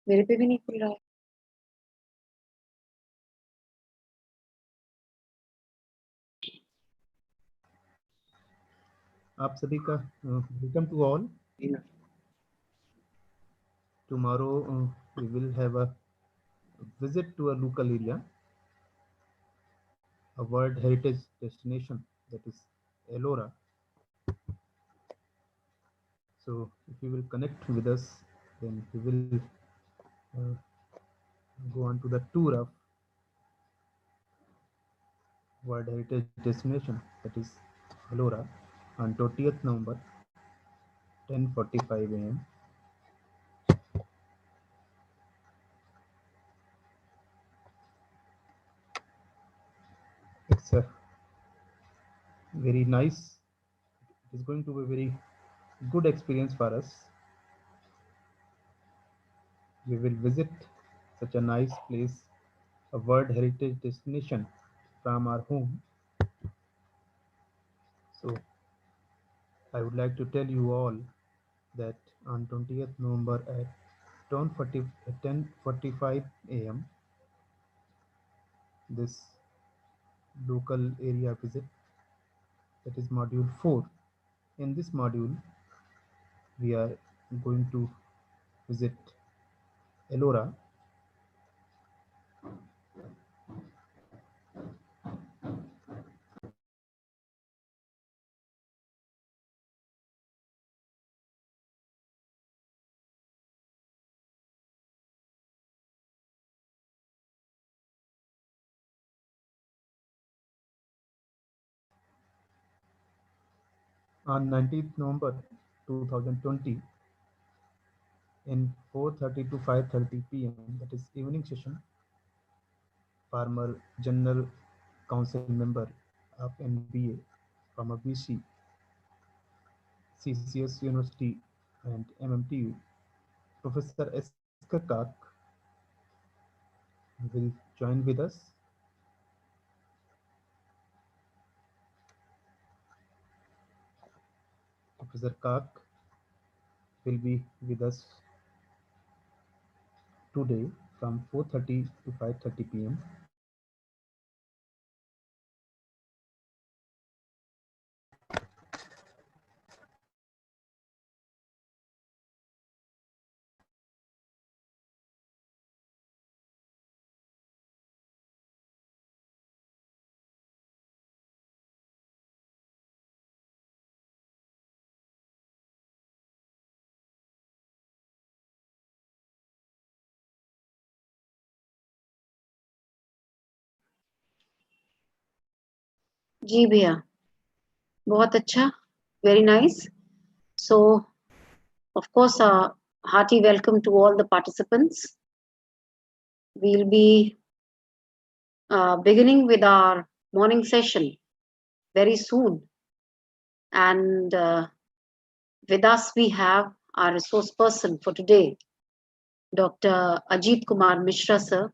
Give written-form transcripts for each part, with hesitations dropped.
मेरे पे भी नहीं खुल रहा है। आप सभी का welcome to all. Tomorrow we will have a visit to a local area, a World Heritage destination, that is Ellora. So if you will connect with us, then we will go on to the tour of World Heritage destination, that is Ellora, on 20th November, 10:45 a.m. It's a very nice, it is going to be a very good experience for us. We will visit such a nice place, a World Heritage destination from our home. So I would like to tell you all that on 20th November at 10:45 a.m. this local area visit, that is module 4. In this module we are going to visit Ellora. On 19th November 2020 in 4:30 to 5:30 p.m., that is evening session, former General Council member of NBA from a BC, CCS University and MMTU, Professor Esker Kak will join with us. Professor Kak will be with us today from 4:30 to 5:30 p.m. जी भैया, बहुत अच्छा, very nice. So, of course, hearty welcome to all the participants. We'll be beginning with our morning session very soon. And with us, we have our resource person for today, Dr. Ajit Kumar Mishra, sir.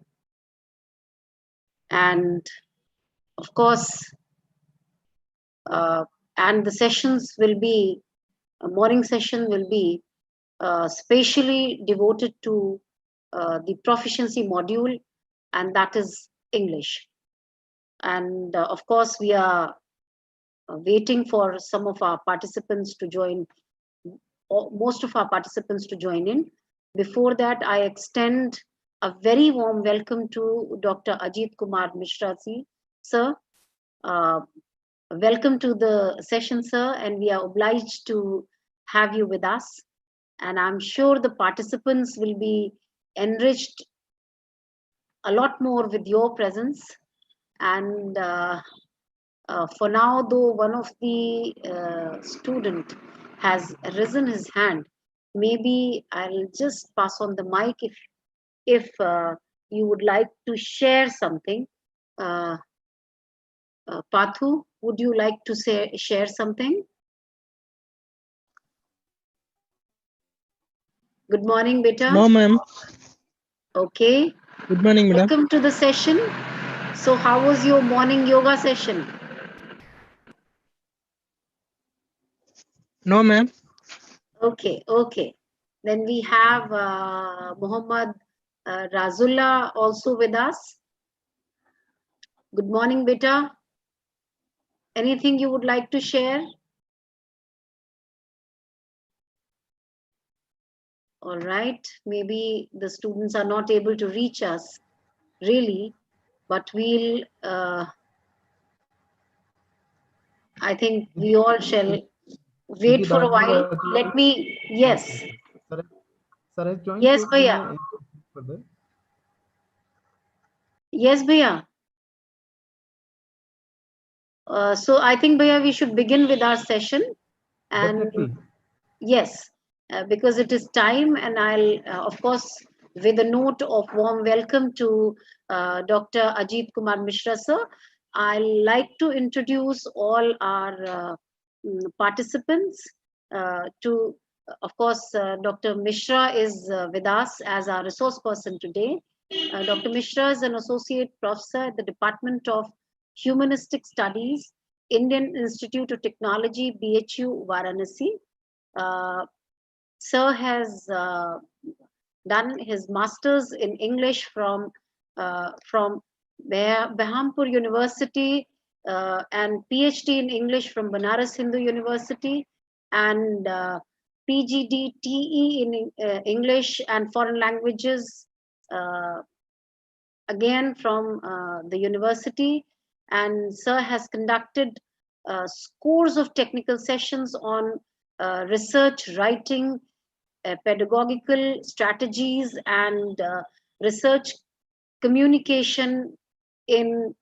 And of course, and the sessions will be, a morning session will be specially devoted to the proficiency module, and that is English. And of course, we are waiting for some of our participants to join, most of our participants to join in. Before that, I extend a very warm welcome to Dr. Ajit Kumar Mishra, sir. Welcome to the session, sir, and we are obliged to have you with us. And I'm sure the participants will be enriched a lot more with your presence. And for now, though one of the student has risen his hand, maybe I'll just pass on the mic if you would like to share something. Pathu, would you like to share something? Good morning, beta. No, ma'am. Okay. Good morning, madam. Welcome to the session. So how was your morning yoga session? No, ma'am. Okay, okay. Then we have Muhammad Razullah also with us. Good morning, beta. Anything you would like to share? All right. Maybe the students are not able to reach us really, but we'll, I think we all shall wait for a Dr. while. Rajula, Let me, okay, yes, okay. Sir has joined, yes, so we Bhaiya. may proceed further. Yes, Bhaiya. So I think, Bhaiya, we should begin with our session. And Definitely. yes, because it is time, and I'll, of course, with a note of warm welcome to Dr. Ajit Kumar Mishra, sir, I'd like to introduce all our participants to, of course, Dr. Mishra is with us as our resource person today. Dr. Mishra is an associate professor at the Department of Humanistic Studies, Indian Institute of Technology, BHU, Varanasi. Uh, Sir has done his masters in English from Berhampur University and PhD in English from Banaras Hindu University and PGDTE in English and foreign languages uh, again from the university. And Sir has conducted scores of technical sessions on research, writing, pedagogical strategies, and research communication in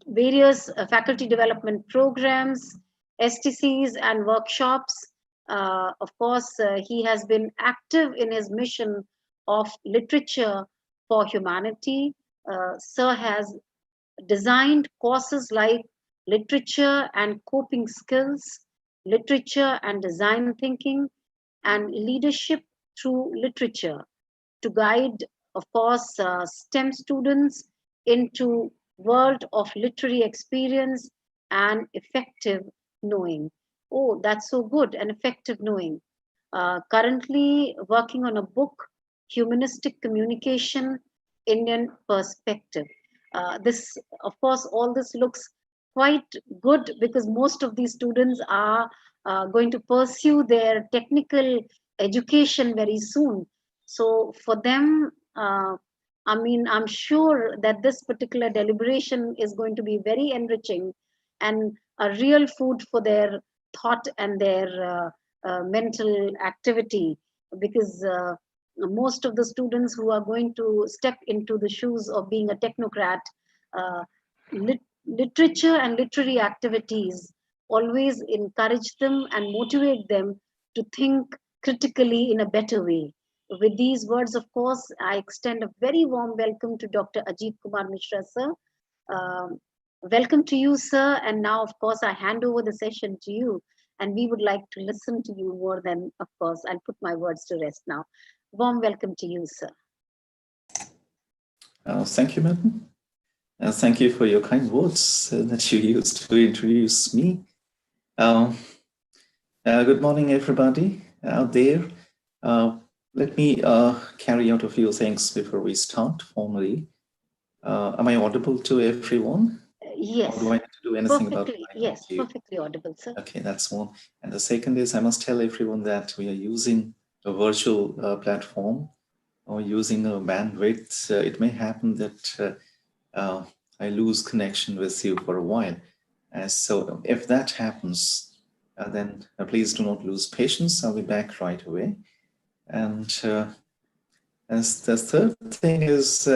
various faculty development programs, STCs, and workshops. Of course, he has been active in his mission of literature for humanity. Sir has designed courses like literature and coping skills, literature and design thinking, and leadership through literature to guide, of course, STEM students into world of literary experience and effective knowing. Oh, that's so good, and effective knowing. Currently working on a book, Humanistic Communication, Indian Perspective. This, of course, all this looks quite good because most of these students are going to pursue their technical education very soon. So for them, I mean, I'm sure that this particular deliberation is going to be very enriching and a real food for their thought and their mental activity, because most of the students who are going to step into the shoes of being a technocrat, uh, literature and literary activities always encourage them and motivate them to think critically in a better way. With these words, of course, I extend a very warm welcome to Dr. Ajit Kumar Mishra, sir. Um, Welcome to you, sir. And now, of course, I hand over the session to you. And we would like to listen to you more than, of course, I'll put my words to rest now. Warm welcome to you, sir. Thank you, madam. Thank you for your kind words that you used to introduce me. Good morning, everybody out there. Let me carry out a few things before we start formally. Am I audible to everyone? Yes. Or do I need to do anything about it? Yes, perfectly audible, sir. Okay, that's one. And the second is I must tell everyone that we are using a virtual platform or using a bandwidth. It may happen that I lose connection with you for a while. So if that happens, then please do not lose patience. I'll be back right away. And as the third thing is,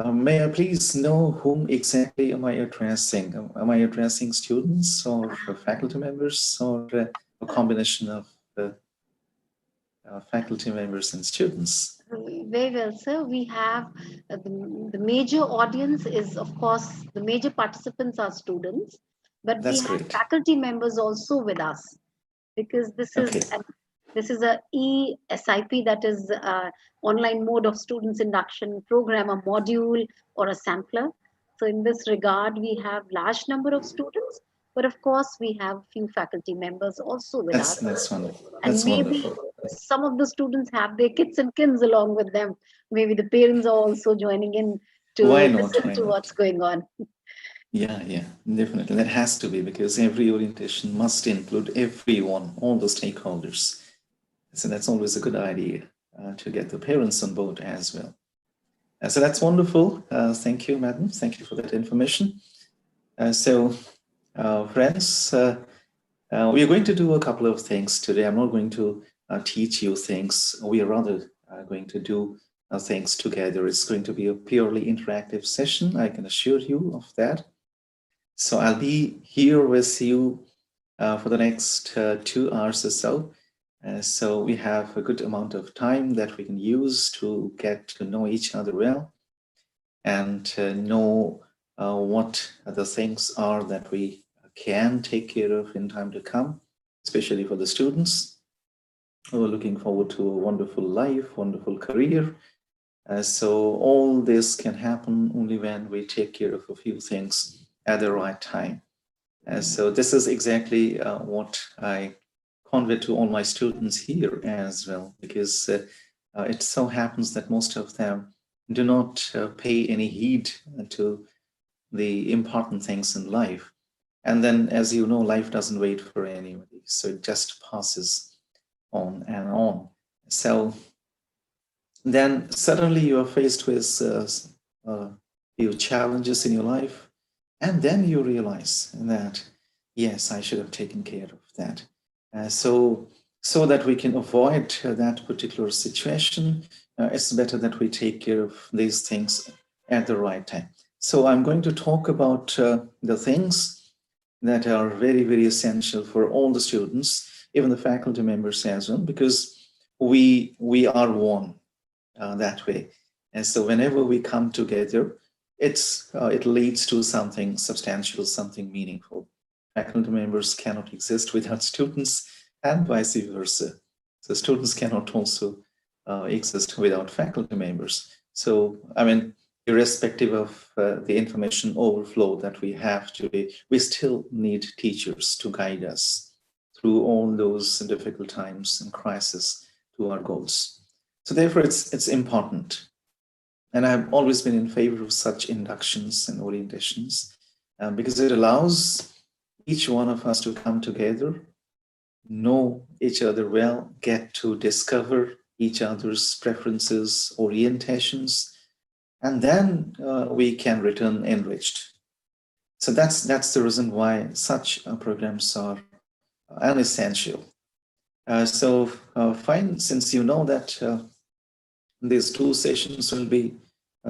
may I please know whom exactly am I addressing? Am I addressing students or faculty members or a combination of faculty members and students? Very well, sir. We have the major audience is, of course, the major participants are students, but we That's have great. faculty members also with us, because this is Okay. this is a eSIP, that is online mode of students induction program, a module or a sampler. So in this regard, we have large number of students, but of course we have few faculty members also with us. That's wonderful. And That's wonderful. some of the students have their kits and kins along with them. Maybe the parents are also joining in Why to not? listen Why to not? what's going on. Yeah, yeah, definitely. That has to be because every orientation must include everyone, all the stakeholders. So that's always a good idea to get the parents on board as well. So that's wonderful. Thank you, madam. Thank you for that information. Friends, we are going to do a couple of things today. I'm not going to teach you things. We are rather going to do things together. It's going to be a purely interactive session. I can assure you of that. So I'll be here with you for the next 2 hours or so. So we have a good amount of time that we can use to get to know each other well and know what the things are that we can take care of in time to come, especially for the students who are looking forward to a wonderful life, wonderful career. So all this can happen only when we take care of a few things at the right time. So this is exactly what I convey to all my students here as well, because it so happens that most of them do not pay any heed to the important things in life. And then, as you know, life doesn't wait for anybody. So it just passes on and on. So then suddenly you are faced with few challenges in your life. And then you realize that, yes, I should have taken care of that. So that we can avoid that particular situation, it's better that we take care of these things at the right time. So I'm going to talk about the things that are very, very essential for all the students, even the faculty members as well, because we are one that way. And so whenever we come together, it leads to something substantial, something meaningful. Faculty members cannot exist without students, and vice versa. So students cannot also exist without faculty members. So, I mean, irrespective of the information overflow that we have today, we still need teachers to guide us through all those difficult times and crises to our goals. So therefore, it's important. And I've always been in favor of such inductions and orientations because it allows each one of us to come together, know each other well, get to discover each other's preferences, orientations, and then we can return enriched. So that's the reason why such programs are an essential. Fine, since you know that these 2 sessions will be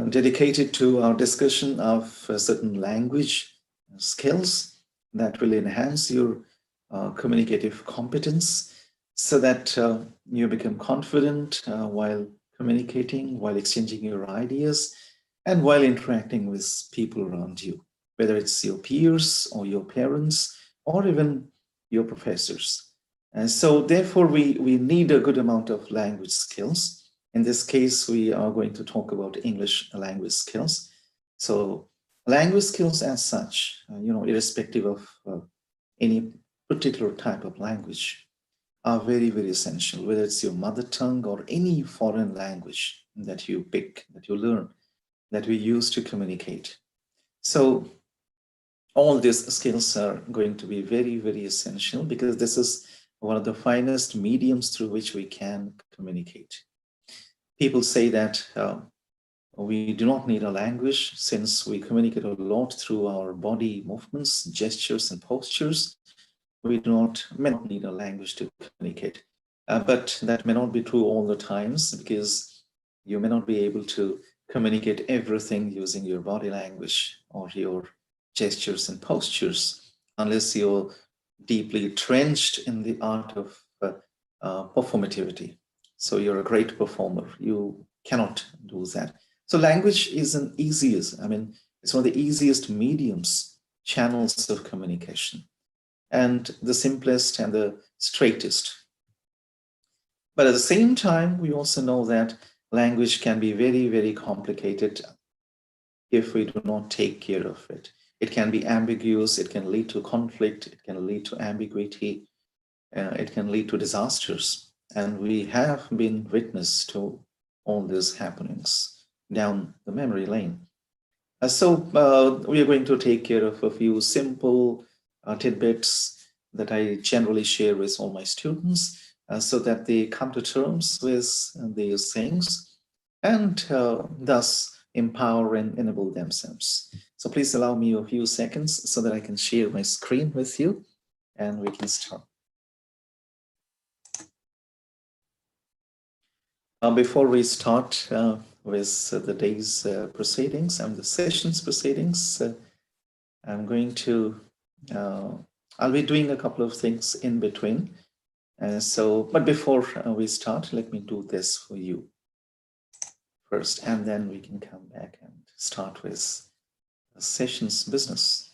dedicated to our discussion of certain language skills that will enhance your communicative competence so that you become confident while communicating, while exchanging your ideas, and while interacting with people around you, whether it's your peers or your parents or even your professors. And so therefore, we need a good amount of language skills. In this case, we are going to talk about English language skills. So language skills as such, irrespective of any particular type of language, are very, very essential, whether it's your mother tongue or any foreign language that you pick, that you learn, that we use to communicate. So all these skills are going to be very, very essential because this is one of the finest mediums through which we can communicate. People say that we do not need a language since we communicate a lot through our body movements, gestures, and postures. We may not need a language to communicate. But that may not be true all the times because you may not be able to communicate everything using your body language or your gestures and postures unless you're deeply trenched in the art of performativity. So you're a great performer. You cannot do that. So language is it's one of the easiest mediums, channels of communication, and the simplest and the straightest. But at the same time, we also know that language can be very, very complicated if we do not take care of it. It can be ambiguous, it can lead to conflict, it can lead to ambiguity, it can lead to disasters. And we have been witness to all these happenings down the memory lane. So we are going to take care of a few simple tidbits that I generally share with all my students so that they come to terms with these things and thus empower and enable themselves. So please allow me a few seconds so that I can share my screen with you and we can start. Before we start with the day's proceedings and the session's proceedings, I'm going to, I'll be doing a couple of things in between. But before we start, let me do this for you first, and then we can come back and start with the session's business.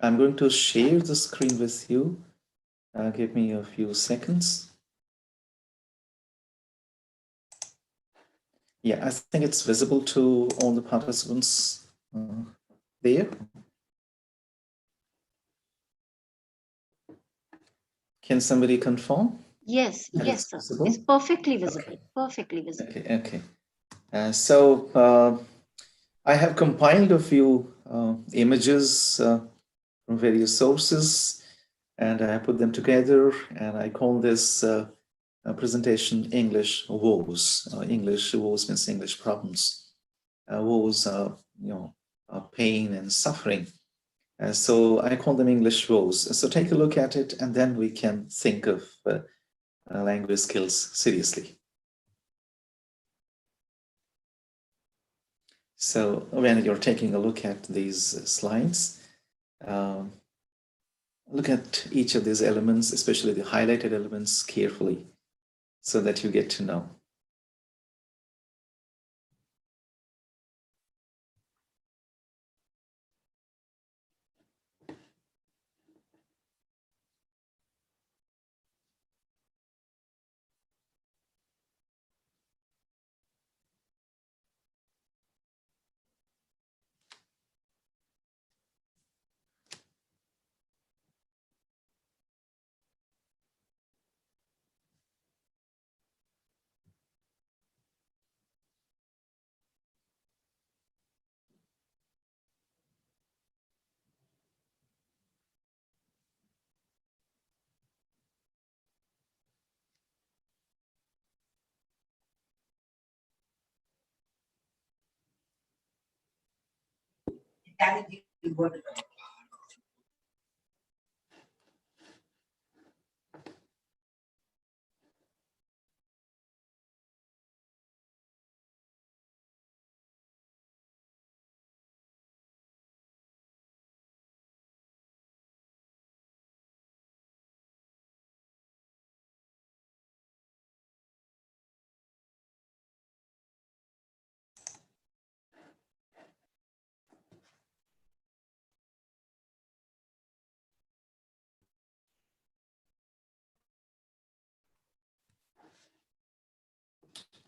I'm going to share the screen with you. Give me a few seconds. Yeah, I think it's visible to all the participants there. Can somebody confirm? Yes, yes, sir. It's perfectly visible. Okay. Perfectly visible. Okay. I have compiled a few images from various sources, and I put them together, and I call this presentation English woes. English woes means English problems. Woes are, pain and suffering. So I call them English woes. So take a look at it, and then we can think of language skills seriously. So when you're taking a look at these slides, look at each of these elements, especially the highlighted elements, carefully so that you get to know.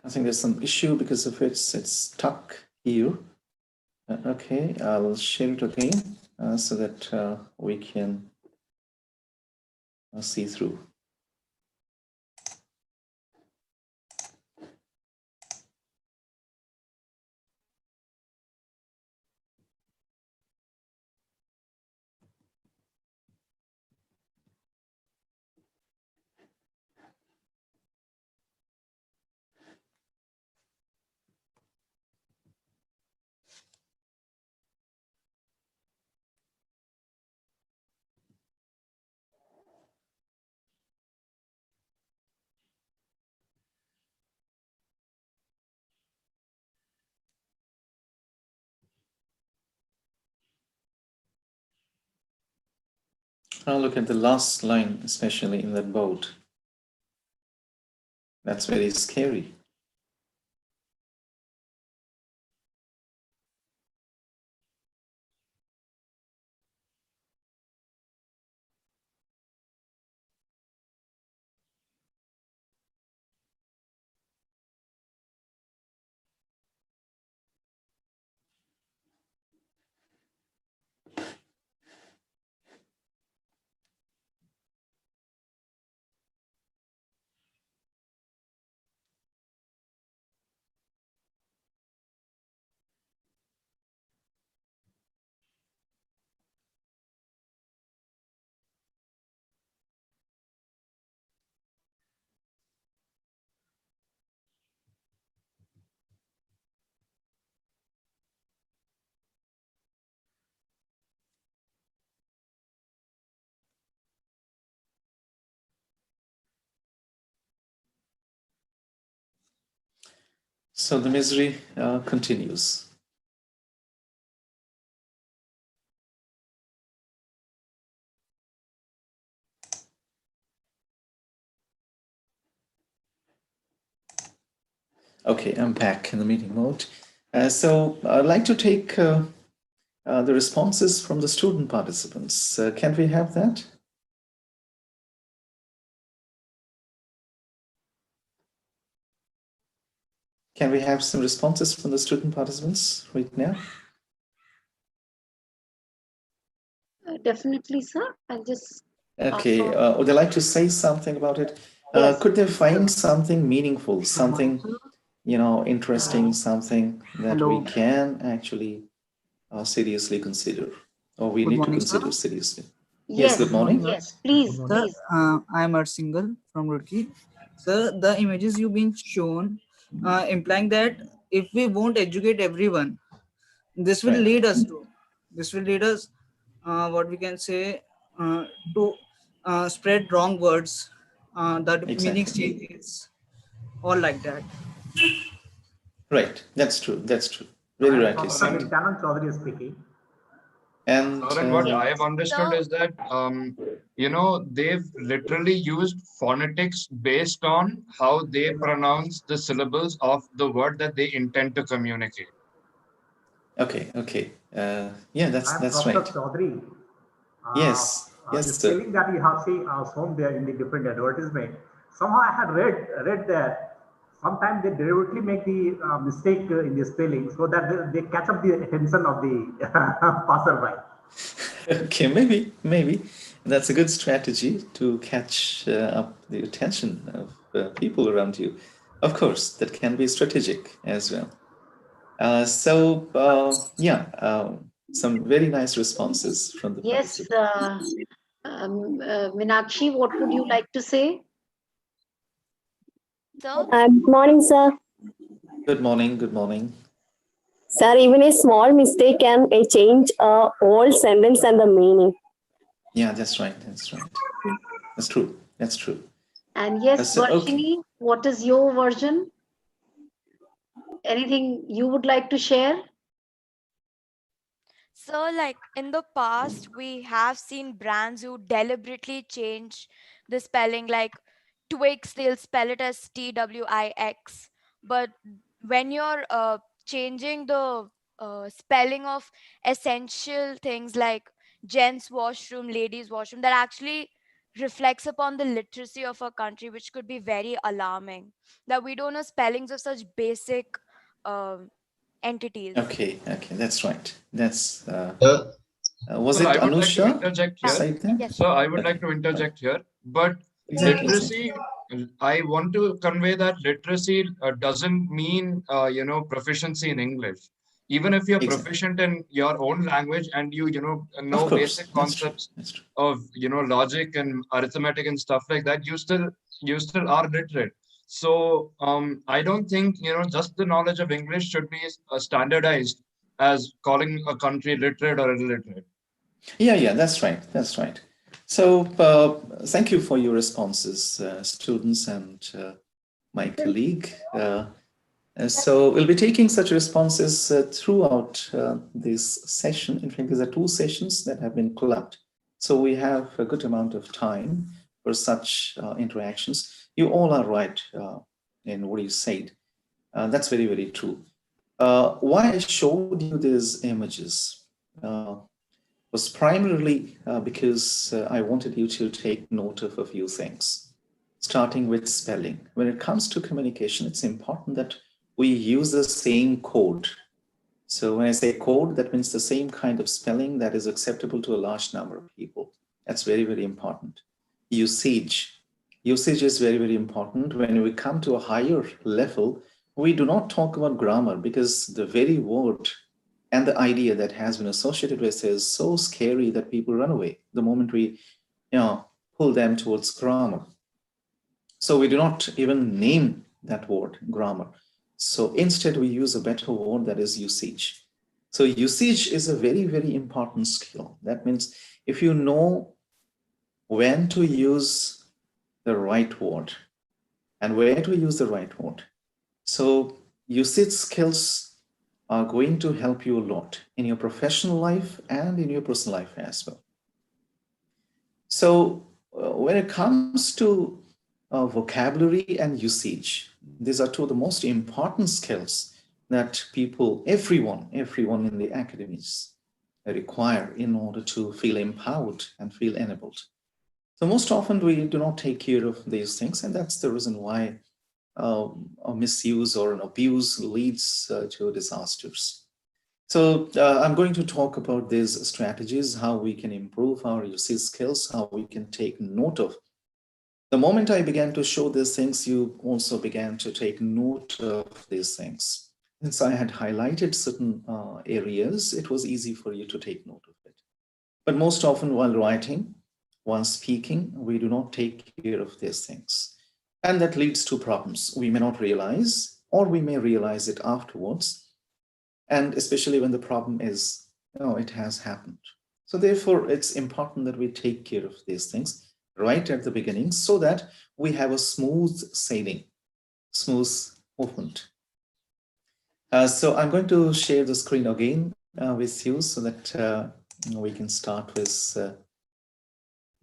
I think there's some issue because of it's stuck here. Okay, I'll share it again so that we can see through. Now look at the last line, especially in that boat. That's very scary. So the misery continues. Okay, I'm back in the meeting mode. So I'd like to take the responses from the student participants. Can we have that? Can we have some responses from the student participants right now? Definitely, sir. I'll just. Okay, would they like to say something about it? Yes. Could they find something meaningful, something, interesting, something that we Hello. can actually seriously consider, or we Good need to morning, sir. consider seriously? Yes, Yes. good morning. Yes. Please. Good Sir, morning. Please. I am Single from Roorkee. Sir, the images you've been shown implying that if we won't educate everyone, this will Right. lead us what we can say, to spread wrong words, that meanings Exactly. changes, all like that. Right, that's true, that's true. Very I am rightly Professor said. Nityanand Chaudhary speaking. And Sir, and what I have understood So, is that, they've literally used phonetics based on how they pronounce the syllables of the word that they intend to communicate. okay. Yeah, I am that's Professor right. Chaudhary. Yes, The yes, sir. spelling that you have seen shown there in the different advertisement, somehow I had read that sometimes they deliberately make the mistake in the spelling so that they catch up the attention of the passerby. Okay, maybe that's a good strategy to catch up the attention of people around you. Of course, that can be strategic as well. Some very nice responses from the Yes. participants. Minakshi, what would you like to say? sir, Good morning, sir. Good morning, good morning. Sir, even a small mistake can change a whole sentence and the meaning. Yeah, that's right, that's true, that's true. And yes, So, okay. Varshini, what is your version? Anything you would like to share? so like in the past, we have seen brands who deliberately change the spelling, like Twix, they'll spell it as Twix. But when you're changing the spelling of essential things like gents washroom, ladies washroom, that actually reflects upon the literacy of our country, which could be very alarming. That we don't know spellings of such basic entities. Okay, that's right. That's was So it I would like to Anusha interject Yeah. here. said that? Yes. So I would Okay, like to interject here, but exactly. literacy, I want to convey that literacy doesn't mean, proficiency in English. Even if you're Exactly. proficient in your own language and you Of course, basic that's true. concepts That's true. of, logic and arithmetic and stuff like that, you still are literate. So I don't think, just the knowledge of English should be standardized as calling a country literate or illiterate. Yeah, that's right. That's right. So thank you for your responses, students and my colleague. So we'll be taking such responses throughout this session. In fact, there are 2 sessions that have been clubbed. So we have a good amount of time for such interactions. You all are right in what you said. That's very, very true. Why I showed you these images was primarily because I wanted you to take note of a few things, starting with spelling. When it comes to communication, it's important that we use the same code. So when I say code, that means the same kind of spelling that is acceptable to a large number of people. That's very, very important. Usage is very, very important. When we come to a higher level, we do not talk about grammar because the very word and the idea that has been associated with is so scary that people run away the moment we pull them towards grammar. So we do not even name that word grammar. So instead we use a better word, that is usage. So usage is a very, very important skill. That means if you know when to use the right word and where to use the right word. So usage skills are going to help you a lot in your professional life and in your personal life as well. So when it comes to vocabulary and usage, these are two of the most important skills that people, everyone in the academies require in order to feel empowered and feel enabled. So most often we do not take care of these things, and that's the reason why a misuse or an abuse leads to disasters. So I'm going to talk about these strategies, how we can improve our usage skills, how we can take note of. The moment I began to show these things, you also began to take note of these things. Since I had highlighted certain areas, it was easy for you to take note of it. But most often while writing, while speaking, we do not take care of these things. And that leads to problems we may not realize, or we may realize it afterwards. And especially when the problem is, it has happened. So therefore, it's important that we take care of these things right at the beginning so that we have a smooth sailing, smooth movement. So I'm going to share the screen again with you so that we can start with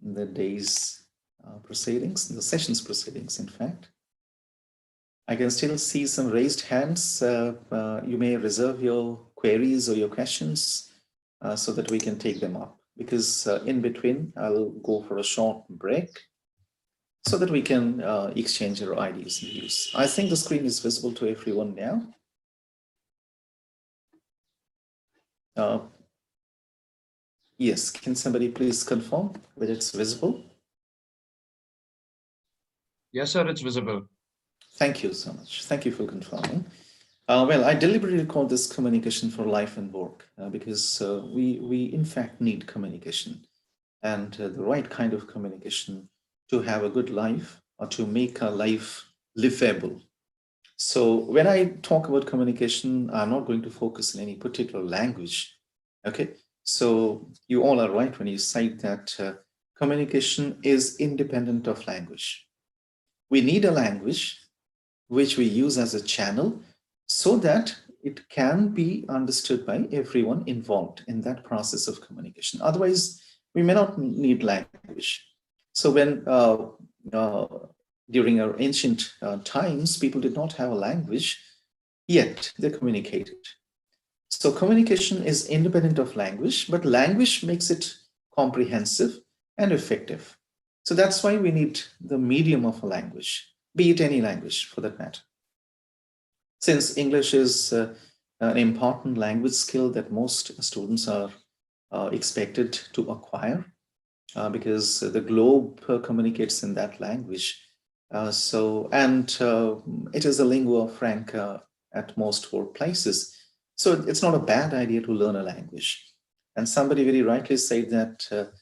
the day's proceedings, the session's proceedings, in fact. I can still see some raised hands. You may reserve your queries or your questions so that we can take them up, because in between I'll go for a short break so that we can exchange our ideas and views. I think the screen is visible to everyone now. Yes, can somebody please confirm whether it's visible? Yes, sir, it's visible. Thank you so much. Thank you for confirming. Well, I deliberately call this communication for life and work because we in fact need communication, and the right kind of communication to have a good life or to make our life livable. So when I talk about communication, I'm not going to focus on any particular language. Okay, so you all are right when you cite that communication is independent of language. We need a language which we use as a channel so that it can be understood by everyone involved in that process of communication. Otherwise, we may not need language. So when during our ancient times, people did not have a language, yet they communicated. So communication is independent of language, but language makes it comprehensive and effective. So that's why we need the medium of a language, be it any language for that matter. Since English is an important language skill that most students are expected to acquire because the globe communicates in that language. It is a lingua franca at most workplaces. So it's not a bad idea to learn a language. And somebody very rightly said that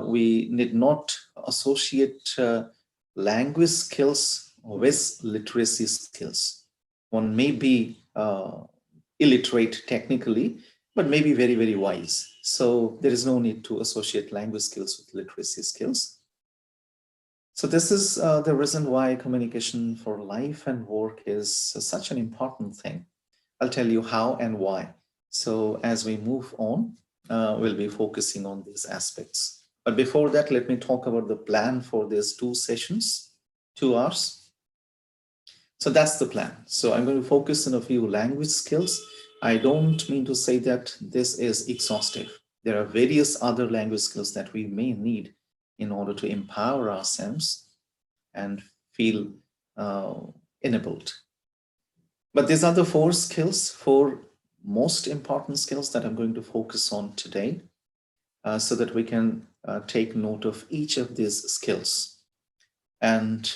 we need not associate language skills with literacy skills. One may be illiterate technically, but may be very, very wise. So there is no need to associate language skills with literacy skills. So this is the reason why communication for life and work is such an important thing. I'll tell you how and why. So as we move on, we'll be focusing on these aspects. But before that, let me talk about the plan for these 2 sessions, 2 hours. So that's the plan. So I'm going to focus on a few language skills. I don't mean to say that this is exhaustive. There are various other language skills that we may need in order to empower ourselves and feel enabled. But these are the 4 skills, 4 most important skills that I'm going to focus on today so that we can take note of each of these skills. And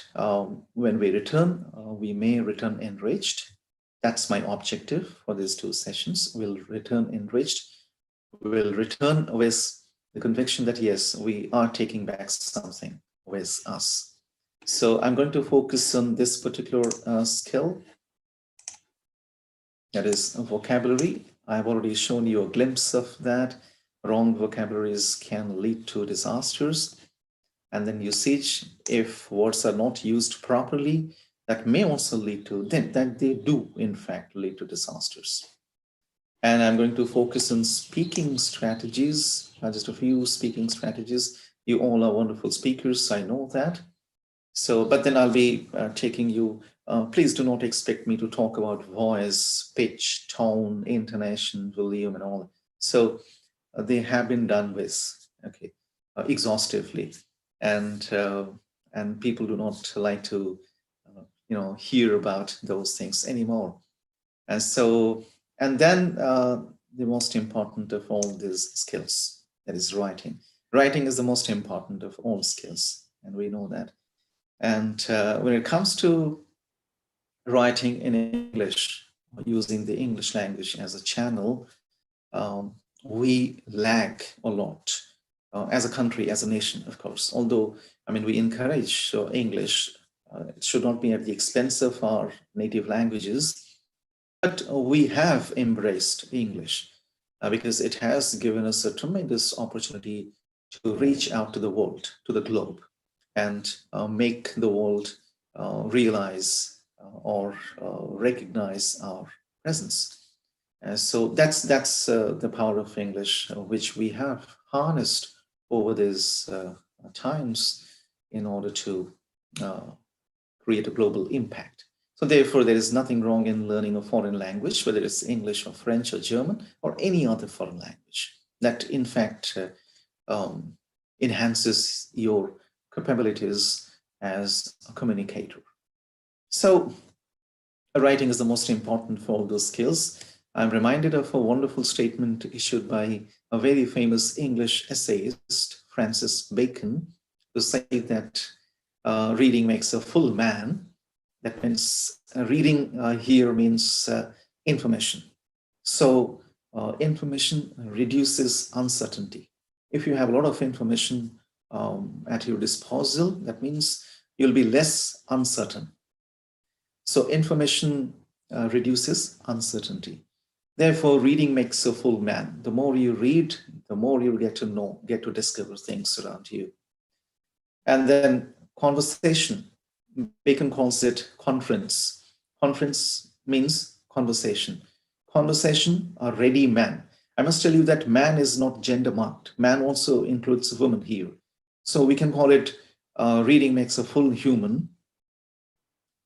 when we return, we may return enriched. That's my objective for these 2 sessions. We'll return enriched. We'll return with the conviction that, yes, we are taking back something with us. So I'm going to focus on this particular skill. That is vocabulary. I've already shown you a glimpse of that. Wrong vocabularies can lead to disasters. And then usage, if words are not used properly, that may also lead to, that they do in fact lead to disasters. And I'm going to focus on speaking strategies, just a few speaking strategies. You all are wonderful speakers, I know that. So, but then I'll be taking you, please do not expect me to talk about voice, pitch, tone, intonation, volume, and all. So they have been done with, okay, exhaustively. And people do not like to, hear about those things anymore. And so, and then the most important of all these skills, that is writing. Writing is the most important of all skills, and we know that. And when it comes to writing in English, using the English language as a channel, we lag a lot as a country, as a nation, of course. Although, I mean, we encourage English. It should not be at the expense of our native languages. But we have embraced English because it has given us a tremendous opportunity to reach out to the world, to the globe, and make the world realize or recognize our presence. So that's the power of English, which we have harnessed over these times in order to create a global impact. So therefore, there is nothing wrong in learning a foreign language, whether it's English or French or German or any other foreign language. That, in fact, enhances your capabilities as a communicator. So writing is the most important for all those skills. I'm reminded of a wonderful statement issued by a very famous English essayist, Francis Bacon, who said that reading makes a full man. That means reading here means information. So information reduces uncertainty. If you have a lot of information at your disposal, that means you'll be less uncertain. So information reduces uncertainty. Therefore, reading makes a full man. The more you read, the more you'll get to know, get to discover things around you. And then conversation. Bacon calls it conference. Conference means conversation. Conversation, a ready man. I must tell you that man is not gender marked. Man also includes women here. So we can call it reading makes a full human,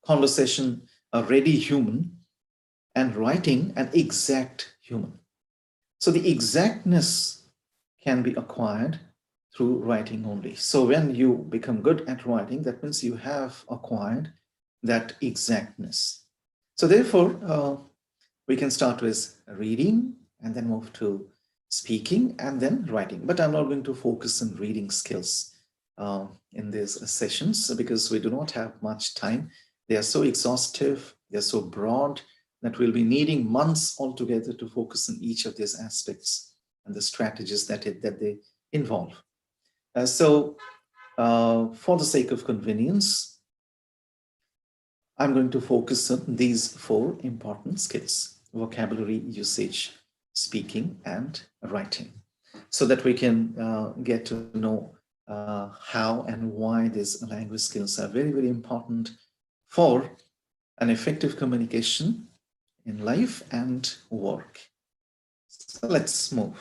conversation, a ready human, and writing, an exact human. So the exactness can be acquired through writing only. So when you become good at writing, that means you have acquired that exactness. So therefore, we can start with reading and then move to speaking and then writing. But I'm not going to focus on reading skills in these sessions because we do not have much time. They are so exhaustive, they're so broad that we'll be needing months altogether to focus on each of these aspects and the strategies that they involve. So for the sake of convenience, I'm going to focus on these 4 important skills: vocabulary, usage, speaking, and writing, so that we can get to know how and why these language skills are very, very important for an effective communication in life and work. So let's move.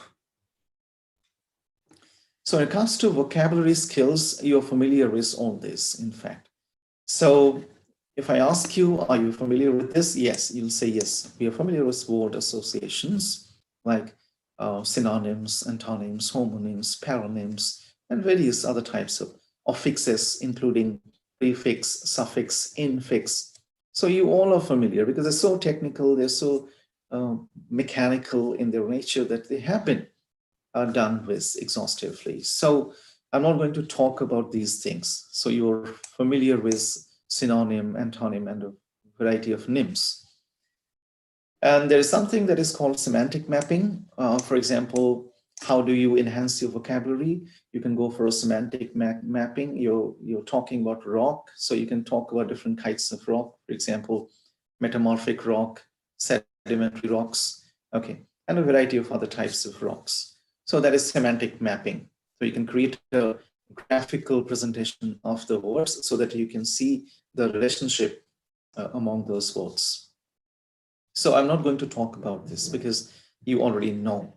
So when it comes to vocabulary skills, you're familiar with all this, in fact. So if I ask you, are you familiar with this? Yes, you'll say yes. We are familiar with word associations like synonyms, antonyms, homonyms, paronyms, and various other types of affixes, including prefix, suffix, infix. So you all are familiar because they're so technical, they're so mechanical in their nature that they have been done with exhaustively. So I'm not going to talk about these things. So you're familiar with synonym, antonym, and a variety of nyms. And there is something that is called semantic mapping. For example, how do you enhance your vocabulary? You can go for a semantic mapping. You're talking about rock, so you can talk about different kinds of rock. For example, metamorphic rock, sedimentary rocks, okay, and a variety of other types of rocks. So that is semantic mapping. So you can create a graphical presentation of the words so that you can see the relationship among those words. So I'm not going to talk about this because you already know.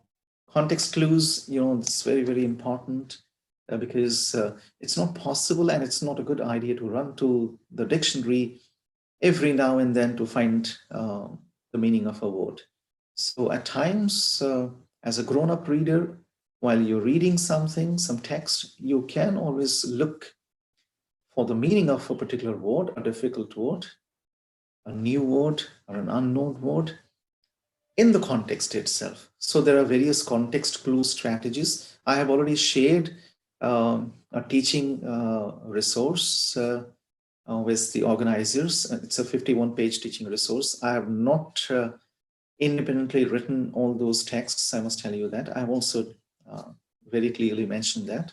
Context clues, it's very, very important because it's not possible and it's not a good idea to run to the dictionary every now and then to find the meaning of a word. So at times, as a grown-up reader, while you're reading something, some text, you can always look for the meaning of a particular word, a difficult word, a new word, or an unknown word in the context itself. So there are various context clue strategies. I have already shared a teaching resource with the organizers. It's a 51-page teaching resource. I have not independently written all those texts, I must tell you that. I have also very clearly mentioned that.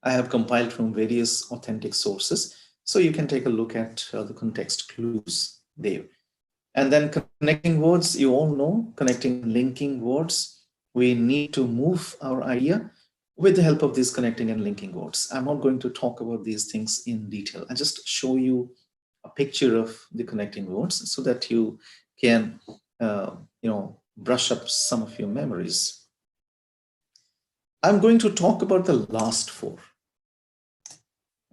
I have compiled from various authentic sources. So you can take a look at the context clues there. And then connecting words, you all know, connecting and linking words. We need to move our idea with the help of these connecting and linking words. I'm not going to talk about these things in detail. I just show you a picture of the connecting words so that you can, brush up some of your memories. I'm going to talk about the last four.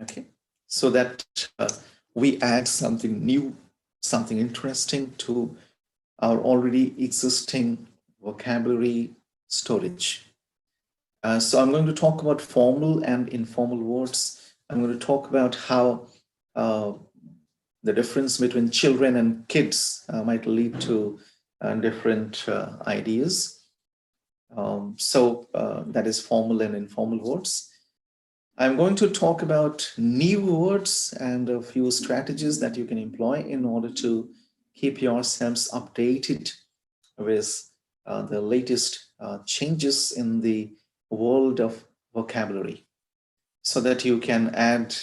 Okay, so that we add something new, something interesting to our already existing vocabulary storage. So I'm going to talk about formal and informal words. I'm going to talk about how the difference between children and kids might lead to different ideas. So that is formal and informal words. I'm going to talk about new words and a few strategies that you can employ in order to keep yourselves updated with the latest changes in the world of vocabulary, so that you can add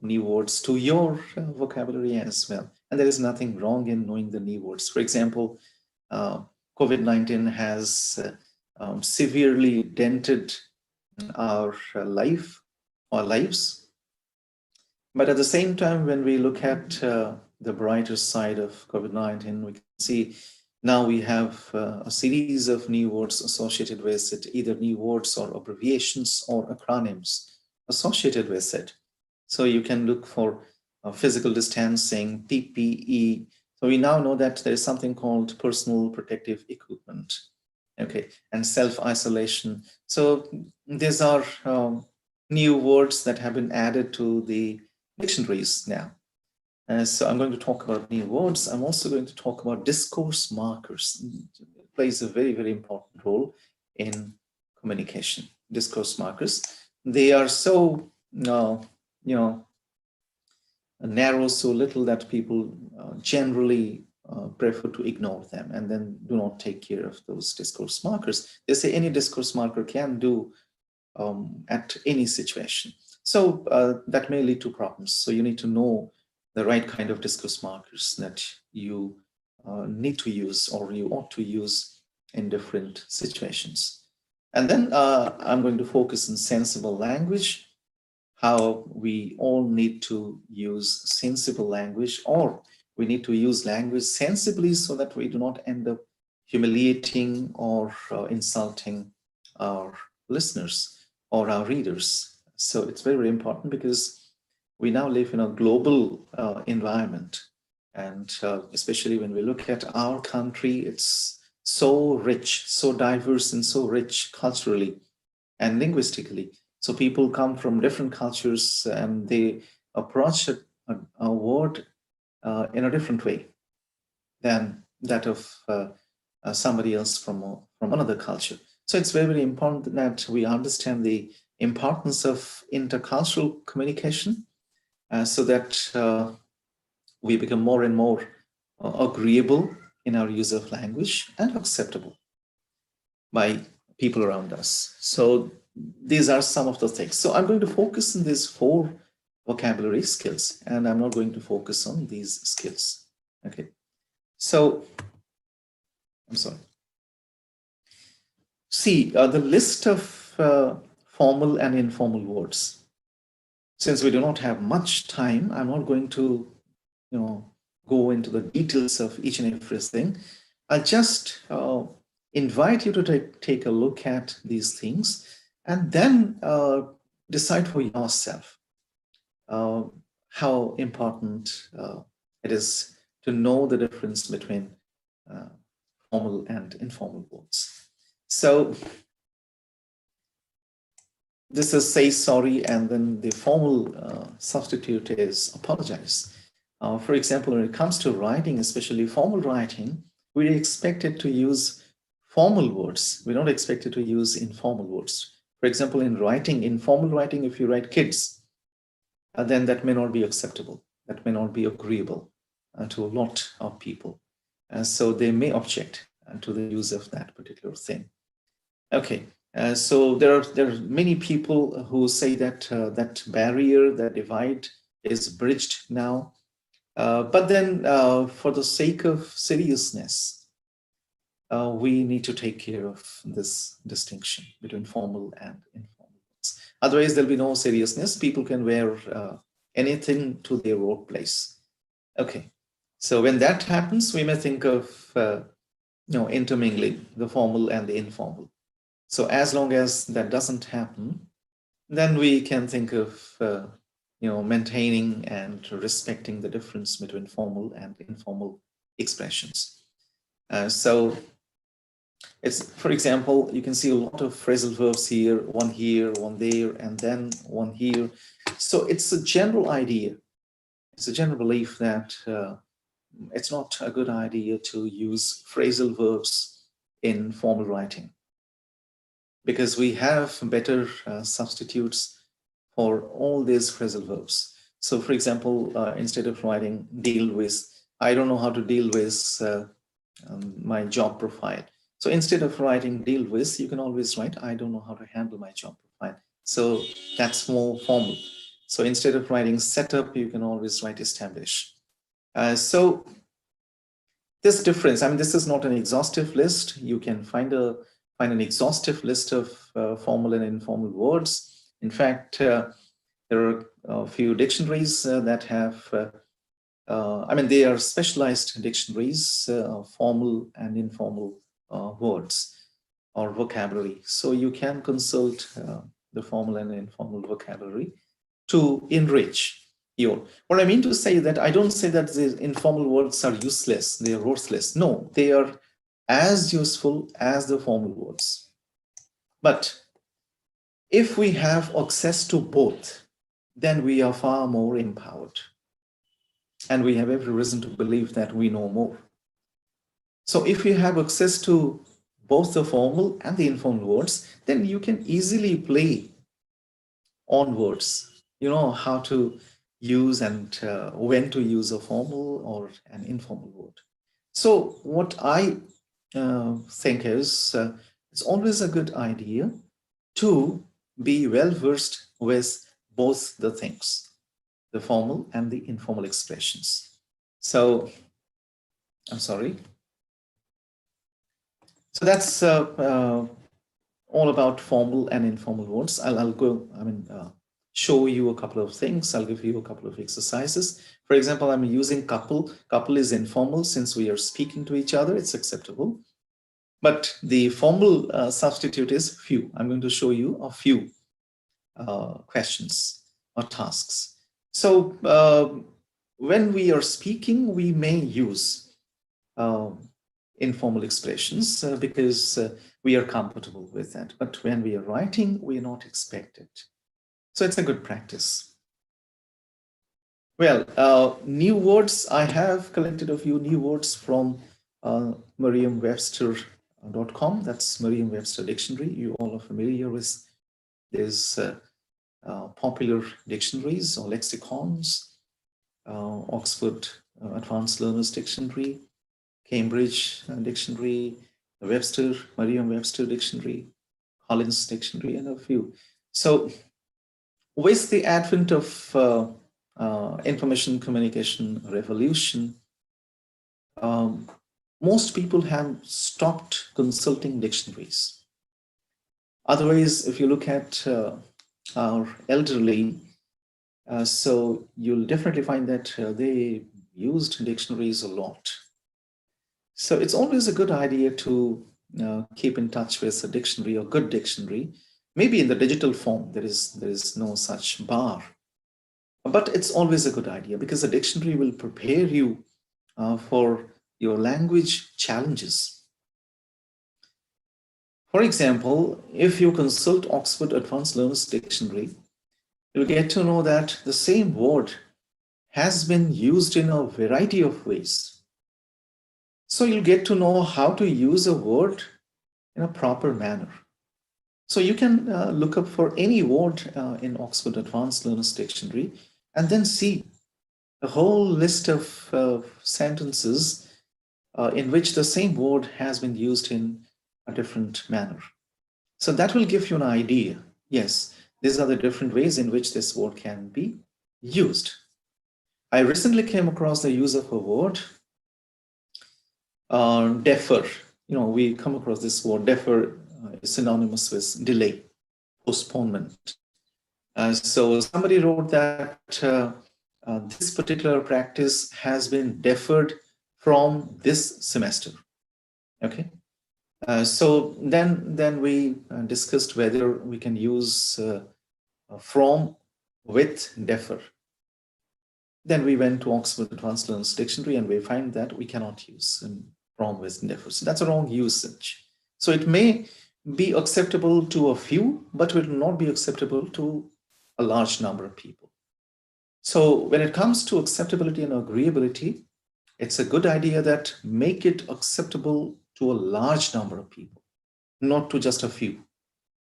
new words to your vocabulary as well. And there is nothing wrong in knowing the new words. For example, COVID-19 has severely dented our lives. But at the same time, when we look at the brighter side of COVID-19, we can see now we have a series of new words associated with it, either new words or abbreviations or acronyms associated with it. So you can look for physical distancing, PPE. So we now know that there is something called personal protective equipment, okay, and self-isolation. So these are new words that have been added to the dictionaries now. So I'm going to talk about new words. I'm also going to talk about discourse markers. It plays a very, very important role in communication. Discourse markers. They are so, narrow, so little that people generally prefer to ignore them and then do not take care of those discourse markers. They say any discourse marker can do at any situation. So that may lead to problems. So you need to know the right kind of discourse markers that you need to use or you ought to use in different situations. And then I'm going to focus on sensible language, how we all need to use sensible language, or we need to use language sensibly so that we do not end up humiliating or insulting our listeners or our readers. So it's very, very important because we now live in a global environment. And especially when we look at our country, it's so rich, so diverse and so rich culturally and linguistically. So people come from different cultures and they approach a word in a different way than that of somebody else from another culture. So it's very, very important that we understand the importance of intercultural communication so that we become more and more agreeable in our use of language and acceptable by people around us. So these are some of the things. So I'm going to focus on these 4 vocabulary skills, and I'm not going to focus on these skills. Okay. So, I'm sorry. See, the list of formal and informal words. Since we do not have much time, I'm not going to, go into the details of each and everything. I'll just invite you to take a look at these things and then decide for yourself how important it is to know the difference between formal and informal words. So this is say sorry, and then the formal substitute is apologize. For example, when it comes to writing, especially formal writing, we expect it to use formal words. We don't expect it to use informal words. For example, in writing, informal writing, if you write kids, then that may not be acceptable. That may not be agreeable to a lot of people. So they may object to the use of that particular thing. Okay, so there are many people who say that that barrier, that divide is bridged now. But then for the sake of seriousness, we need to take care of this distinction between formal and informal words. Otherwise, there'll be no seriousness. People can wear anything to their workplace. Okay, so when that happens, we may think of intermingling the formal and the informal. So as long as that doesn't happen, then we can think of maintaining and respecting the difference between formal and informal expressions. So it's, for example, you can see a lot of phrasal verbs here, one there, and then one here. So it's a general idea. It's a general belief that it's not a good idea to use phrasal verbs in formal writing, because we have better substitutes for all these phrasal verbs. So for example, instead of writing deal with, I don't know how to deal with my job profile. So instead of writing deal with, you can always write, I don't know how to handle my job profile. So that's more formal. So instead of writing setup, you can always write establish. So this difference, I mean, this is not an exhaustive list. You can find an exhaustive list of formal and informal words. In fact, there are a few dictionaries that have, they are specialized dictionaries of formal and informal words or vocabulary. So you can consult the formal and informal vocabulary to enrich your. What I mean to say that I don't say that the informal words are useless, they are worthless. No, they are as useful as the formal words. But if we have access to both, then we are far more empowered. And we have every reason to believe that we know more. So if you have access to both the formal and the informal words, then you can easily play on words. You know how to use and when to use a formal or an informal word. So what I think is it's always a good idea to be well versed with both the things, the formal and the informal expressions. So I'm sorry. So that's all about formal and informal words. I'll go, show you a couple of things. I'll give you a couple of exercises. For example, I'm using couple. Couple is informal. Since we are speaking to each other, it's acceptable. But the formal substitute is few. I'm going to show you a few questions or tasks. So when we are speaking, we may use informal expressions because we are comfortable with that. But when we are writing, we are not expected. So it's a good practice. Well, new words, I have collected a few new words from Merriam-Webster.com. That's Merriam-Webster Dictionary. You all are familiar with these popular dictionaries or lexicons, Oxford Advanced Learners Dictionary, Cambridge Dictionary, Webster, Merriam-Webster Dictionary, Collins Dictionary, and a few. So with the advent of information communication revolution, most people have stopped consulting dictionaries. Otherwise, if you look at our elderly, so you'll definitely find that they used dictionaries a lot. So it's always a good idea to keep in touch with a dictionary, or good dictionary. Maybe in the digital form, there is no such bar. But it's always a good idea, because the dictionary will prepare you for your language challenges. For example, if you consult Oxford Advanced Learners Dictionary, you'll get to know that the same word has been used in a variety of ways. So you'll get to know how to use a word in a proper manner. So you can look up for any word in Oxford Advanced Learners Dictionary, and then see a whole list of sentences in which the same word has been used in a different manner. So that will give you an idea. Yes, these are the different ways in which this word can be used. I recently came across the use of a word, defer. We come across this word, defer is synonymous with delay, postponement. So somebody wrote that this particular practice has been deferred from this semester. Okay. So then we discussed whether we can use from with defer. Then we went to Oxford Advanced Learners Dictionary, and we find that we cannot use from with defer. So that's a wrong usage. So it may be acceptable to a few, but will not be acceptable to a large number of people. So when it comes to acceptability and agreeability, it's a good idea that make it acceptable to a large number of people, not to just a few.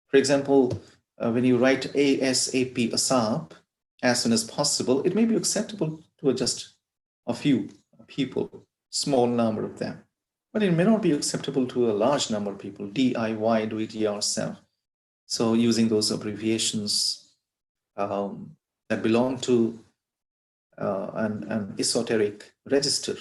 For example, when you write ASAP, as soon as possible, it may be acceptable to just a few people, small number of them, but it may not be acceptable to a large number of people. DIY, do it yourself. So using those abbreviations that belong to an esoteric register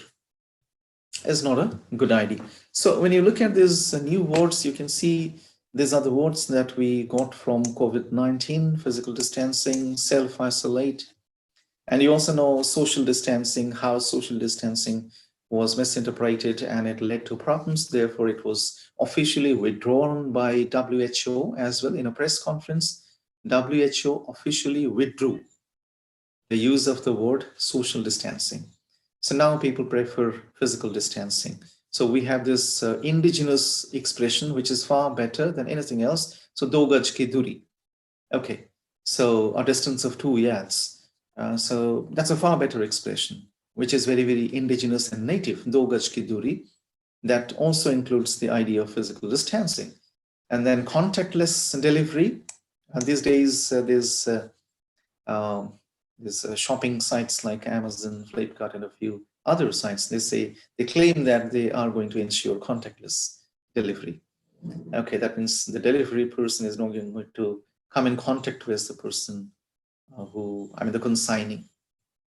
is not a good idea. So when you look at these new words, you can see these are the words that we got from COVID-19: physical distancing, self-isolate. And you also know social distancing, how social distancing was misinterpreted and it led to problems. Therefore, it was officially withdrawn by WHO as well. In a press conference, WHO officially withdrew the use of the word social distancing. So now people prefer physical distancing. So we have this indigenous expression, which is far better than anything else. So do gaj ki duri. Okay, so a distance of 2 yards. So that's a far better expression, which is very, very indigenous and native. Do gaj ki duri. That also includes the idea of physical distancing. And then contactless delivery. These days, there's shopping sites like Amazon, Flipkart, and a few other sites. They claim that they are going to ensure contactless delivery. Okay, that means the delivery person is not going to come in contact with the person the consignee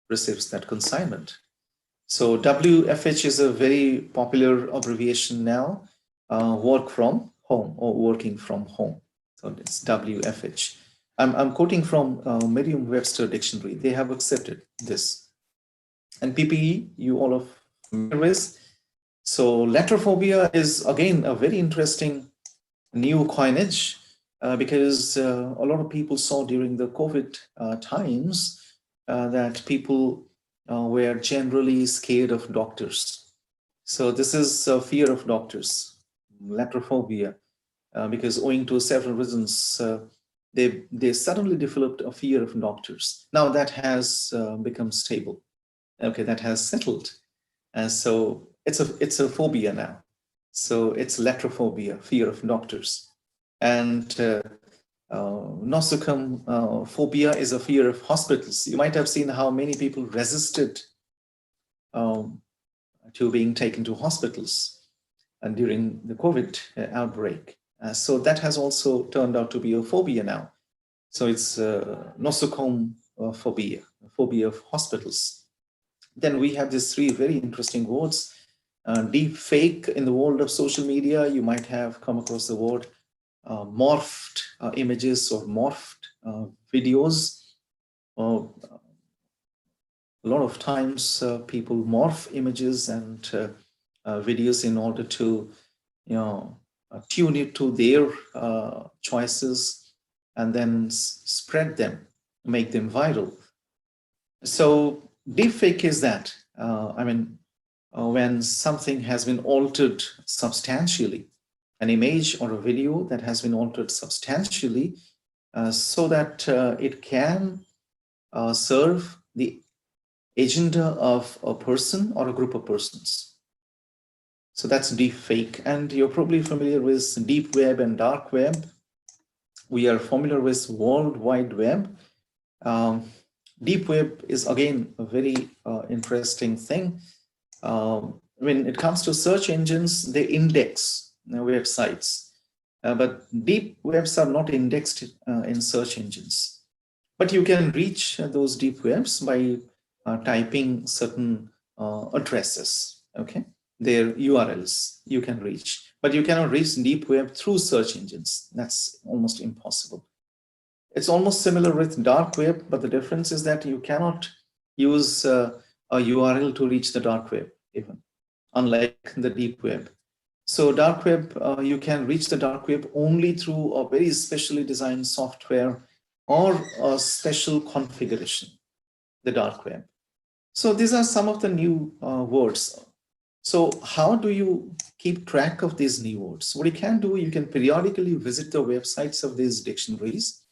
receives that consignment. So WFH is a very popular abbreviation now, work from home or working from home. So it's WFH. I'm quoting from Merriam-Webster dictionary. They have accepted this. And PPE, you all are familiar with. So letterphobia is again a very interesting new coinage because a lot of people saw during the COVID times that people were generally scared of doctors. So this is a fear of doctors, letterphobia, because owing to several reasons, they suddenly developed a fear of doctors. Now that has become stable. Okay, that has settled. And so it's a phobia now. So it's letterphobia, fear of doctors. And nosocomial phobia is a fear of hospitals. You might have seen how many people resisted to being taken to hospitals during the COVID outbreak. So that has also turned out to be a phobia now. So it's nosocomophobia, a phobia of hospitals. Then we have these three very interesting words. Deep fake. In the world of social media, you might have come across the word morphed images or morphed videos, a lot of times people morph images and videos in order to, tune it to their choices and then spread them, make them viral. So deepfake is that, when something has been altered substantially, an image or a video that has been altered substantially so that it can serve the agenda of a person or a group of persons. So that's deepfake. And you're probably familiar with deep web and dark web. We are familiar with World Wide Web. Deep web is again a very interesting thing. When it comes to search engines, they index websites, but deep webs are not indexed in search engines. But you can reach those deep webs by typing certain addresses, okay? Their URLs you can reach, but you cannot reach deep web through search engines. That's almost impossible. It's almost similar with dark web, but the difference is that you cannot use a URL to reach the dark web, even, unlike the deep web. So dark web, you can reach the dark web only through a very specially designed software or a special configuration, the dark web. So these are some of the new words. So how do you keep track of these new words? What you can do, you can periodically visit the websites of these dictionaries,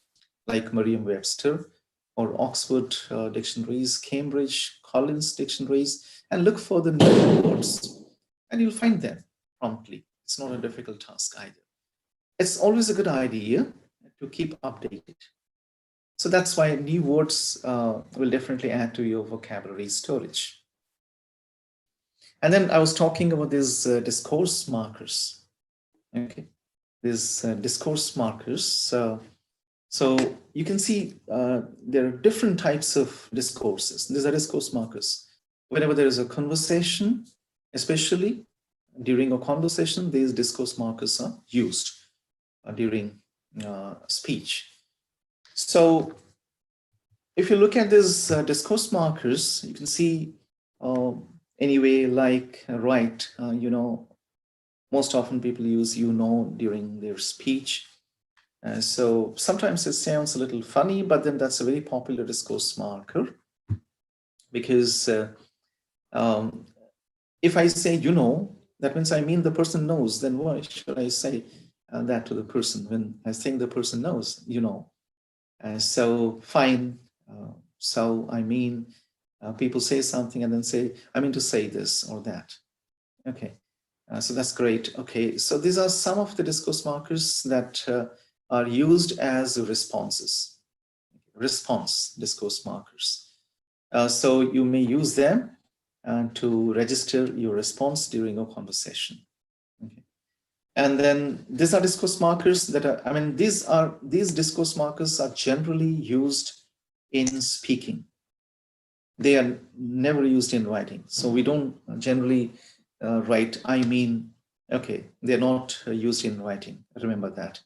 like Merriam-Webster or Oxford dictionaries, Cambridge, Collins dictionaries, and look for the new words, and you'll find them promptly. It's not a difficult task either. It's always a good idea to keep updated. So that's why new words will definitely add to your vocabulary storage. And then I was talking about these discourse markers. Okay, these discourse markers. So you can see there are different types of discourses. These are discourse markers. Whenever there is a conversation, especially during a conversation, these discourse markers are used during speech. So if you look at these discourse markers, you can see anyway, like right, most often people use during their speech. So sometimes it sounds a little funny, but then that's a very popular discourse marker, because if I say, that means I mean the person knows. Then why should I say that to the person when I think the person knows, so fine. So I mean, people say something and then say, I mean to say this or that. Okay, so that's great. Okay, so these are some of the discourse markers that are used as responses, response discourse markers. So you may use them to register your response during a conversation. Okay. And then these are discourse markers that are, these discourse markers are generally used in speaking. They are never used in writing. So we don't generally write, I mean, okay, they're not used in writing. Remember that.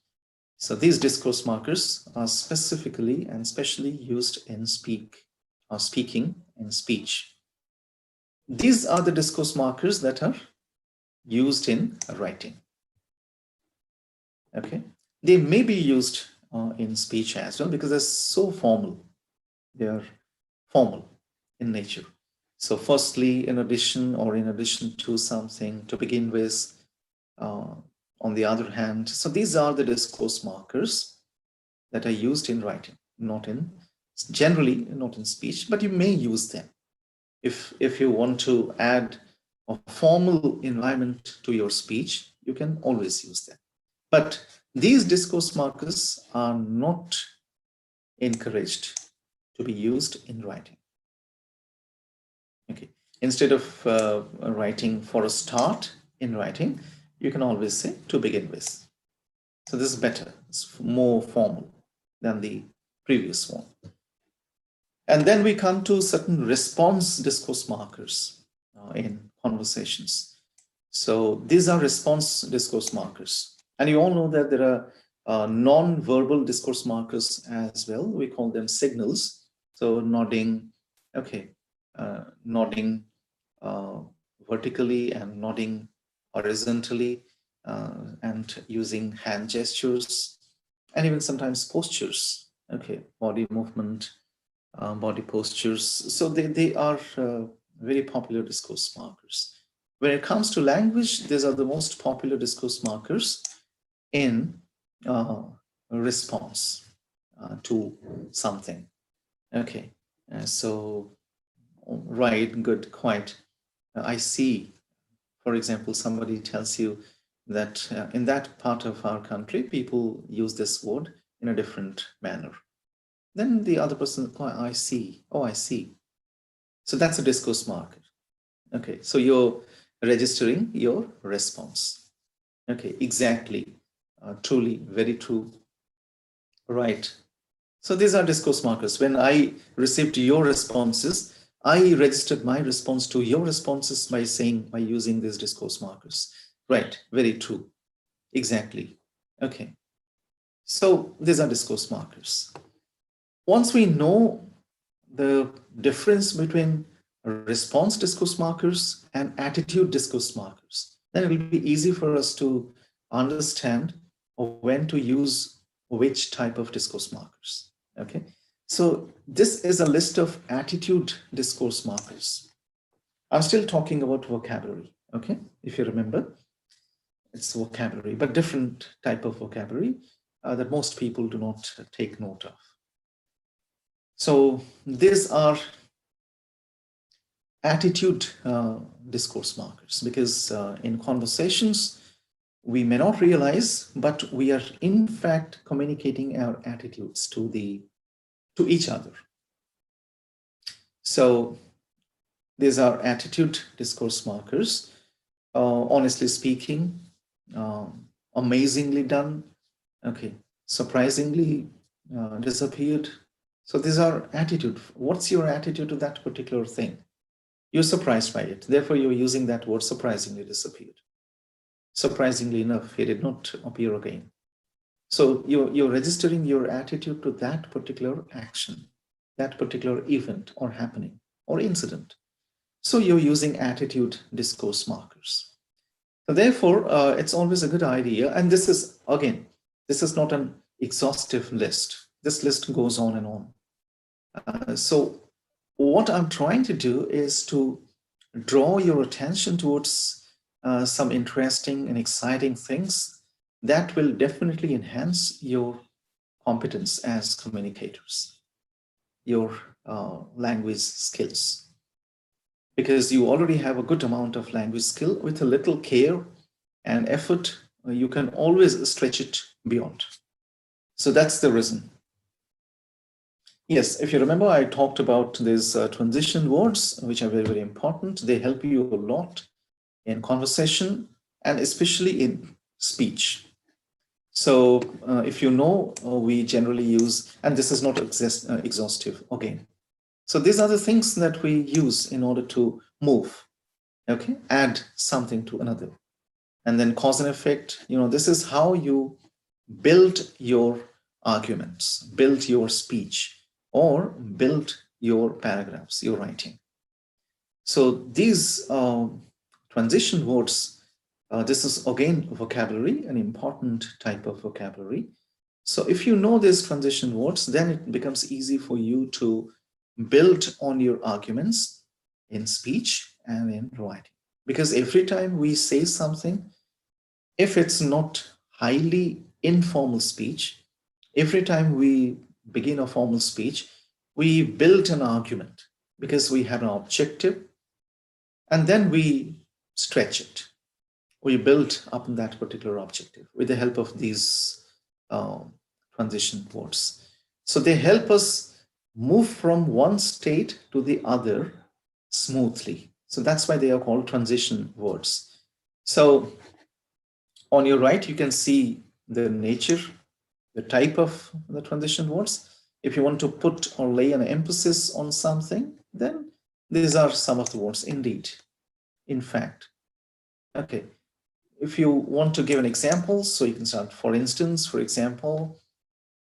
So these discourse markers are specifically and specially used in speaking and speech. These are the discourse markers that are used in writing. Okay, they may be used in speech as well because they're so formal. They are formal in nature. So firstly, in addition to something to begin with, on the other hand, so these are the discourse markers that are used in writing, generally not in speech, but you may use them. If you want to add a formal environment to your speech, you can always use them. But these discourse markers are not encouraged to be used in writing. Okay. Instead of writing for a start in writing, you can always say to begin with. So this is better. It's more formal than the previous one. And then we come to certain response discourse markers in conversations. So these are response discourse markers. And you all know that there are non-verbal discourse markers as well. We call them signals. So nodding, okay, nodding vertically and nodding horizontally, and using hand gestures, and even sometimes postures. Okay, body movement, body postures. So they are very popular discourse markers. When it comes to language, these are the most popular discourse markers in response to something. Okay, so right, good, quite. I see, for example, somebody tells you that in that part of our country, people use this word in a different manner. Then the other person, oh, I see, oh, I see. So that's a discourse marker. Okay, so you're registering your response. Okay, exactly, truly, very true, right. So these are discourse markers. When I received your responses, I registered my response to your responses by using these discourse markers. Right, very true, exactly. Okay, so these are discourse markers. Once we know the difference between response discourse markers and attitude discourse markers, then it will be easy for us to understand when to use which type of discourse markers. Okay, so this is a list of attitude discourse markers. I'm still talking about vocabulary. Okay, if you remember, it's vocabulary, but different type of vocabulary that most people do not take note of. So these are attitude discourse markers, because in conversations, we may not realize, but we are in fact communicating our attitudes to each other. So these are attitude discourse markers. Honestly speaking, amazingly done, okay, surprisingly disappeared. So these are attitude. What's your attitude to that particular thing? You're surprised by it. Therefore, you're using that word surprisingly disappeared. Surprisingly enough, he did not appear again. So you're registering your attitude to that particular action, that particular event or happening or incident. So you're using attitude discourse markers. So therefore, it's always a good idea. And this is, again, this is not an exhaustive list. This list goes on and on. So what I'm trying to do is to draw your attention towards some interesting and exciting things that will definitely enhance your competence as communicators, your language skills. Because you already have a good amount of language skill. With a little care and effort, you can always stretch it beyond. So that's the reason. Yes, if you remember, I talked about these transition words, which are very, very important. They help you a lot in conversation and especially in speech. So if you know, we generally use, and this is not exhaustive again. So these are the things that we use in order to move, okay, add something to another. And then cause and effect, this is how you build your arguments, build your speech, or build your paragraphs, your writing. So these transition words, this is again vocabulary, an important type of vocabulary. So if you know these transition words, then it becomes easy for you to build on your arguments in speech and in writing. Because every time we say something, if it's not highly informal speech, every time we begin a formal speech, we build an argument because we have an objective, and then we stretch it. We build up that particular objective with the help of these transition words. So they help us move from one state to the other smoothly. So that's why they are called transition words. So on your right, you can see the nature, the type of the transition words. If you want to put or lay an emphasis on something, then these are some of the words indeed, in fact. Okay, if you want to give an example, so you can start, for instance, for example,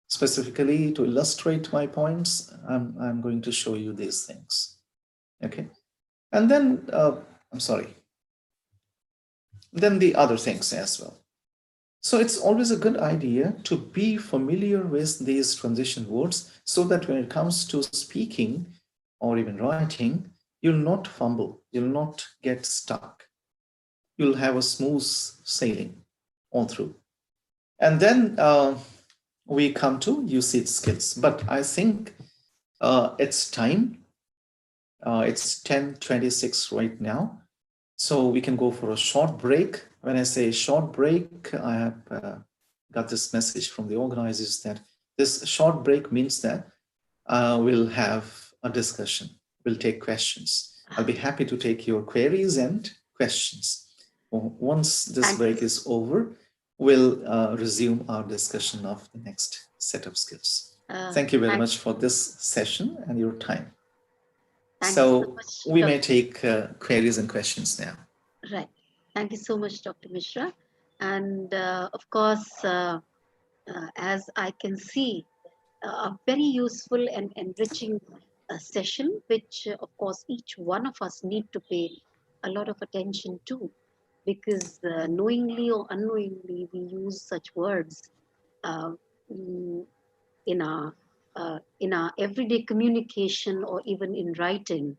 specifically to illustrate my points, I'm going to show you these things. Okay. And then, I'm sorry, then the other things as well. So it's always a good idea to be familiar with these transition words so that when it comes to speaking or even writing, you'll not fumble, you'll not get stuck. You'll have a smooth sailing all through. And then we come to usage skills. But I think it's time. It's 10:26 right now. So we can go for a short break. When I say short break, I have got this message from the organizers that this short break means that we'll have a discussion. We'll take questions. I'll be happy to take your queries and questions. Once this break is over, we'll resume our discussion of the next set of skills. Thank you very much for this session and your time. So we may take queries and questions now. Right. Thank you so much, Dr. Mishra. And of course, as I can see, a very useful and enriching session, which of course each one of us need to pay a lot of attention to, because knowingly or unknowingly we use such words uh, in our everyday communication or even in writing.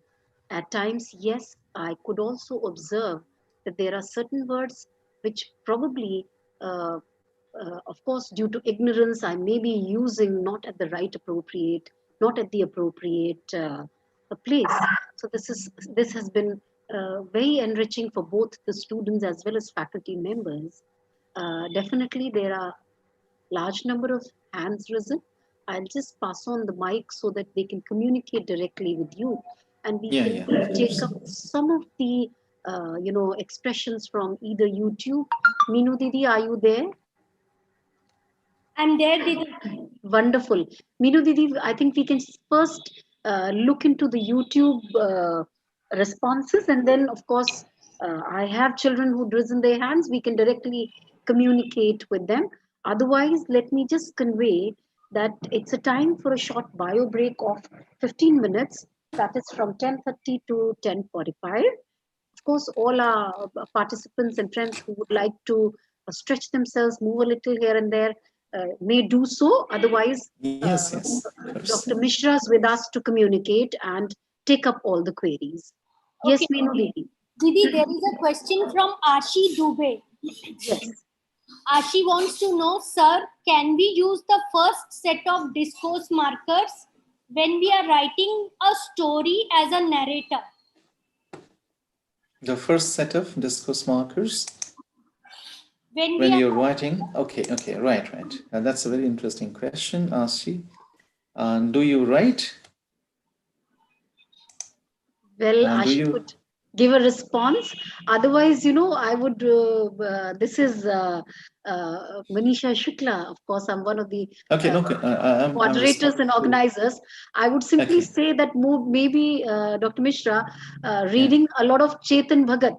At times, yes, I could also observe that there are certain words which probably, of course, due to ignorance, I may be using not at the right appropriate, not at the appropriate place. So this has been very enriching for both the students as well as faculty members. Definitely, there are large number of hands risen. I'll just pass on the mic so that they can communicate directly with you, and we can take up some of the expressions from either YouTube. Meenu Didi, are you there? I'm there, Didi. Wonderful. Meenu Didi, I think we can first look into the YouTube responses, and then, of course, I have children who risen their hands. We can directly communicate with them. Otherwise, let me just convey that it's a time for a short bio break of 15 minutes. That is from 10:30 to 10:45. Of course, all our participants and friends who would like to stretch themselves, move a little here and there, may do so. Otherwise, Dr. Mishra is with us to communicate and take up all the queries. Yes, Meenu Didi. Didi, there is a question from Ashi Dubey. Yes. Ashi wants to know, sir, can we use the first set of discourse markers when we are writing a story as a narrator? The first set of discourse markers when you're writing. Okay, right. That's a very interesting question, Ashi. Do you write? Well, Ashi could give a response. Otherwise, I would, this is Manisha Shukla. Of course, I'm one of the moderators and organizers. I would simply say that maybe Dr. Mishra reading a lot of Chetan Bhagat,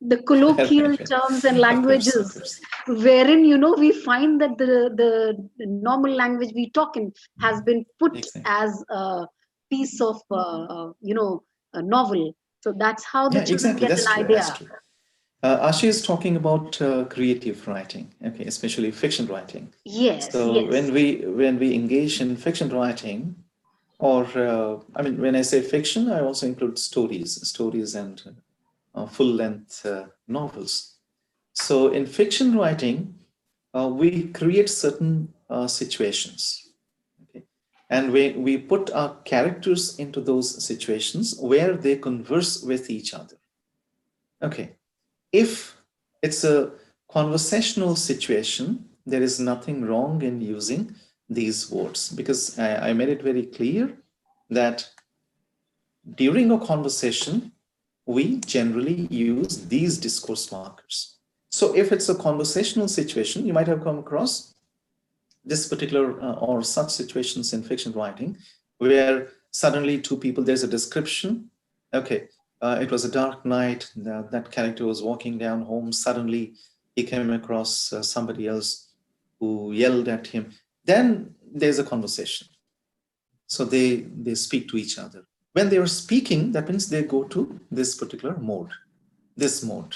the colloquial terms and languages, wherein, we find that the normal language we talk in has been put as a piece of, a novel. So that's how the children get an idea. That's true. Ashi is talking about creative writing, especially fiction writing. Yes. So when we engage in fiction writing, or when I say fiction, I also include stories and full-length novels. So in fiction writing, we create certain situations. And we put our characters into those situations where they converse with each other. If it's a conversational situation, there is nothing wrong in using these words, because I made it very clear that during a conversation, we generally use these discourse markers. So if it's a conversational situation, you might have come across this particular or such situations in fiction writing where suddenly two people, there's a description. It was a dark night. That character was walking down home. Suddenly he came across somebody else who yelled at him. Then there's a conversation. So they speak to each other. When they are speaking, that means they go to this particular mode, this mode,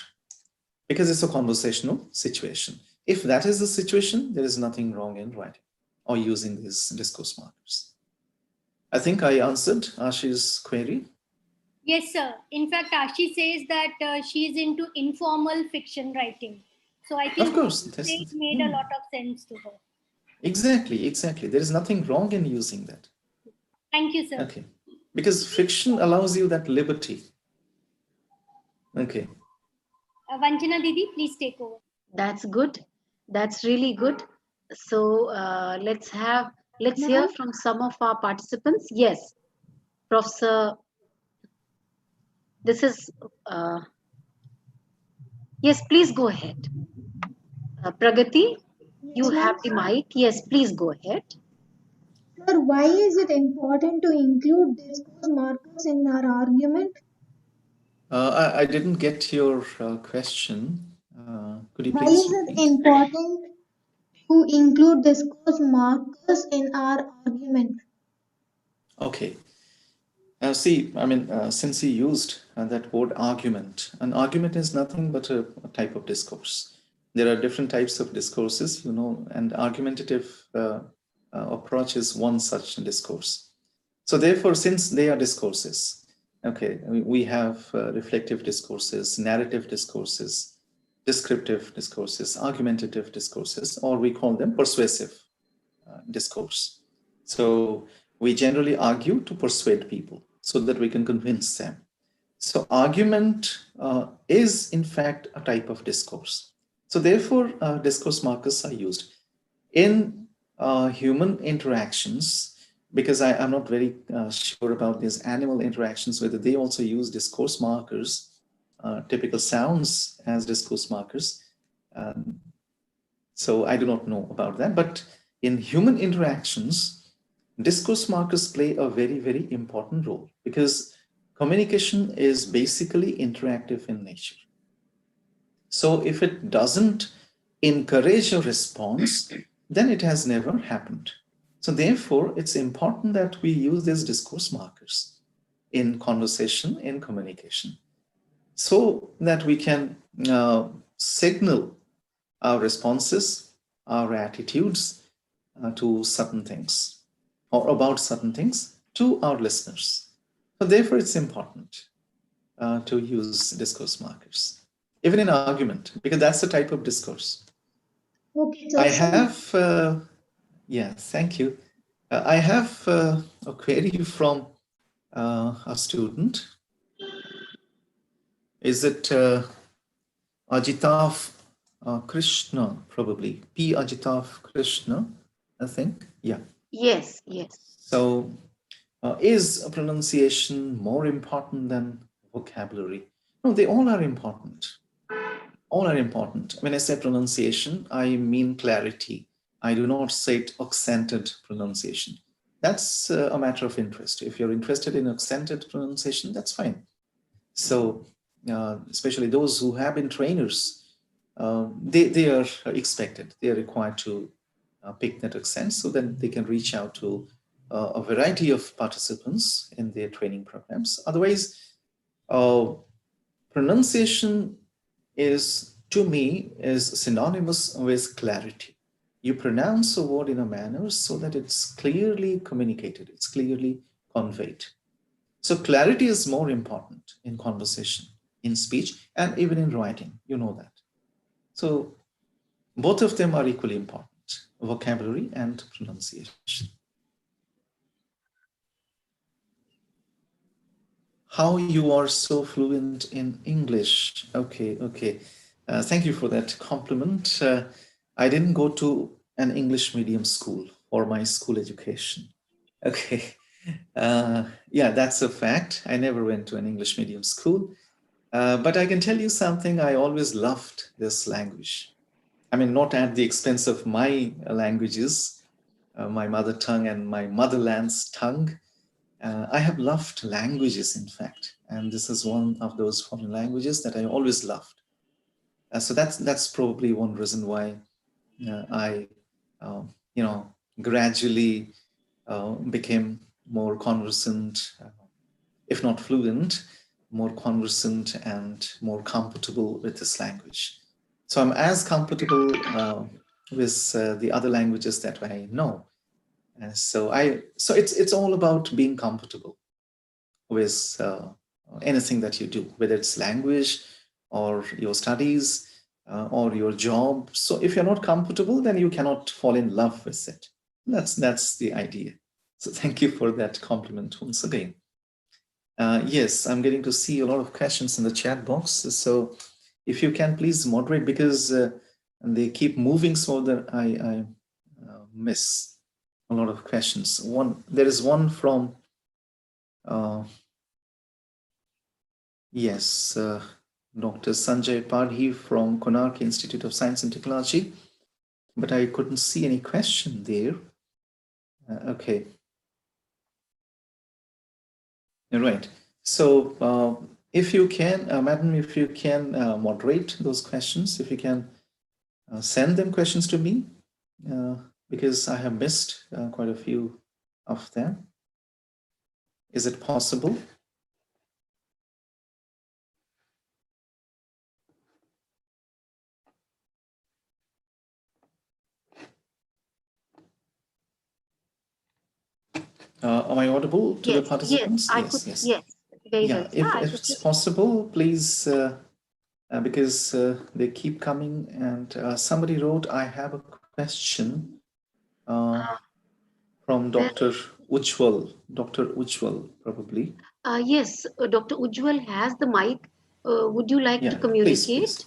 because it's a conversational situation. If that is the situation, there is nothing wrong in writing or using these discourse markers. I think I answered Ashi's query. Yes, sir. In fact, Ashi says that she is into informal fiction writing. So I think Of course, it made a lot of sense to her. Exactly. There is nothing wrong in using that. Thank you, sir. Okay. Because fiction allows you that liberty. Okay. Vanchana Didi, please take over. That's good. That's really good. So let's hear from some of our participants. Yes, Professor. This is yes. Please go ahead. Pragati, you Yes, have ma'am. the mic. Yes, please go ahead. Sir, why is it important to include discourse markers in our argument? I didn't get your question. Could you Why please is it repeat? important to include discourse markers in our argument? Okay. See, I mean, since he used that word argument, an argument is nothing but a type of discourse. There are different types of discourses, you know, and argumentative approach is one such discourse. So therefore, since they are discourses, okay, we have reflective discourses, narrative discourses, descriptive discourses, argumentative discourses, or we call them persuasive discourse. So we generally argue to persuade people so that we can convince them. So argument is in fact a type of discourse. So therefore, discourse markers are used in human interactions, because I'm not very sure about these animal interactions, whether they also use discourse markers, typical sounds as discourse markers. So I do not know about that. But in human interactions, discourse markers play a very, very important role, because communication is basically interactive in nature. So if it doesn't encourage a response, then it has never happened. So therefore, it's important that we use these discourse markers in conversation, in communication, so that we can signal our responses, our attitudes to certain things or about certain things to our listeners. So therefore, it's important to use discourse markers, even in argument, because that's the type of discourse. Okay, so I have, yeah, thank you. I have a query from a student. Is it Ajitav Krishna, probably? P. Ajitav Krishna, I think. Yeah. Yes, yes. So is pronunciation more important than vocabulary? No, they all are important. All are important. When I say pronunciation, I mean clarity. I do not say accented pronunciation. That's a matter of interest. If you're interested in accented pronunciation, that's fine. So especially those who have been trainers, they are expected, they are required to pick that accent so that they can reach out to a variety of participants in their training programs. Otherwise, pronunciation is, to me, is synonymous with clarity. You pronounce a word in a manner so that it's clearly communicated, it's clearly conveyed. So clarity is more important in conversation, in speech, and even in writing. You know that. So both of them are equally important, vocabulary and pronunciation. How you are so fluent in English. Okay, okay. Thank you for that compliment. I didn't go to an English medium school for my school education. Okay. Yeah, that's a fact. I never went to an English medium school. But I can tell you something, I always loved this language. I mean, not at the expense of my languages, my mother tongue and my motherland's tongue. I have loved languages, in fact, and this is one of those foreign languages that I always loved. So that's probably one reason why I, you know, gradually became more conversant if not fluent, more conversant and more comfortable with this language. So I'm as comfortable with the other languages that I know. And so it's all about being comfortable with anything that you do, whether it's language or your studies or your job. So if you're not comfortable, then you cannot fall in love with it. That's the idea. So thank you for that compliment once again. Yes, I'm getting to see a lot of questions in the chat box. So if you can please moderate, because they keep moving so that I miss a lot of questions. There is one from, yes, Dr. Sanjay Padhi from Konark Institute of Science and Technology, but I couldn't see any question there. Okay. All right. So if you can, madam, if you can moderate those questions, if you can send them questions to me, because I have missed quite a few of them. Is it possible? Am I audible to the participants? Yes. Very yeah, well. if it's possible, please, because they keep coming, and somebody wrote, I have a question from Dr. Ujwal, probably. Yes, Dr. Ujwal has the mic. Would you like to communicate? Please.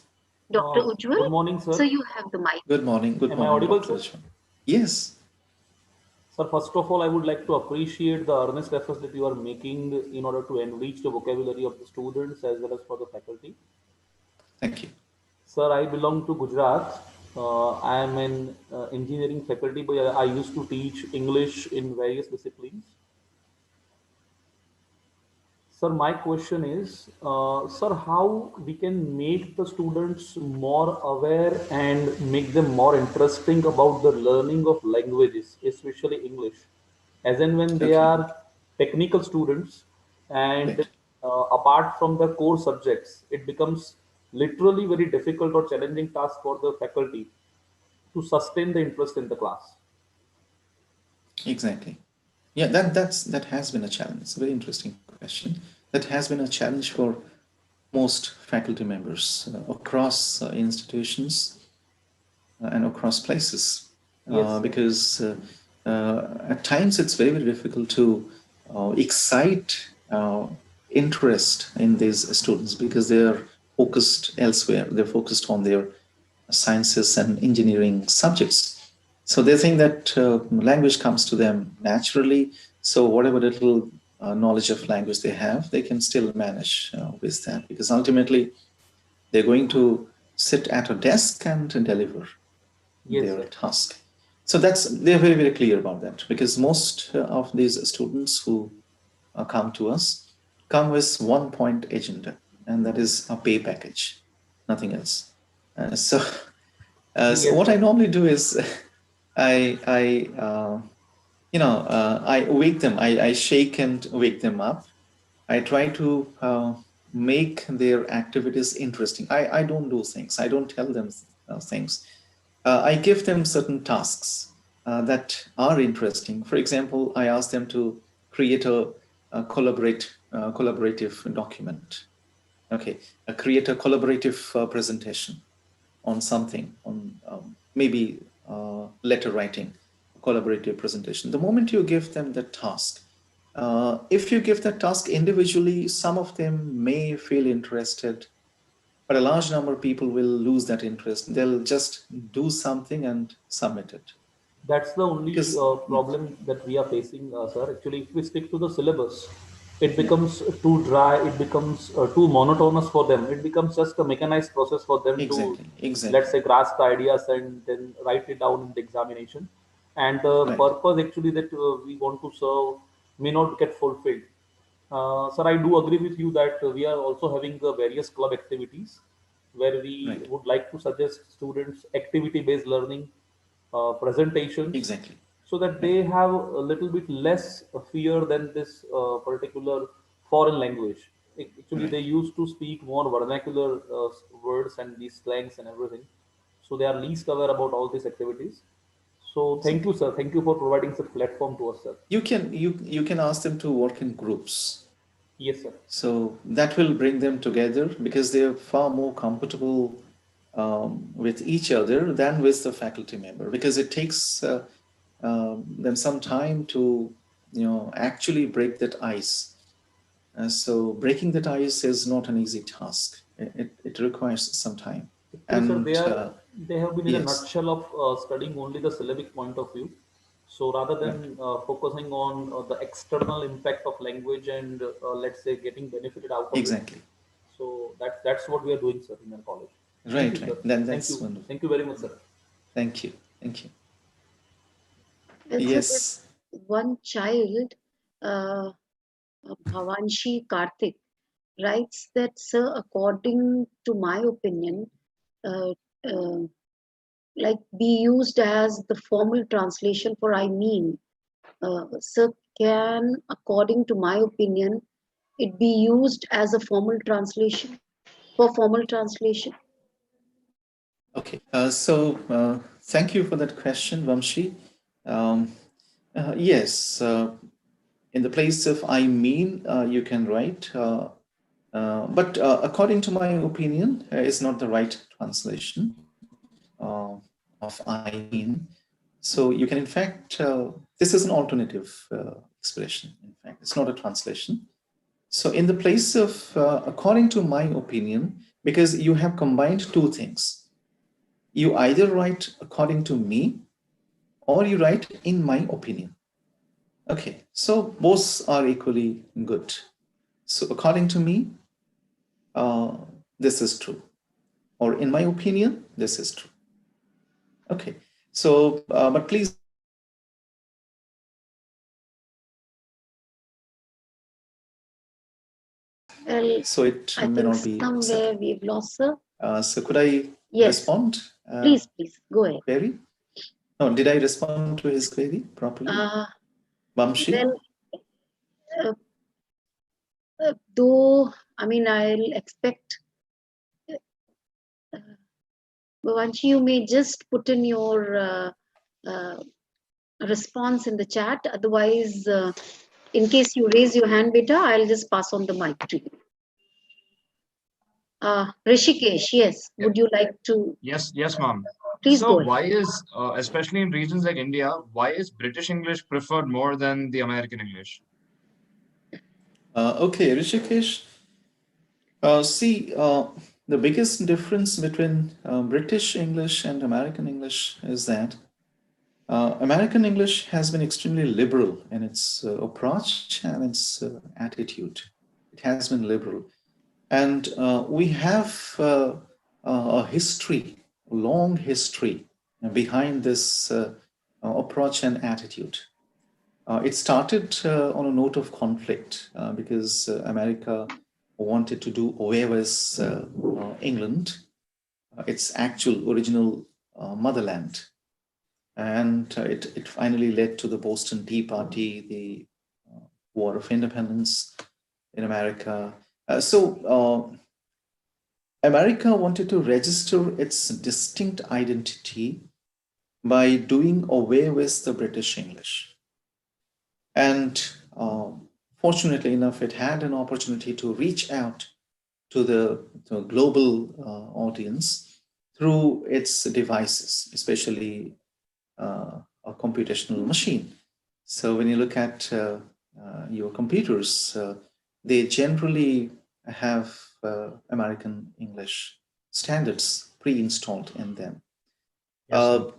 Dr. Ujwal? Good morning, sir. So you have the mic. Good morning. Good morning, Am I audible, Dr. sir? Ujwal. Yes. Sir, first of all, I would like to appreciate the earnest efforts that you are making in order to enrich the vocabulary of the students as well as for the faculty. Thank you. Sir, I belong to Gujarat. I am an engineering faculty, but I used to teach English in various disciplines. Sir, my question is, sir, how we can make the students more aware and make them more interesting about the learning of languages, especially English, as in when they are technical students, and apart from the core subjects, it becomes literally very difficult or challenging task for the faculty to sustain the interest in the class. Exactly. Yeah, that has been a challenge. It's a very interesting question. That has been a challenge for most faculty members across institutions and across places, because at times it's very, very difficult to excite interest in these students, because they're focused elsewhere. They're focused on their sciences and engineering subjects. So they think that language comes to them naturally. So whatever little knowledge of language they have, they can still manage with that, because ultimately they're going to sit at a desk and deliver their task. So they're very, very clear about that, because most of these students who come to us come with one point agenda, and that is a pay package, nothing else. So what I normally do is I wake them, I shake and wake them up. I try to make their activities interesting. I don't do things. I don't tell them things. I give them certain tasks that are interesting. For example, I ask them to create a collaborative document. Okay, create a collaborative presentation on something, on maybe letter writing, collaborative presentation. The moment you give them the task, if you give the task individually, some of them may feel interested, but a large number of people will lose that interest. They'll just do something and submit it. That's the only problem that we are facing, sir. Actually, if we stick to the syllabus, it becomes too dry, it becomes too monotonous for them. It becomes just a mechanized process for them to, let's say, grasp the ideas and then write it down in the examination. And the purpose actually that we want to serve may not get fulfilled. Sir, I do agree with you that we are also having the various club activities where we would like to suggest students activity-based learning, presentations, so that they have a little bit less fear than this particular foreign language. Actually, Right. they used to speak more vernacular words and these slangs and everything. So they are least aware about all these activities. So thank you, sir. Thank you for providing such platform to us, sir. You can ask them to work in groups. Yes, sir. So that will bring them together because they are far more comfortable with each other than with the faculty member, because it takes them some time to actually break that ice. So breaking that ice is not an easy task. It requires some time. Actually, sir, And they have been in a yes, nutshell of studying only the syllabic point of view. So rather right, than focusing on the external impact of language and let's say getting benefited out of it, exactly, so that's what we are doing, sir, in our college. Thank you, right, sir. right. Then Thank that's you. wonderful. Thank you very much, sir. Thank you, thank you. Well, so there's Yes. one child, uh, Bhavanshi Karthik, writes that, sir, according to my opinion, uh, uh, like be used as the formal translation for I mean. Sir, can, according to my opinion, it be used as a formal translation for formal translation? Okay. Thank you for that question, Vamshi. Um, yes. In the place of I mean, you can write, but according to my opinion, it's not the right translation of I mean. So you can, in fact, this is an alternative expression. In fact, it's not a translation. So in the place of, according to my opinion, because you have combined two things, you either write according to me or you write in my opinion. Okay, so both are equally good. So according to me, this is true. Or in my opinion, this is true. Okay, so, but please Well, so it I may think not be somewhere accepted. we've lost, sir. So could I Yes, respond? please, go ahead. Query? No, did I respond to his query properly? Vamshi? Well, uh, though, I mean, I'll expect, Bhavanshi, you may just put in your uh, response in the chat. Otherwise, in case you raise your hand, beta, I'll just pass on the mic to you. Rishikesh, yes, would you like to? Yes, ma'am. Please So go ahead. why is, especially in regions like India, why is British English preferred more than the American English? Okay, Rishikesh. See, the biggest difference between British English and American English is that American English has been extremely liberal in its approach and its attitude. It has been liberal. And we have a history, a long history behind this approach and attitude. It started on a note of conflict because America wanted to do away with England, its actual original motherland. And it finally led to the Boston Tea Party, the War of Independence in America. America wanted to register its distinct identity by doing away with the British English. And fortunately enough, it had an opportunity to reach out to the global audience through its devices, especially a computational machine. So when you look at your computers, they generally have American English standards pre-installed in them. Yes,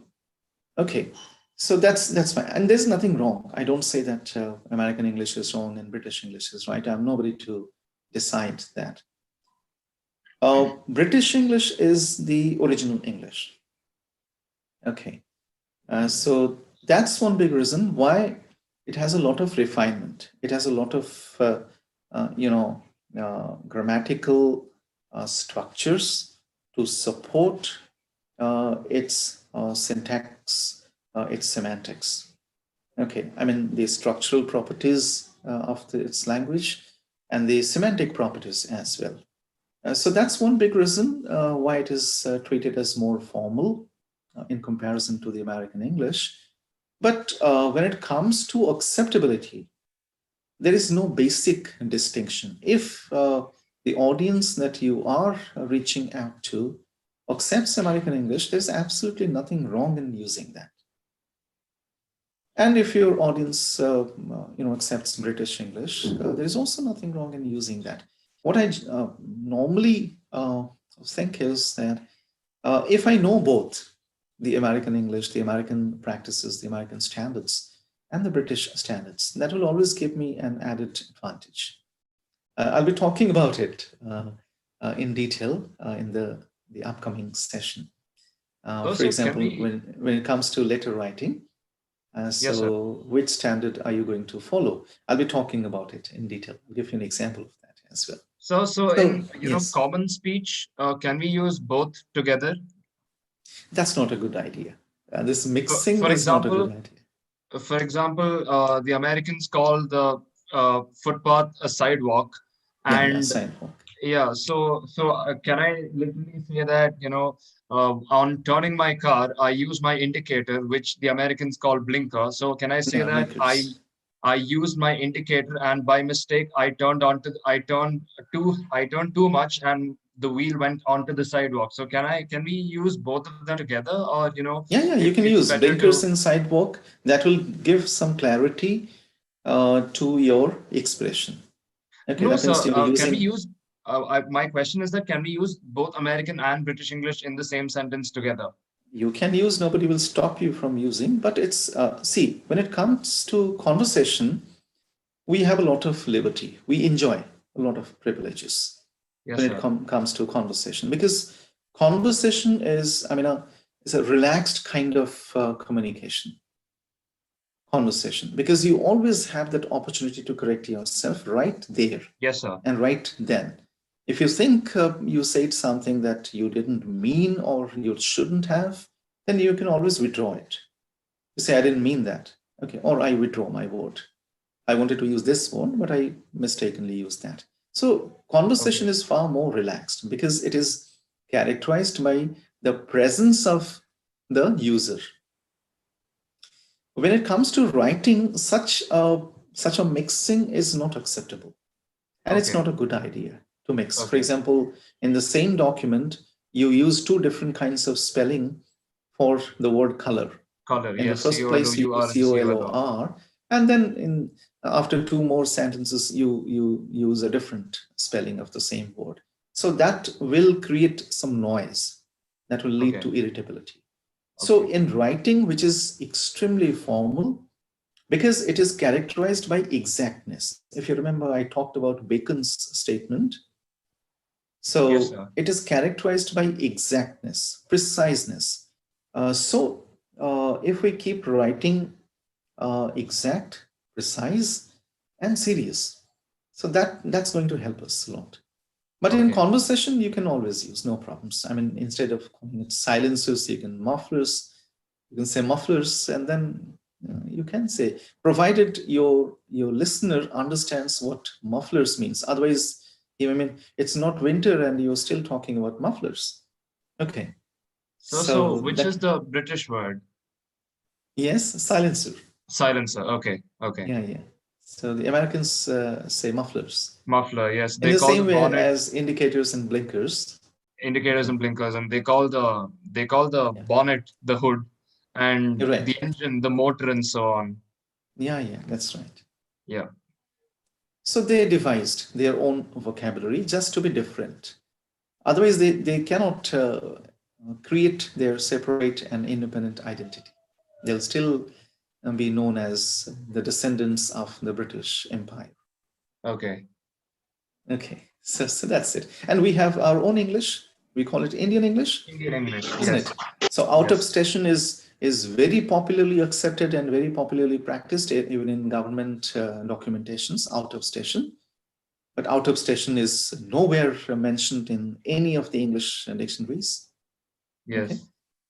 Okay, so that's fine, and there's nothing wrong. I don't say that American English is wrong and British English is right. I'm nobody to decide that. British English is the original English. Okay, so that's one big reason why it has a lot of refinement. It has a lot of grammatical structures to support its syntax, its semantics. Okay, I mean the structural properties of its language, and the semantic properties as well. So that's one big reason why it is treated as more formal in comparison to the American English. But when it comes to acceptability, there is no basic distinction. If the audience that you are reaching out to accepts American English, there's absolutely nothing wrong in using that. And if your audience accepts British English, there is also nothing wrong in using that. What I normally think is that if I know both the American English, the American practices, the American standards, and the British standards, that will always give me an added advantage. I'll be talking about it in detail in the upcoming session. For example, when it comes to letter writing, so which standard are you going to follow? I'll be talking about it in detail. I'll give you an example of that as well. So in common speech, can we use both together? That's not a good idea. This mixing is not a good idea. For example, the Americans call the footpath a sidewalk, and sidewalk. Yeah, so can I literally say that, on turning my car, I use my indicator, which the Americans call blinker. So can I say that blinkers. I used my indicator and by mistake I turned too much and the wheel went onto the sidewalk. So can we use both of them together, or Yeah, you can use blinkers and sidewalk. That will give some clarity to your expression. Okay, no, sir. Can we use? My question is that can we use both American and British English in the same sentence together? You can use, nobody will stop you from using, but it's, see, when it comes to conversation, we have a lot of liberty. We enjoy a lot of privileges when it comes to conversation, because conversation is, it's a relaxed kind of communication. Conversation, because you always have that opportunity to correct yourself right there. Yes, sir. And right then. If you think you said something that you didn't mean or you shouldn't have, then you can always withdraw it. You say, I didn't mean that. Okay, or I withdraw my word. I wanted to use this one, but I mistakenly used that. So conversation is far more relaxed because it is characterized by the presence of the user. When it comes to writing, such a mixing is not acceptable. And it's not a good idea to mix. For example, in the same document, you use two different kinds of spelling for the word color. In the first place, you use COLOR, and then after two more sentences, you use a different spelling of the same word. So that will create some noise that will lead to irritability. So in writing, which is extremely formal, because it is characterized by exactness. If you remember, I talked about Bacon's statement. So it is characterized by exactness, preciseness. If we keep writing exact, precise, and serious, so that's going to help us a lot. But in conversation, you can always use, no problems. Instead of calling it silencers, you can mufflers. You can say mufflers, and then you can say, provided your listener understands what mufflers means. Otherwise, it's not winter and you're still talking about mufflers. Okay. So which is the British word? Yes, silencer. Silencer. Okay. Yeah. So the Americans say mufflers. Muffler, yes. In the same way as indicators and blinkers. Indicators and blinkers, and they call the bonnet the hood, and the engine the motor, and so on. Yeah, that's right. Yeah. So they devised their own vocabulary just to be different. Otherwise, they cannot create their separate and independent identity. They'll still be known as the descendants of the British Empire. Okay, so that's it. And we have our own English. We call it Indian English. Indian English, isn't it? So out of station is very popularly accepted and very popularly practiced, even in government documentations, out of station. But out of station is nowhere mentioned in any of the English dictionaries. Yes. Okay?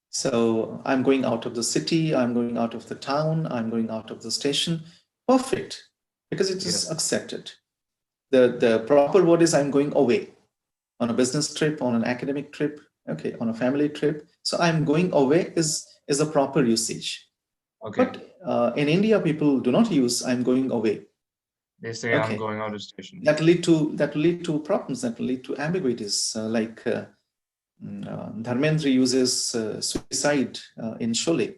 So I'm going out of the city, I'm going out of the town, I'm going out of the station. Perfect, because it is accepted. The proper word is I'm going away on a business trip, on an academic trip, okay, on a family trip. So I'm going away is a proper usage. Okay. But in India, people do not use I'm going away. They say I'm going out of station. That will lead to problems. That will lead to ambiguities. Dharmendra uses suicide in Sholay.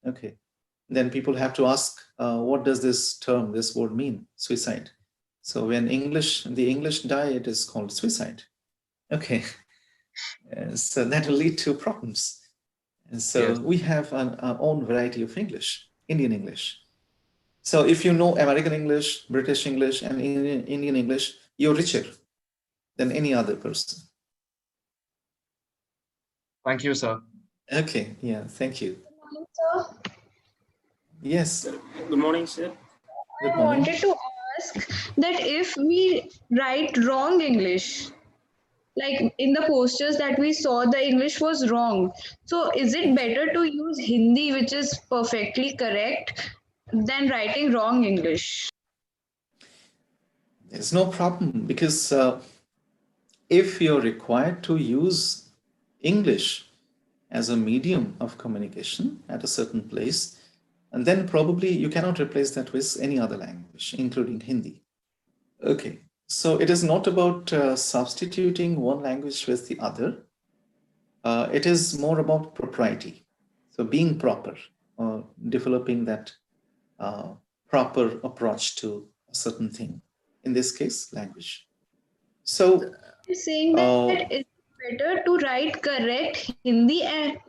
Okay, then people have to ask, what does this word mean? Suicide. So when the English die, it is called suicide. Okay, so that will lead to problems. And so we have our own variety of English, Indian English. So if you know American English, British English, and Indian English, you're richer than any other person. Thank you, sir. Okay, yeah, thank you. Good morning, sir. Yes. Good morning, sir. Good I morning. wanted to ask that if we write wrong English, like in the posters that we saw, the English was wrong. So is it better to use Hindi, which is perfectly correct, than writing wrong English? There's no problem because if you're required to use English as a medium of communication at a certain place, and then probably you cannot replace that with any other language, including Hindi. Okay, so it is not about substituting one language with the other. It is more about propriety. So being proper, developing that proper approach to a certain thing. In this case, language. So You're saying that it's better to write correct Hindi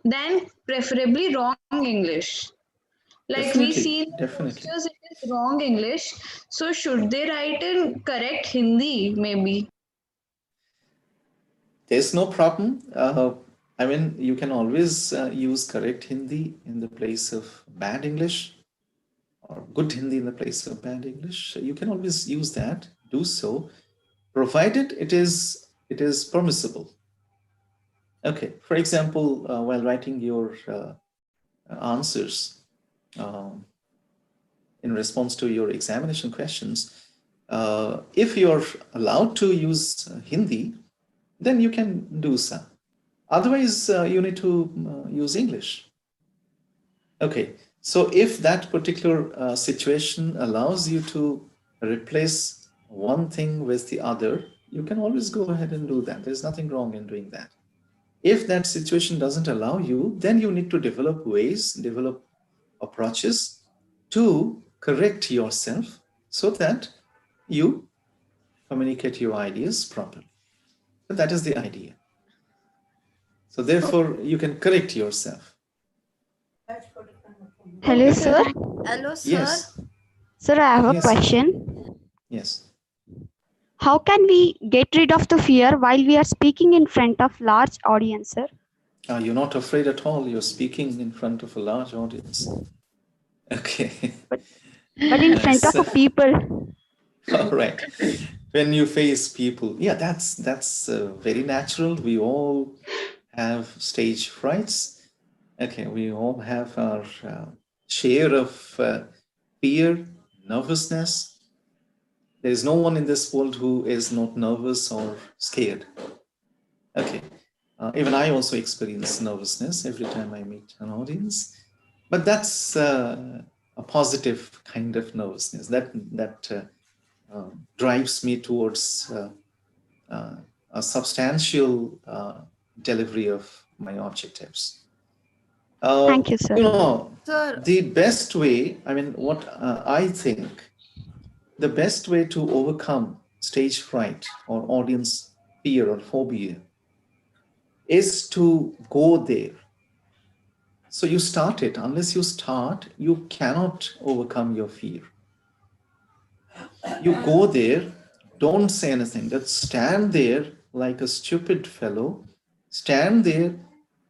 than preferably wrong English. Like we see in the posters, it is wrong English. So should they write in correct Hindi, maybe? There's no problem. I mean, you can always use correct Hindi in the place of bad English, or good Hindi in the place of bad English. You can always use that, do so, provided it is permissible. Okay, for example, while writing your answers in response to your examination questions, if you're allowed to use Hindi, then you can do so. Otherwise, you need to use English. Okay, so if that particular situation allows you to replace one thing with the other, you can always go ahead and do that. There's nothing wrong in doing that. If that situation doesn't allow you, then you need to develop ways, develop approaches to correct yourself so that you communicate your ideas properly. So that is the idea. So therefore, you can correct yourself. Hello, sir. Hello, sir. Yes. Sir, I have a question. Yes. How can we get rid of the fear while we are speaking in front of large audience, sir? You're not afraid at all. You're speaking in front of a large audience. Okay. But in front of a people. All right. When you face people, yeah, that's very natural. We all have stage frights. Okay, we all have our share of fear, nervousness. There is no one in this world who is not nervous or scared. Okay. Even I also experience nervousness every time I meet an audience, but that's a positive kind of nervousness that drives me towards a substantial delivery of my objectives. Thank you, sir. You know, Sir. the best way, I mean, what I think, the best way to overcome stage fright or audience fear or phobia is to go there. So you start it. Unless you start, you cannot overcome your fear. You go there, don't say anything. Just stand there like a stupid fellow. Stand there,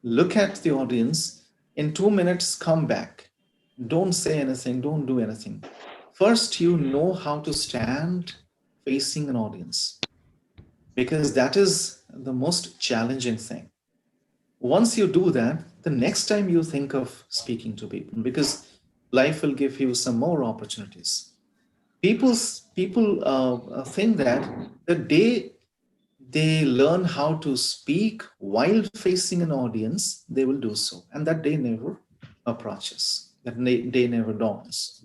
look at the audience. In 2 minutes, come back. Don't say anything, don't do anything. First, you know how to stand facing an audience, because that is the most challenging thing. Once you do that, the next time you think of speaking to people, because life will give you some more opportunities. People think that the day they learn how to speak while facing an audience, they will do so. And that day never approaches. That day never dawns.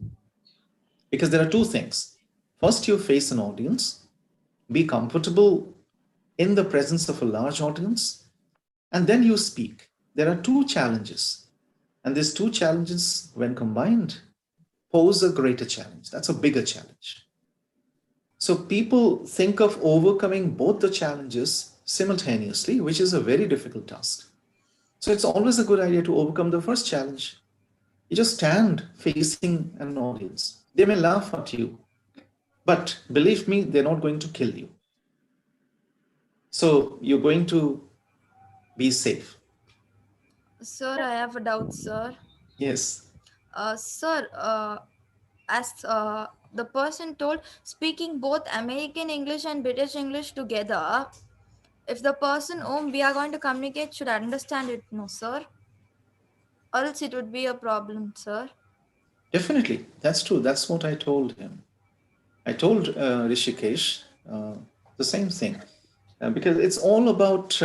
Because there are two things. First, you face an audience, be comfortable in the presence of a large audience, and then you speak. There are two challenges. And these two challenges, when combined, pose a greater challenge. That's a bigger challenge. So people think of overcoming both the challenges simultaneously, which is a very difficult task. So it's always a good idea to overcome the first challenge. You just stand facing an audience. They may laugh at you, but believe me, they're not going to kill you. So you're going to be safe. Sir, I have a doubt, sir. Yes. Sir, as the person told, speaking both American English and British English together, if the person whom we are going to communicate should understand it, no, sir? Or else it would be a problem, sir. Definitely. That's true. That's what I told him. I told Rishikesh the same thing. Because it's all about,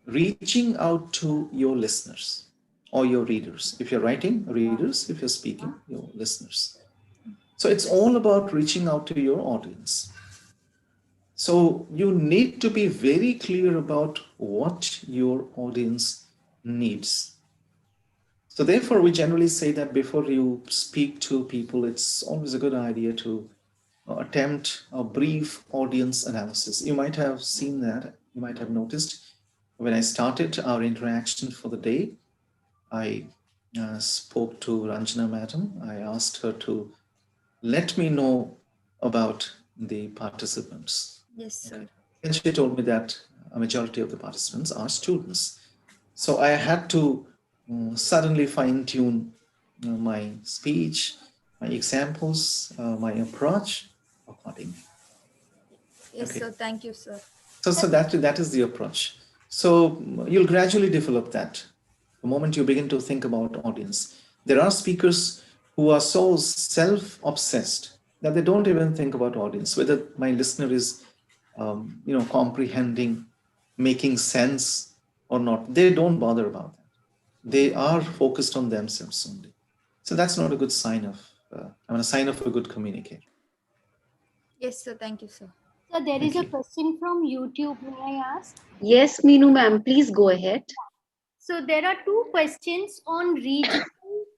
reaching out to your listeners or your readers. If you're writing, readers. If you're speaking, your listeners. So it's all about reaching out to your audience. So you need to be very clear about what your audience needs. So therefore, we generally say that before you speak to people, it's always a good idea to attempt a brief audience analysis. You might have seen that. You might have noticed when I started our interaction for the day, I spoke to Ranjana madam. I asked her to let me know about the participants. Yes, sir. Okay. And she told me that a majority of the participants are students. So I had to suddenly fine-tune my speech, my examples, my approach accordingly. Yes, Okay. sir. Thank you, sir. So that is the approach. So you'll gradually develop that. The moment you begin to think about audience, there are speakers who are so self-obsessed that they don't even think about audience, whether my listener is, comprehending, making sense or not. They don't bother about that. They are focused on themselves only. So that's not a good sign of, a sign of a good communicator. Yes, sir. Thank you, sir. So there is Thank a you. question from YouTube. May I ask? Yes, Meenu ma'am, please go ahead. So there are two questions on regional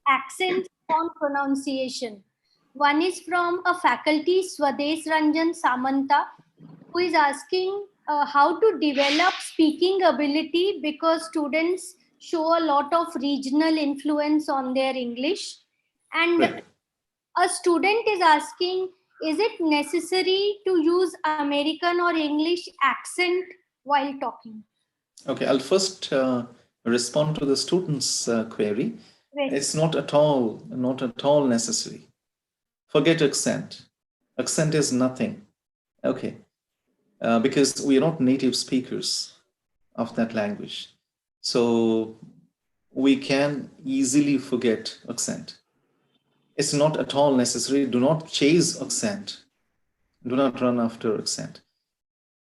accents on pronunciation. One is from a faculty, Swadesh Ranjan Samanta, who is asking how to develop speaking ability because students show a lot of regional influence on their English. And Right. a student is asking, is it necessary to use American or English accent while talking? Okay, I'll first respond to the student's query. Right. It's not at all necessary. Forget accent. Accent is nothing. Okay, because we are not native speakers of that language. So we can easily forget accent. It's not at all necessary. Do not chase accent. Do not run after accent.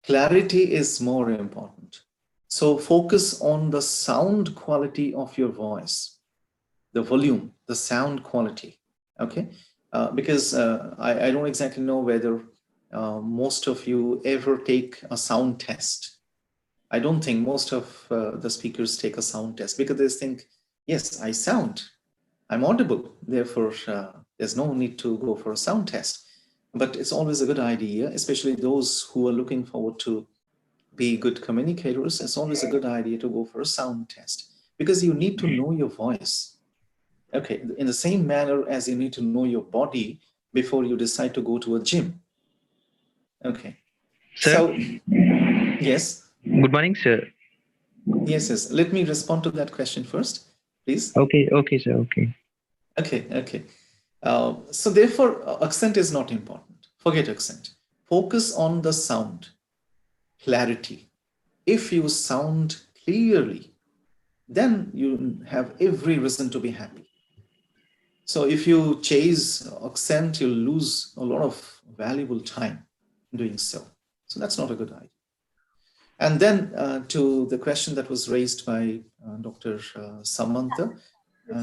Clarity is more important. So focus on the sound quality of your voice, the volume, the sound quality, okay? Because I don't exactly know whether most of you ever take a sound test. I don't think most of the speakers take a sound test because they think, yes, I sound, I'm audible, therefore there's no need to go for a sound test. But it's always a good idea, especially those who are looking forward to be good communicators. It's always a good idea to go for a sound test because you need to know your voice. Okay, in the same manner as you need to know your body before you decide to go to a gym. Okay. Sir? So, yes. Good morning, sir. Yes. Let me respond to that question first, please. Okay, sir. Okay. So therefore, accent is not important. Forget accent. Focus on the sound, clarity. If you sound clearly, then you have every reason to be happy. So if you chase accent, you'll lose a lot of valuable time doing so. So that's not a good idea. And then to the question that was raised by Dr. Samantha.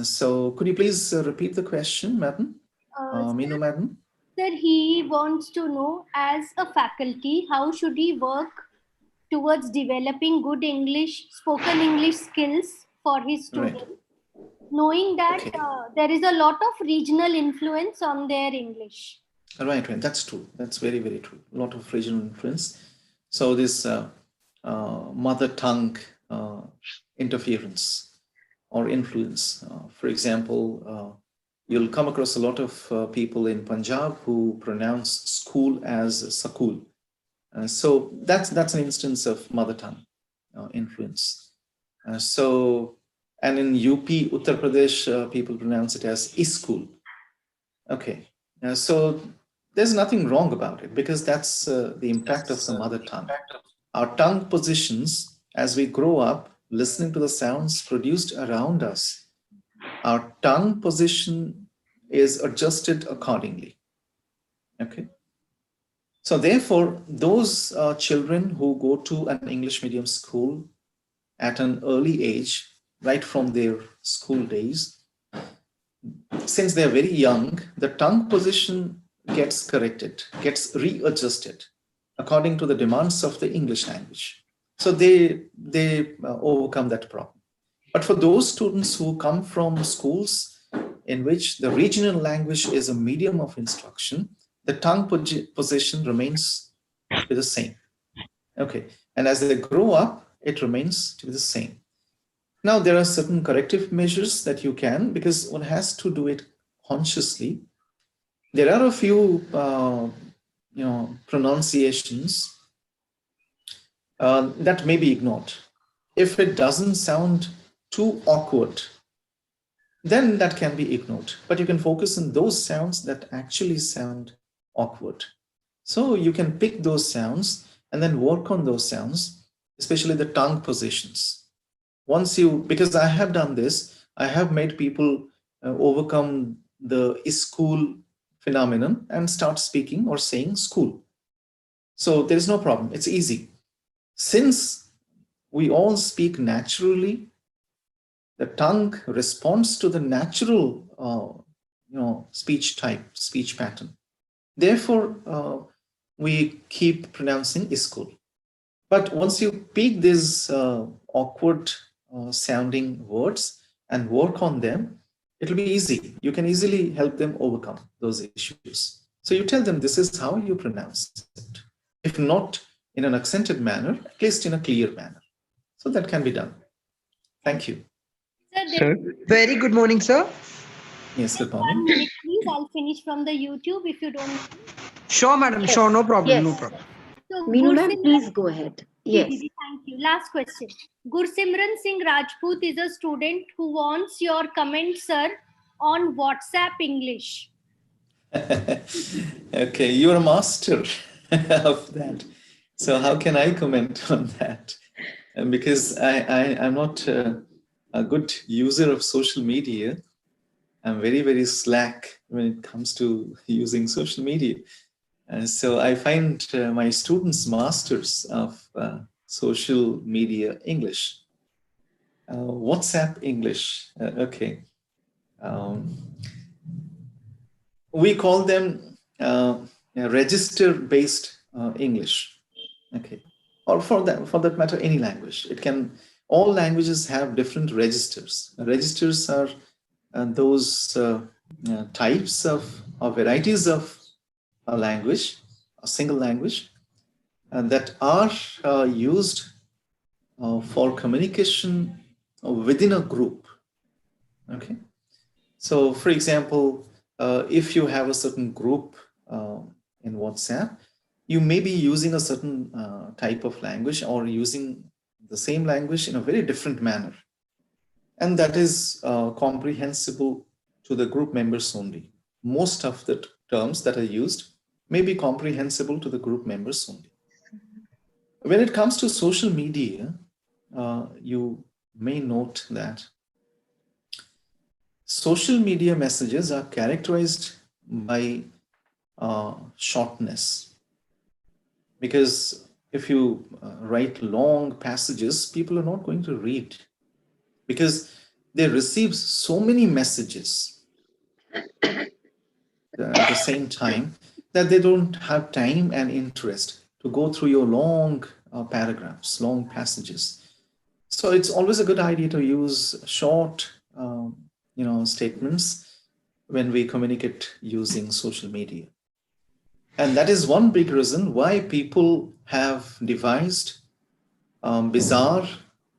So could you please repeat the question, madam? Meenu, madam? Sir, he wants to know, as a faculty, how should he work towards developing good English, spoken English skills for his students, knowing that there is a lot of regional influence on their English. Right. That's true. That's very, very true. A lot of regional influence. So this mother tongue interference or influence. For example, you'll come across a lot of people in Punjab who pronounce school as sakul. So that's an instance of mother tongue influence. And in UP, Uttar Pradesh, people pronounce it as iskul. Okay. So there's nothing wrong about it because that's the impact of the mother tongue. Our tongue positions as we grow up, listening to the sounds produced around us, our tongue position is adjusted accordingly. Okay. So therefore, those children who go to an English medium school at an early age, right from their school days, since they're very young, the tongue position gets corrected, gets readjusted according to the demands of the English language. So they overcome that problem. But for those students who come from schools in which the regional language is a medium of instruction, the tongue position remains to be the same. Okay. And as they grow up, it remains to be the same. Now, there are certain corrective measures that you can, because one has to do it consciously. There are a few, pronunciations that may be ignored. If it doesn't sound too awkward, then that can be ignored. But you can focus on those sounds that actually sound awkward. So you can pick those sounds and then work on those sounds, especially the tongue positions. Because I have done this, I have made people overcome the iskul phenomenon and start speaking or saying school. So there is no problem. It's easy. Since we all speak naturally, the tongue responds to the natural, speech type, speech pattern. Therefore, we keep pronouncing iskul. But once you pick these awkward sounding words and work on them, it'll be easy. You can easily help them overcome those issues. So you tell them this is how you pronounce it. If not in an accented manner, at least in a clear manner. So that can be done. Thank you. Sir, very good morning, sir. Yes, good 1 morning. minute, please. I'll finish from the YouTube if you don't mind. Sure, madam. Yes. Sure, no problem. Yes. No problem. So, Meenu ma'am, Gursimran, please go ahead. Yes. thank you. Last question. Gursimran Singh Rajput is a student who wants your comment, sir, on WhatsApp English. Okay, you're a master of that. So how can I comment on that? Because I'm not a good user of social media. I'm very, very slack when it comes to using social media. So I find my students masters of social media English. WhatsApp English, okay. We call them register-based English, okay. Or for that matter, any language. All languages have different registers. Registers are those types of or varieties of a language, a single language, that are used for communication within a group. Okay. So, for example, if you have a certain group in WhatsApp, you may be using a certain type of language or using the same language in a very different manner. And that is comprehensible to the group members only. Most of the terms that are used may be comprehensible to the group members only. When it comes to social media, you may note that social media messages are characterized by shortness. Because if you write long passages, people are not going to read, because they receive so many messages at the same time that they don't have time and interest to go through your long paragraphs, long passages. So it's always a good idea to use short, statements when we communicate using social media. And that is one big reason why people have devised bizarre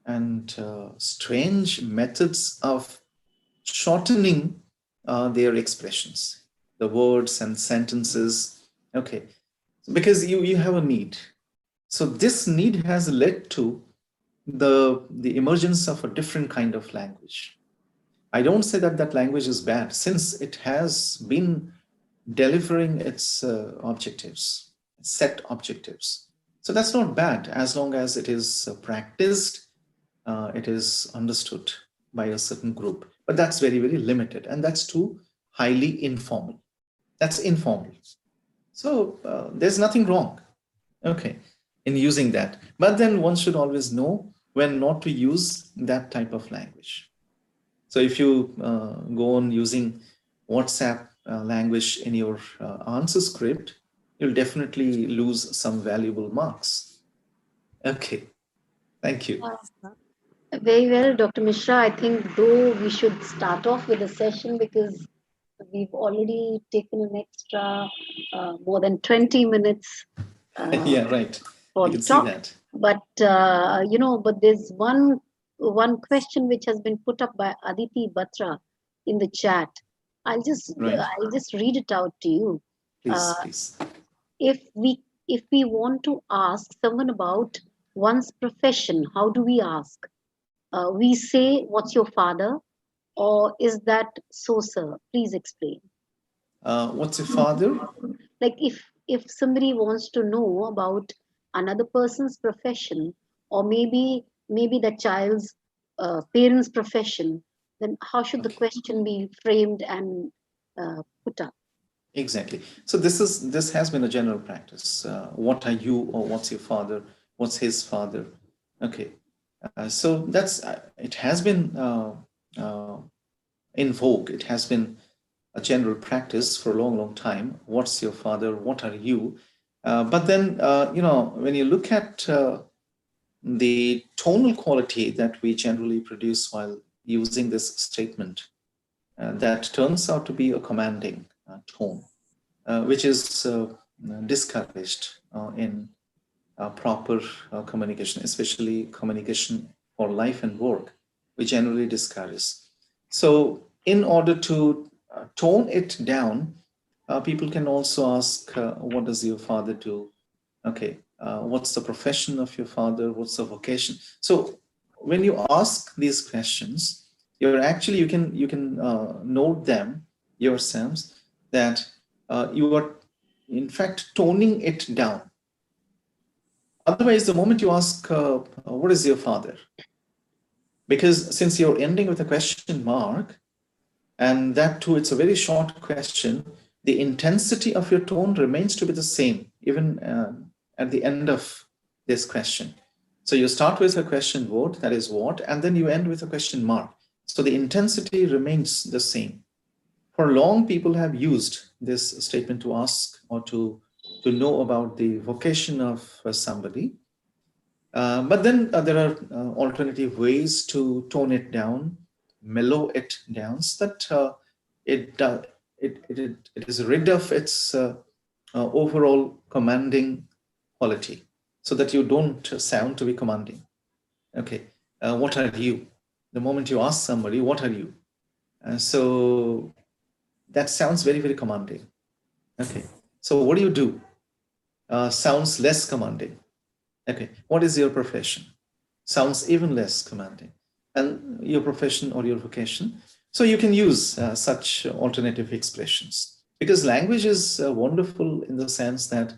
and strange methods of shortening their expressions, the words and sentences. Okay, because you have a need. So this need has led to the emergence of a different kind of language. I don't say that that language is bad, since it has been delivering its objectives, set objectives. So that's not bad, as long as it is practiced, it is understood by a certain group. But that's very, very limited, and that's too highly informal. That's informal. So there's nothing wrong, okay, in using that. But then one should always know when not to use that type of language. So if you go on using WhatsApp language in your answer script, you'll definitely lose some valuable marks. Okay, thank you. Very well, Dr. Mishra. I think though we should start off with the session, because we've already taken an extra more than 20 minutes. Yeah, right. For I the can see talk. that. But but there's one question which has been put up by Aditi Batra in the chat. I'll just read it out to you. Please, please. If we want to ask someone about one's profession, how do we ask? We say, "What's your father?" Or is that so, sir? Please explain. What's your father? Like if somebody wants to know about another person's profession, or maybe the child's parents' profession, then how should the question be framed and put up? Exactly. So this has been a general practice. What are you, or what's your father? What's his father? Okay. So that's it has been in vogue. It has been a general practice for a long, long time. What's your father? What are you? But then when you look at the tonal quality that we generally produce while using this statement, that turns out to be a commanding tone, which is discouraged in proper communication, especially communication for life and work. We generally discourage. So in order to tone it down, people can also ask, what does your father do? Okay, what's the profession of your father? What's the vocation? So when you ask these questions, you're actually, you can note them yourselves, that you are in fact toning it down. Otherwise, the moment you ask, what is your father? Because since you're ending with a question mark, and that too, it's a very short question, the intensity of your tone remains to be the same, even at the end of this question. So you start with a question word, that is what, and then you end with a question mark. So the intensity remains the same. For long, people have used this statement to ask or to know about the vocation of somebody. But then there are alternative ways to tone it down, mellow it down, so that it is rid of its overall commanding quality, so that you don't sound to be commanding. Okay, what are you? The moment you ask somebody, what are you? So that sounds very, very commanding. Okay, so what do you do? Sounds less commanding. Okay, what is your profession? Sounds even less commanding. And your profession or your vocation. So you can use such alternative expressions, because language is wonderful in the sense that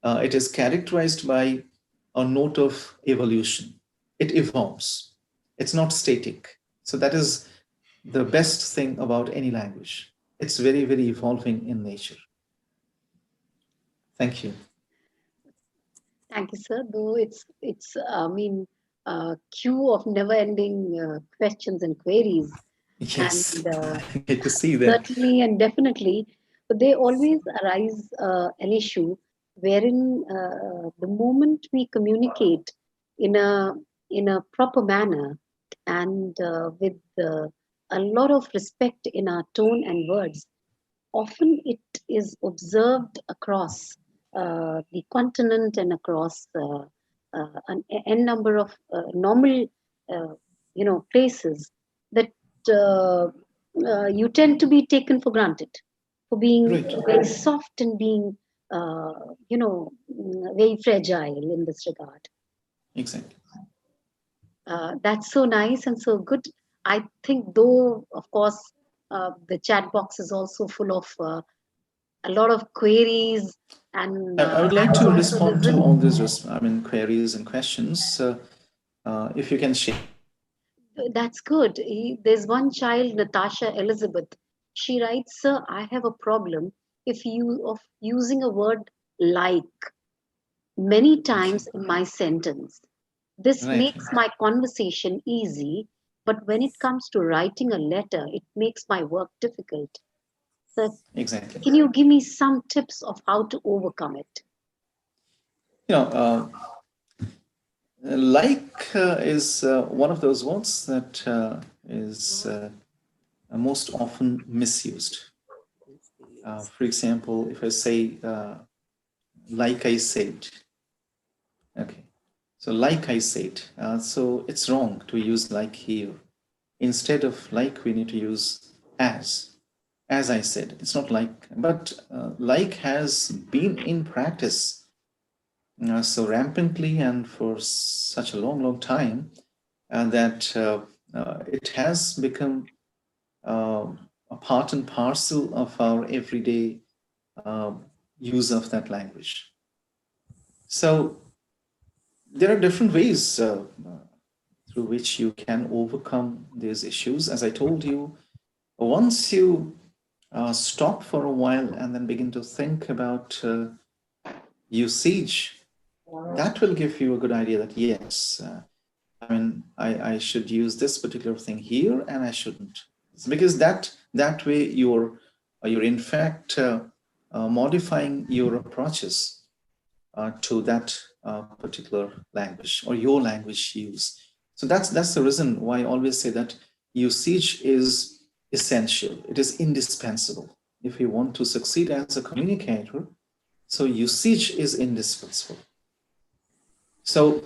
it is characterized by a note of evolution. It evolves. It's not static. So that is the best thing about any language. It's very, very evolving in nature. Thank you. Thank you, sir. Though it's queue of never-ending questions and queries. Yes, And I get to see that. certainly and definitely, but they always arise an issue wherein the moment we communicate in a proper manner and with a lot of respect in our tone and words, often it is observed across the continent and across an n number of normal, places that you tend to be taken for granted for being very soft and being, very fragile in this regard. Exactly. That's so nice and so good. I think, though, of course, the chat box is also full of a lot of queries, and I would like to respond to all these, queries and questions. If you can share. That's good. There's one child, Natasha Elizabeth. She writes, "Sir, I have a problem of using a word like many times in my sentence. This makes my conversation easy, but when it comes to writing a letter, it makes my work difficult. So, exactly. Can you give me some tips of how to overcome it?" Is one of those words that is most often misused. For example, if I say, like I said, okay. So like I said, so it's wrong to use like here. Instead of like, we need to use as I said. It's not like, but like has been in practice so rampantly and for such a long, long time that it has become a part and parcel of our everyday use of that language. So there are different ways through which you can overcome these issues. As I told you, once you stop for a while and then begin to think about usage, that will give you a good idea that yes, I should use this particular thing here and I shouldn't. It's because that way you're in fact modifying your approaches to that particular language or your language use. So that's the reason why I always say that usage is essential. It is indispensable if you want to succeed as a communicator. So usage is indispensable. So,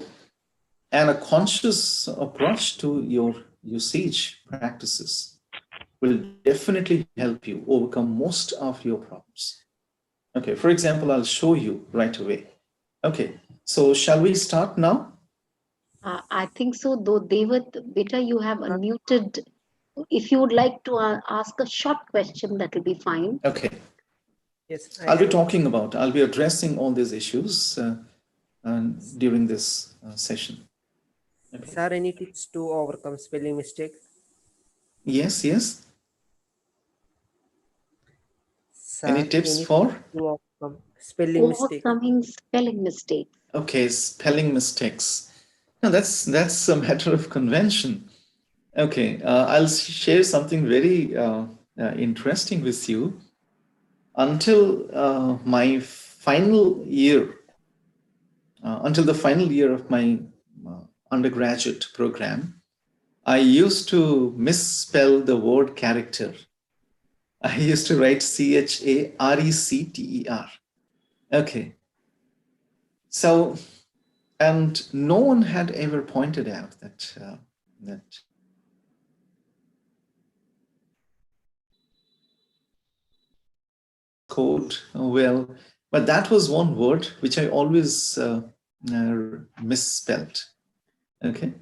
and a conscious approach to your usage practices will definitely help you overcome most of your problems. Okay, for example, I'll show you right away. Okay, so shall we start now? I think so, though, Devat, beta, you have unmuted. If you would like to ask a short question, that will be fine. Okay. Yes, I'll be addressing all these issues during this session. Okay. Sir, any tips to overcome spelling mistake? Yes. Sir, any tips for spelling mistake? Overcoming spelling mistakes. Okay, spelling mistakes. Now that's a matter of convention. Okay, I'll share something very interesting with you. Until my final year, until the final year of my undergraduate program, I used to misspell the word character. I used to write CHARECTER. Okay. So, and no one had ever pointed out that code well, but that was one word which I always misspelled. Okay.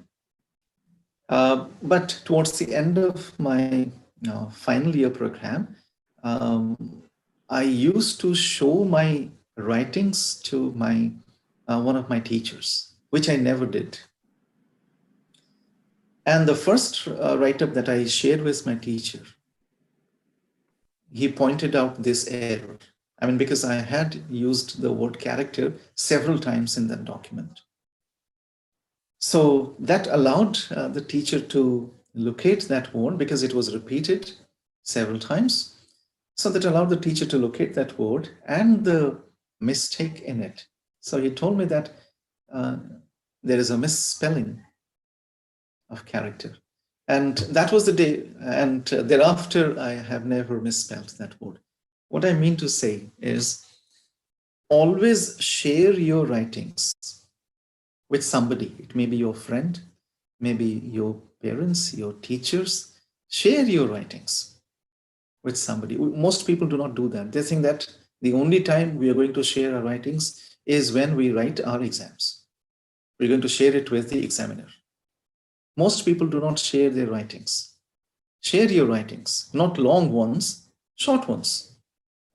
But towards the end of my final year program, I used to show my writings to one of my teachers, which I never did. And the first write-up that I shared with my teacher, he pointed out this error. I mean, because I had used the word character several times in that document. So that allowed the teacher to locate that word because it was repeated several times. So that allowed the teacher to locate that word and the mistake in it. So he told me that there is a misspelling of character. And that was the day. And thereafter, I have never misspelled that word. What I mean to say is always share your writings with somebody. It may be your friend, maybe your parents, your teachers. Share your writings with somebody. Most people do not do that. They think that the only time we are going to share our writings is when we write our exams. We're going to share it with the examiner. Most people do not share their writings. Share your writings, not long ones, short ones.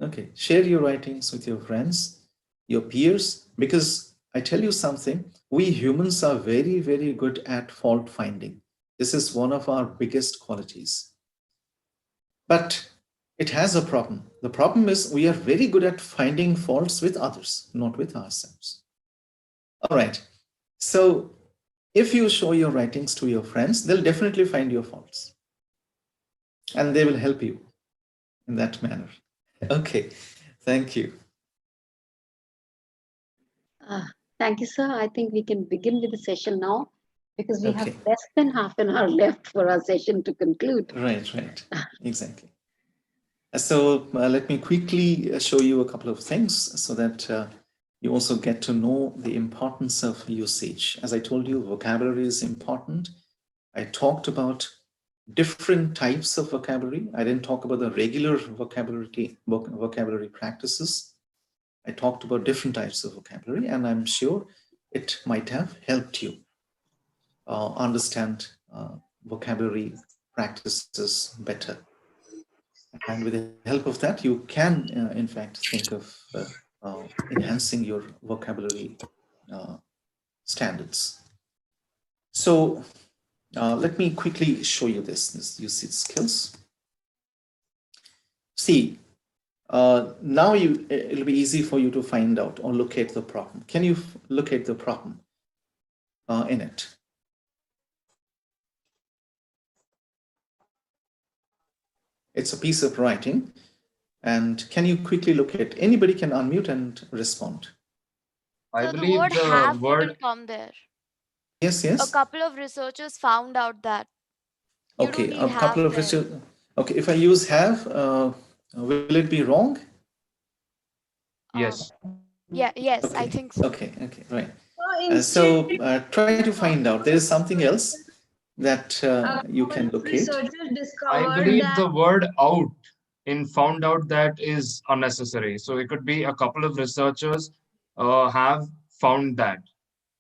Okay, share your writings with your friends, your peers, because I tell you something, we humans are very, very good at fault finding. This is one of our biggest qualities. But it has a problem. The problem is we are very good at finding faults with others, not with ourselves. All right. So if you show your writings to your friends, they'll definitely find your faults. And they will help you in that manner. Okay. Thank you. Thank you, sir. I think we can begin with the session now because we have less than half an hour left for our session to conclude. Right. Exactly. So let me quickly show you a couple of things so that you also get to know the importance of usage. As I told you, vocabulary is important. I talked about different types of vocabulary. I didn't talk about the regular vocabulary practices. I talked about different types of vocabulary, and I'm sure it might have helped you understand vocabulary practices better. And with the help of that, you can, in fact, think of enhancing your vocabulary standards. So let me quickly show you this usage skills. See, now it'll be easy for you to find out or locate the problem. Can you locate the problem in it? It's a piece of writing. And can you quickly locate? Anybody can unmute and respond. I So believe the the have word wouldn't come there. Yes. A couple of researchers found out that you don't need A couple of have there. research. Okay, if I use have, will it be wrong? Yes. Yes, Okay. I think so. Okay, right. So Try to find out. There is something else that you can locate. Researchers I discovered believe that the word out in found out that is unnecessary. So it could be a couple of researchers have found that.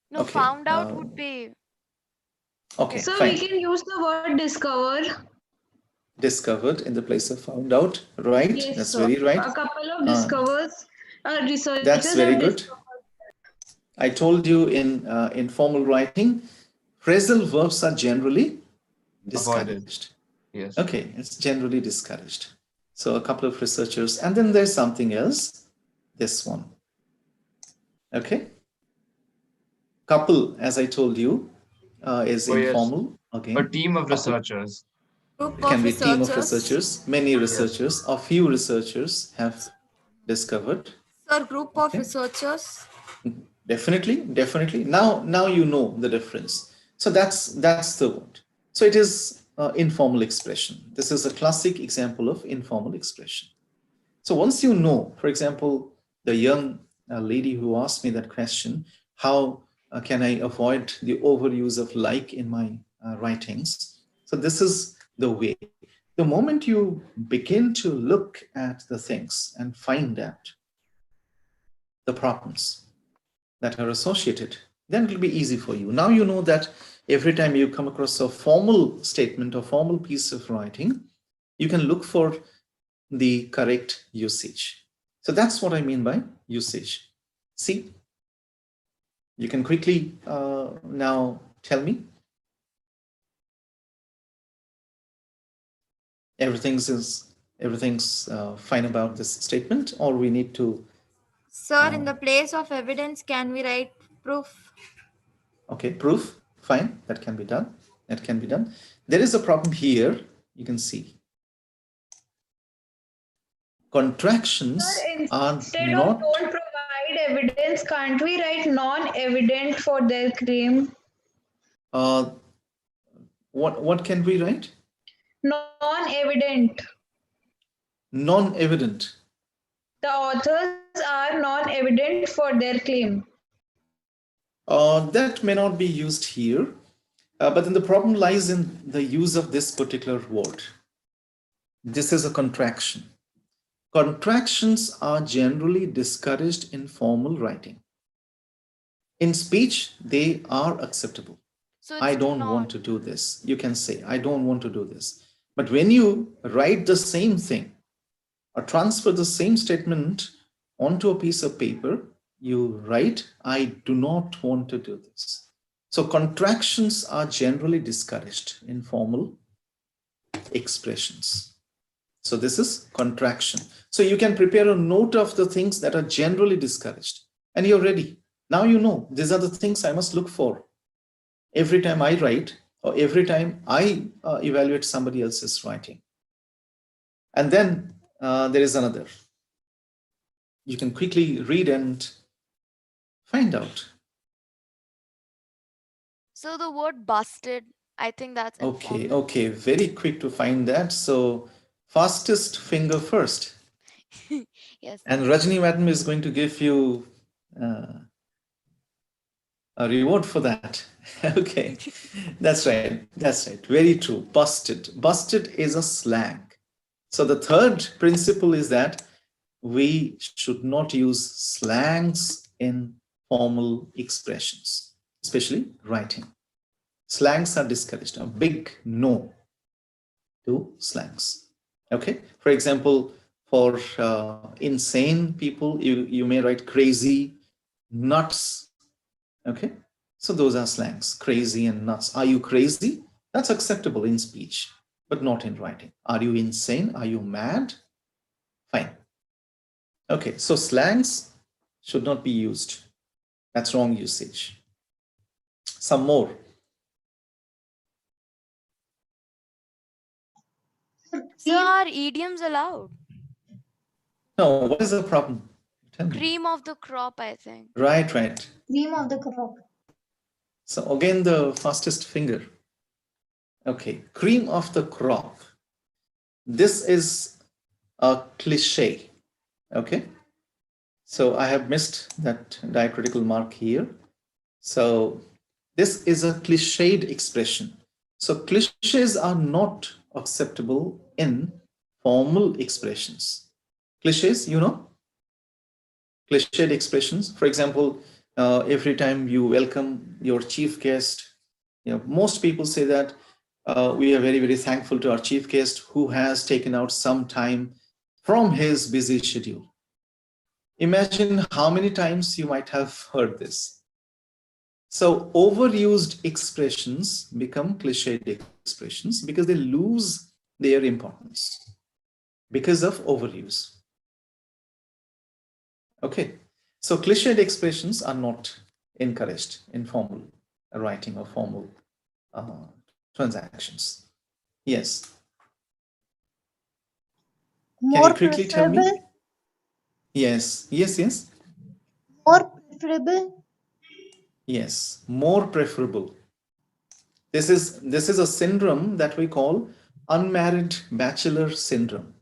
No, Okay, found out would be. Okay, so fine. we can use the word discover. Discovered in the place of found out, right? Yes, That's sir. very right. A couple of discovers researchers That's very have good. discovered. I told you in informal writing, phrasal verbs are generally Avoided. discouraged. Yes. Okay, it's generally discouraged. So a couple of researchers, and then there's something else, this one. Okay. Couple, as I told you, is informal. Again, a team of couple. researchers. It can be a team of researchers, many researchers, or few researchers have discovered. Sir, group of researchers. Definitely. Now you know the difference. So that's the word. So it is informal expression. This is a classic example of informal expression. So once you know, for example, the young lady who asked me that question, how can I avoid the overuse of like in my writings? So this is the way. The moment you begin to look at the things and find out the problems that are associated, then it will be easy for you. Now you know that every time you come across a formal statement or formal piece of writing, you can look for the correct usage. So that's what I mean by usage. See, you can quickly now tell me Everything's fine about this statement, or we need to? Sir, in the place of evidence, can we write proof? Okay, proof. Fine, that can be done. That can be done. There is a problem here. You can see contractions are Instead of not. don't provide evidence, can't we write non-evident for their claim? What can we write? Non-evident. Non-evident. The authors are non-evident for their claim. That may not be used here, but then the problem lies in the use of this particular word. This is a contraction. Contractions are generally discouraged in formal writing. In speech, they are acceptable. So I don't want to do this. You can say, I don't want to do this. But when you write the same thing or transfer the same statement onto a piece of paper, you write, I do not want to do this. So contractions are generally discouraged in formal expressions. So this is contraction. So you can prepare a note of the things that are generally discouraged and you're ready. Now you know these are the things I must look for every time I write or every time I evaluate somebody else's writing. And then there is another. You can quickly read and find out. So the word busted, I think that's Okay, informal. okay, very quick to find that. So fastest finger first. Yes. And Rajni Madam is going to give you a reward for that. Okay, that's right. That's right. Very true. Busted. Busted is a slang. So the third principle is that we should not use slangs in formal expressions, especially writing. Slangs are discouraged. A big no to slangs. Okay. For example, for insane people, you may write crazy, nuts. Okay. So those are slangs, crazy and nuts. Are you crazy? That's acceptable in speech, but not in writing. Are you insane? Are you mad? Fine. Okay. So slangs should not be used. That's wrong usage. Some more. So are idioms allowed? No, what is the problem? Tell me. Cream of the crop, I think. Right, right. Cream of the crop. So again, the fastest finger. Okay, cream of the crop. This is a cliche. Okay. So I have missed that diacritical mark here. So this is a cliched expression. So cliches are not acceptable in formal expressions. Cliches, you know, cliched expressions. For example, every time you welcome your chief guest, most people say that we are very, very thankful to our chief guest who has taken out some time from his busy schedule. Imagine how many times you might have heard this. So overused expressions become cliched expressions because they lose their importance because of overuse. Okay, so cliched expressions are not encouraged in formal writing or formal transactions. Yes. More Can you quickly tell me? preferable. Yes, yes, yes. More preferable. Yes, more preferable. This is a syndrome that we call unmarried bachelor syndrome.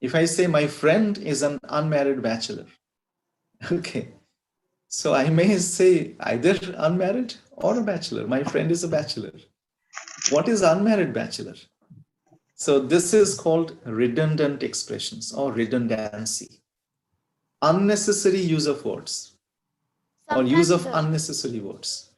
If I say my friend is an unmarried bachelor, okay, so I may say either unmarried or a bachelor. My friend is a bachelor. What is unmarried bachelor? So this is called redundant expressions or redundancy. Unnecessary use of words or use of unnecessary words.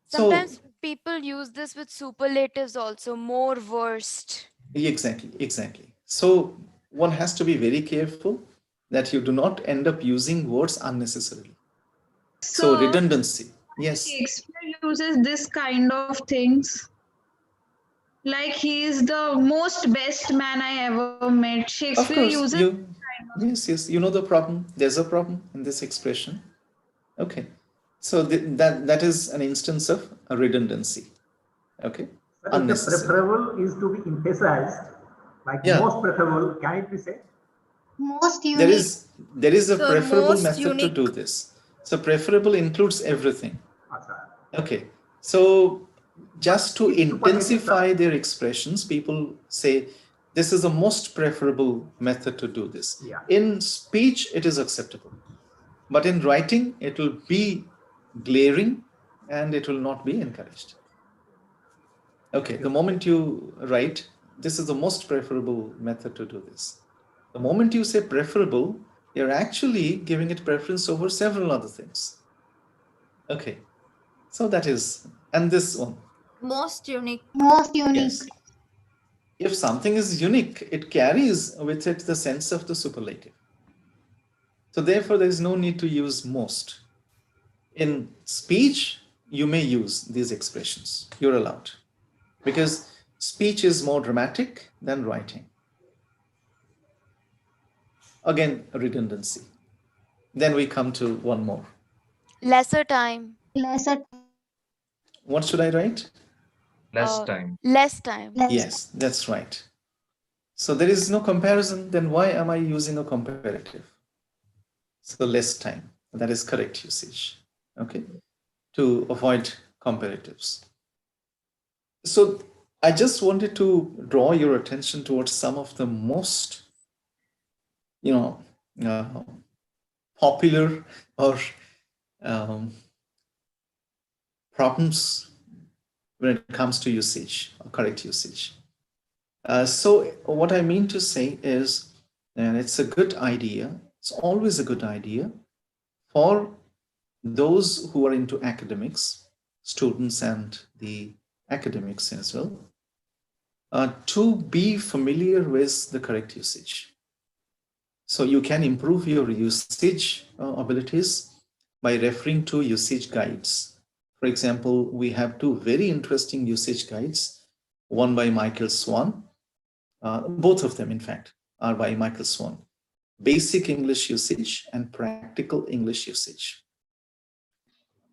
Sometimes people use this with superlatives also, more worst. Exactly. So one has to be very careful that you do not end up using words unnecessarily. So redundancy. Yes. Shakespeare uses this kind of things. Like he is the most best man I ever met. Of Shakespeare course, uses yes, you know the problem. There's a problem in this expression. Okay, so that is an instance of a redundancy. Okay, But if the preferable is to be emphasized, like most preferable, can it be said? Most unique. There is a So preferable most method to unique. do this. So preferable includes everything. Achha. Okay, so just to It's superlative, intensify sir. their expressions, people say this is the most preferable method to do this. Yeah. In speech, it is acceptable, but in writing, it will be glaring and it will not be encouraged. Okay, the moment you write, this is the most preferable method to do this. The moment you say preferable, you're actually giving it preference over several other things. Okay, so that is, and this one. Most unique. Most unique. Yes. If something is unique, it carries with it the sense of the superlative. So therefore, there is no need to use most. In speech, you may use these expressions. You're allowed. Because speech is more dramatic than writing. Again, a redundancy. Then we come to one more. Lesser time. Lesser. What should I write? Less time. Less time. Yes, that's right. So there is no comparison. Then why am I using a comparative? So less time. That is correct usage. Okay, to avoid comparatives. So I just wanted to draw your attention towards some of the most, popular or problems when it comes to usage or correct usage. So what I mean to say is, and it's a good idea, it's always a good idea for those who are into academics, students and the academics as well, to be familiar with the correct usage. So you can improve your usage abilities by referring to usage guides. For example, we have two very interesting usage guides, one by Michael Swan. Both of them, in fact, are by Michael Swan. Basic English Usage and Practical English Usage.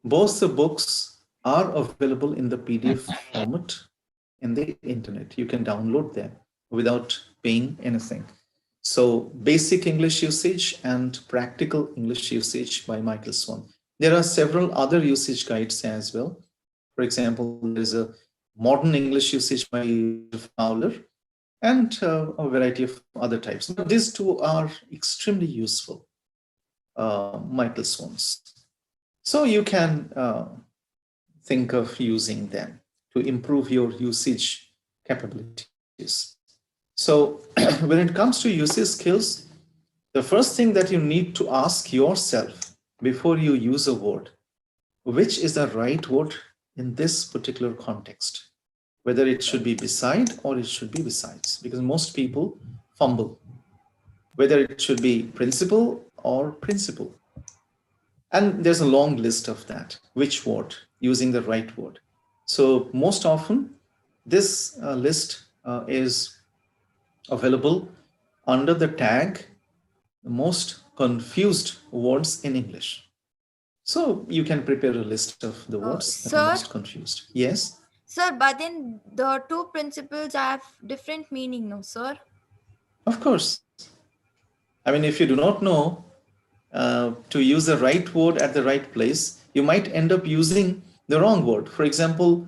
Both the books are available in the PDF format in the internet. You can download them without paying anything. So Basic English Usage and Practical English Usage by Michael Swan. There are several other usage guides as well. For example, there is a Modern English Usage by Fowler and a variety of other types. But these two are extremely useful, Michael Swan's. So you can think of using them to improve your usage capabilities. So when it comes to usage skills, the first thing that you need to ask yourself before you use a word, which is the right word in this particular context? Whether it should be beside or it should be besides, because most people fumble, whether it should be principal or principal. And there's a long list of that, which word, using the right word. So most often, this list is available under the tag, the most confused words in English. So you can prepare a list of the words that are most confused. Yes? Sir, but then the two principles have different meaning, no, sir? Of course. I mean, if you do not know to use the right word at the right place, you might end up using the wrong word. For example,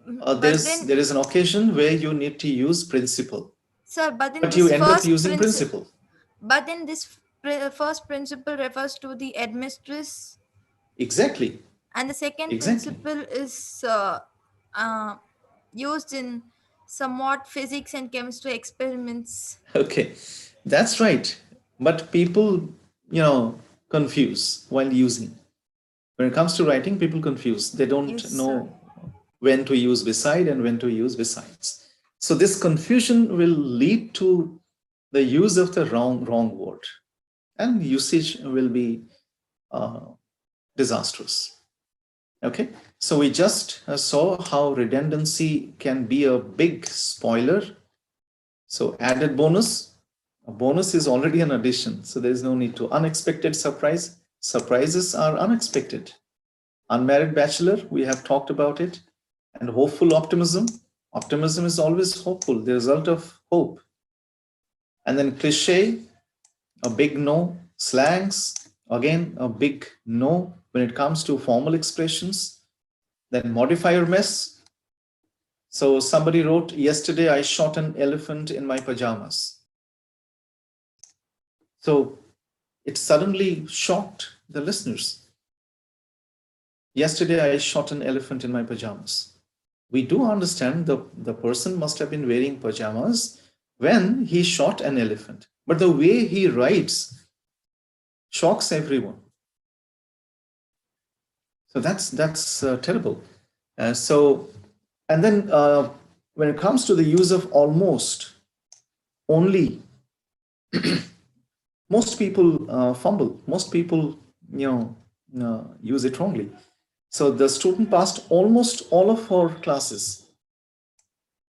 there is an occasion where you need to use principle. Sir, but then But this you end up first using principle. But then this first principle refers to the headmistress. Exactly. And the second principle is used in somewhat physics and chemistry experiments. Okay, that's right. But people, confuse while using. When it comes to writing, people confuse. They don't know when to use beside and when to use besides. So this confusion will lead to the use of the wrong word, and usage will be disastrous. Okay, so we just saw how redundancy can be a big spoiler. So added bonus, a bonus is already an addition. So there's no need to. Unexpected surprise, surprises are unexpected. Unmarried bachelor, we have talked about it. And hopeful optimism, optimism is always hopeful, the result of hope. And then cliche, a big no. Slangs, again, a big no. When it comes to formal expressions, then modifier mess. So somebody wrote, yesterday I shot an elephant in my pajamas. So it suddenly shocked the listeners. Yesterday I shot an elephant in my pajamas. We do understand the person must have been wearing pajamas when he shot an elephant. But the way he writes shocks everyone. So that's terrible. And then when it comes to the use of almost, only, most people fumble. Most people, use it wrongly. So the student passed almost all of her classes.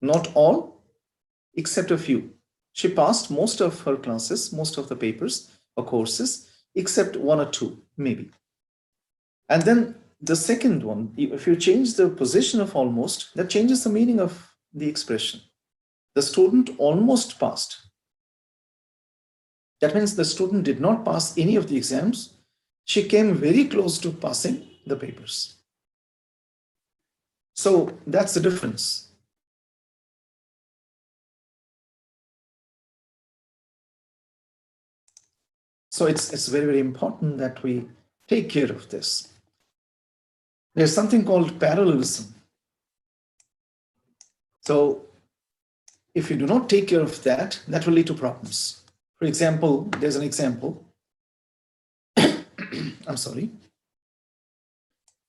Not all, except a few. She passed most of her classes, most of the papers or courses, except one or two, maybe. And then the second one, if you change the position of almost, that changes the meaning of the expression. The student almost passed. That means the student did not pass any of the exams. She came very close to passing the papers. So that's the difference. So it's very, very important that we take care of this. There's something called parallelism. So if you do not take care of that, that will lead to problems. For example, there's an example. I'm sorry.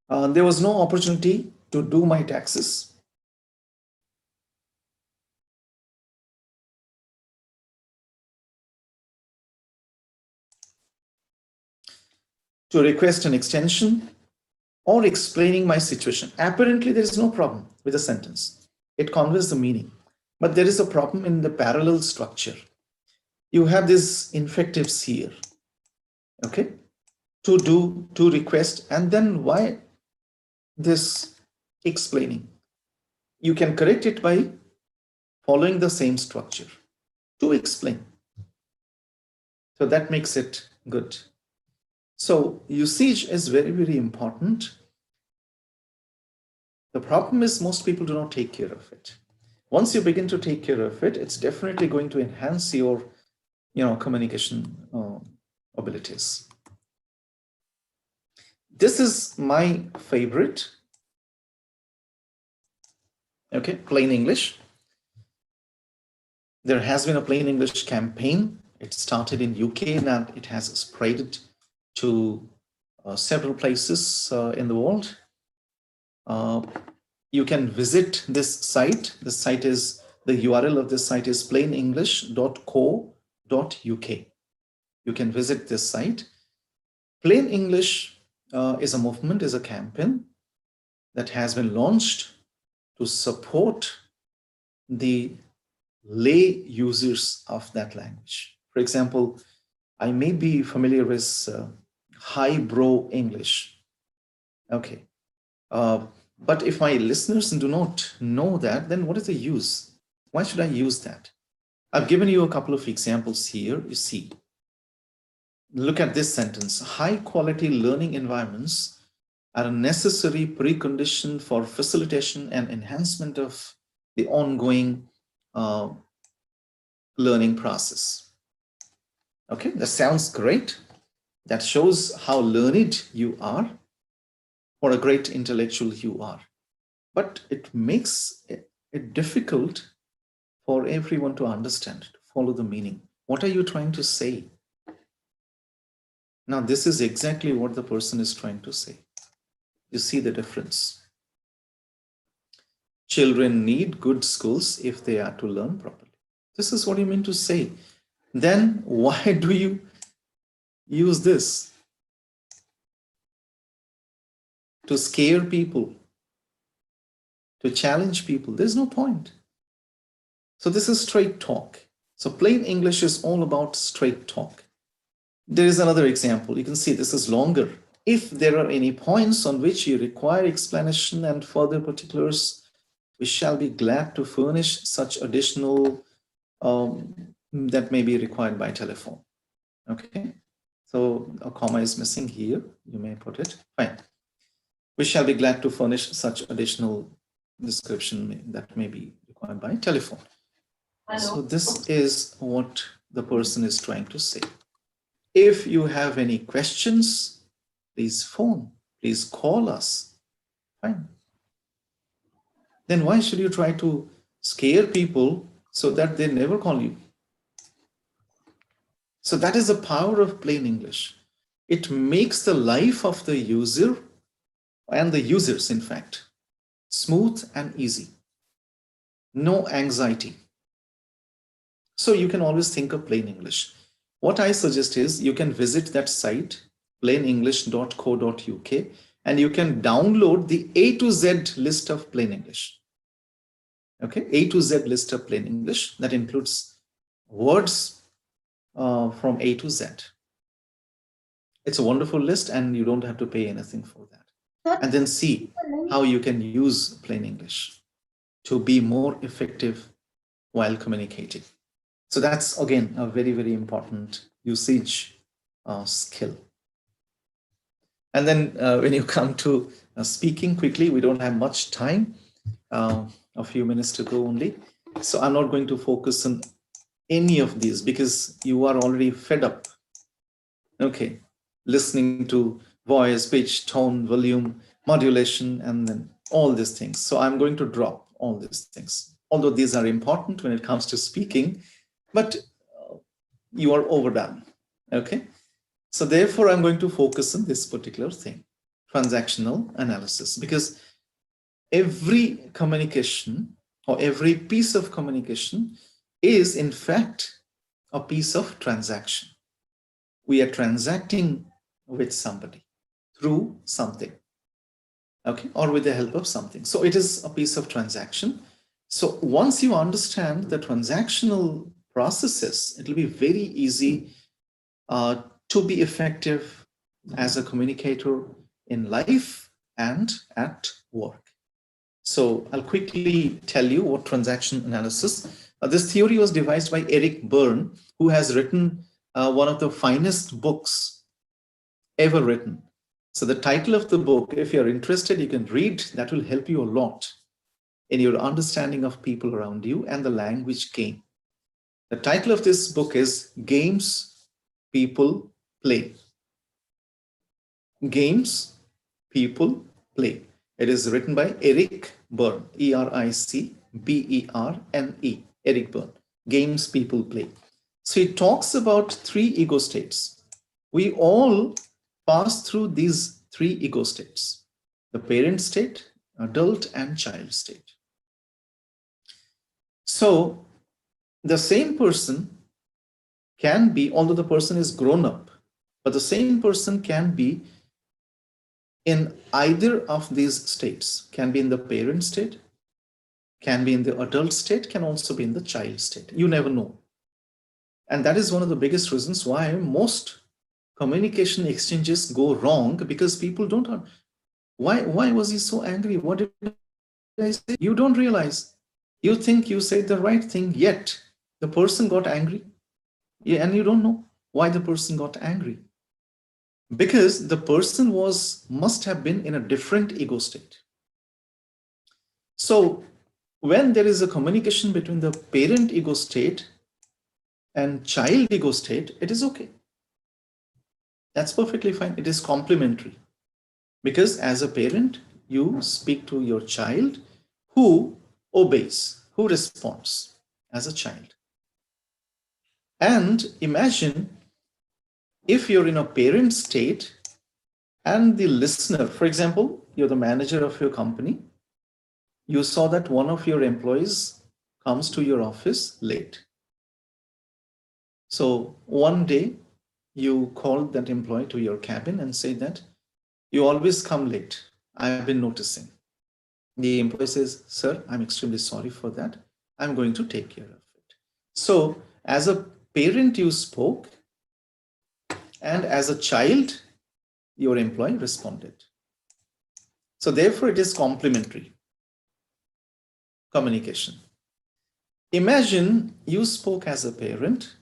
There was no opportunity to do my taxes. To request an extension or explaining my situation. Apparently, there is no problem with the sentence. It conveys the meaning. But there is a problem in the parallel structure. You have these infectives here. Okay? To do, to request, and then why this explaining? You can correct it by following the same structure. To explain. So that makes it good. So usage is very, very important. The problem is most people do not take care of it. Once you begin to take care of it, it's definitely going to enhance your, communication abilities. This is my favorite. Okay, plain English. There has been a plain English campaign. It started in UK and it has spread to several places in the world. You can visit this site. The URL of this site is plainenglish.co.uk. You can visit this site. Plain English is a movement, is a campaign that has been launched to support the lay users of that language. For example, I may be familiar with highbrow English. Okay. But if my listeners do not know that, then what is the use? Why should I use that? I've given you a couple of examples here. You see, look at this sentence. High quality learning environments are a necessary precondition for facilitation and enhancement of the ongoing learning process. Okay, that sounds great. That shows how learned you are, or a great intellectual you are. But it makes it difficult for everyone to understand, to follow the meaning. What are you trying to say? Now, this is exactly what the person is trying to say. You see the difference. Children need good schools if they are to learn properly. This is what you mean to say. Then why do you use this? to scare people, to challenge people. There's no point. So this is straight talk. So plain English is all about straight talk. There is another example. You can see this is longer. If there are any points on which you require explanation and further particulars, we shall be glad to furnish such additional that may be required by telephone. Okay, so a comma is missing here. You may put it. Fine. We shall be glad to furnish such additional description that may be required by telephone. So this is what the person is trying to say. If you have any questions, please phone, please call us. Fine. Then why should you try to scare people so that they never call you? So that is the power of plain English. It makes the life of the user and the users, in fact, smooth and easy. No anxiety. So you can always think of plain English. What I suggest is you can visit that site, plainenglish.co.uk, and you can download the A to Z list of plain English. Okay, A to Z list of plain English that includes words from A to Z. It's a wonderful list and you don't have to pay anything for that. And then see how you can use plain English to be more effective while communicating. So that's, again, a very, very important usage skill. And then when you come to speaking quickly, we don't have much time, a few minutes to go only. So I'm not going to focus on any of these because you are already fed up. Okay, listening to voice, pitch, tone, volume, modulation, and then all these things. So I'm going to drop all these things, although these are important when it comes to speaking, but you are overdone. Okay, so therefore I'm going to focus on this particular thing, transactional analysis, because every communication or every piece of communication is in fact a piece of transaction. We are transacting with somebody through something, okay, or with the help of something. So it is a piece of transaction. So once you understand the transactional processes, it will be very easy to be effective as a communicator in life and at work. So I'll quickly tell you what transaction analysis. This theory was devised by Eric Berne, who has written one of the finest books ever written. So the title of the book, if you're interested, you can read. That will help you a lot in your understanding of people around you and the language game. The title of this book is Games People Play. Games People Play. It is written by Eric Berne, E-R-I-C-B-E-R-N-E, Eric Berne. Games People Play. So he talks about 3 ego states. We all pass through these 3 ego states: the parent state, adult, and child state. So the same person can be, although the person is grown up, but the same person can be in either of these states, can be in the parent state, can be in the adult state, can also be in the child state. You never know. And that is one of the biggest reasons why most communication exchanges go wrong, because people don't know why was he so angry? What did I say? You don't realize. You think you said the right thing, yet the person got angry. Yeah, and you don't know why the person got angry. Because the person must have been in a different ego state. So when there is a communication between the parent ego state and child ego state, it is okay. That's perfectly fine. It is complementary. Because as a parent, you speak to your child who obeys, who responds as a child. And imagine if you're in a parent state and the listener, for example, you're the manager of your company, you saw that one of your employees comes to your office late. So one day you called that employee to your cabin and say that you always come late. I've been noticing. The employee says, sir, I'm extremely sorry for that. I'm going to take care of it. So as a parent, you spoke, and as a child, your employee responded. So therefore, it is complementary communication. Imagine you spoke as a parent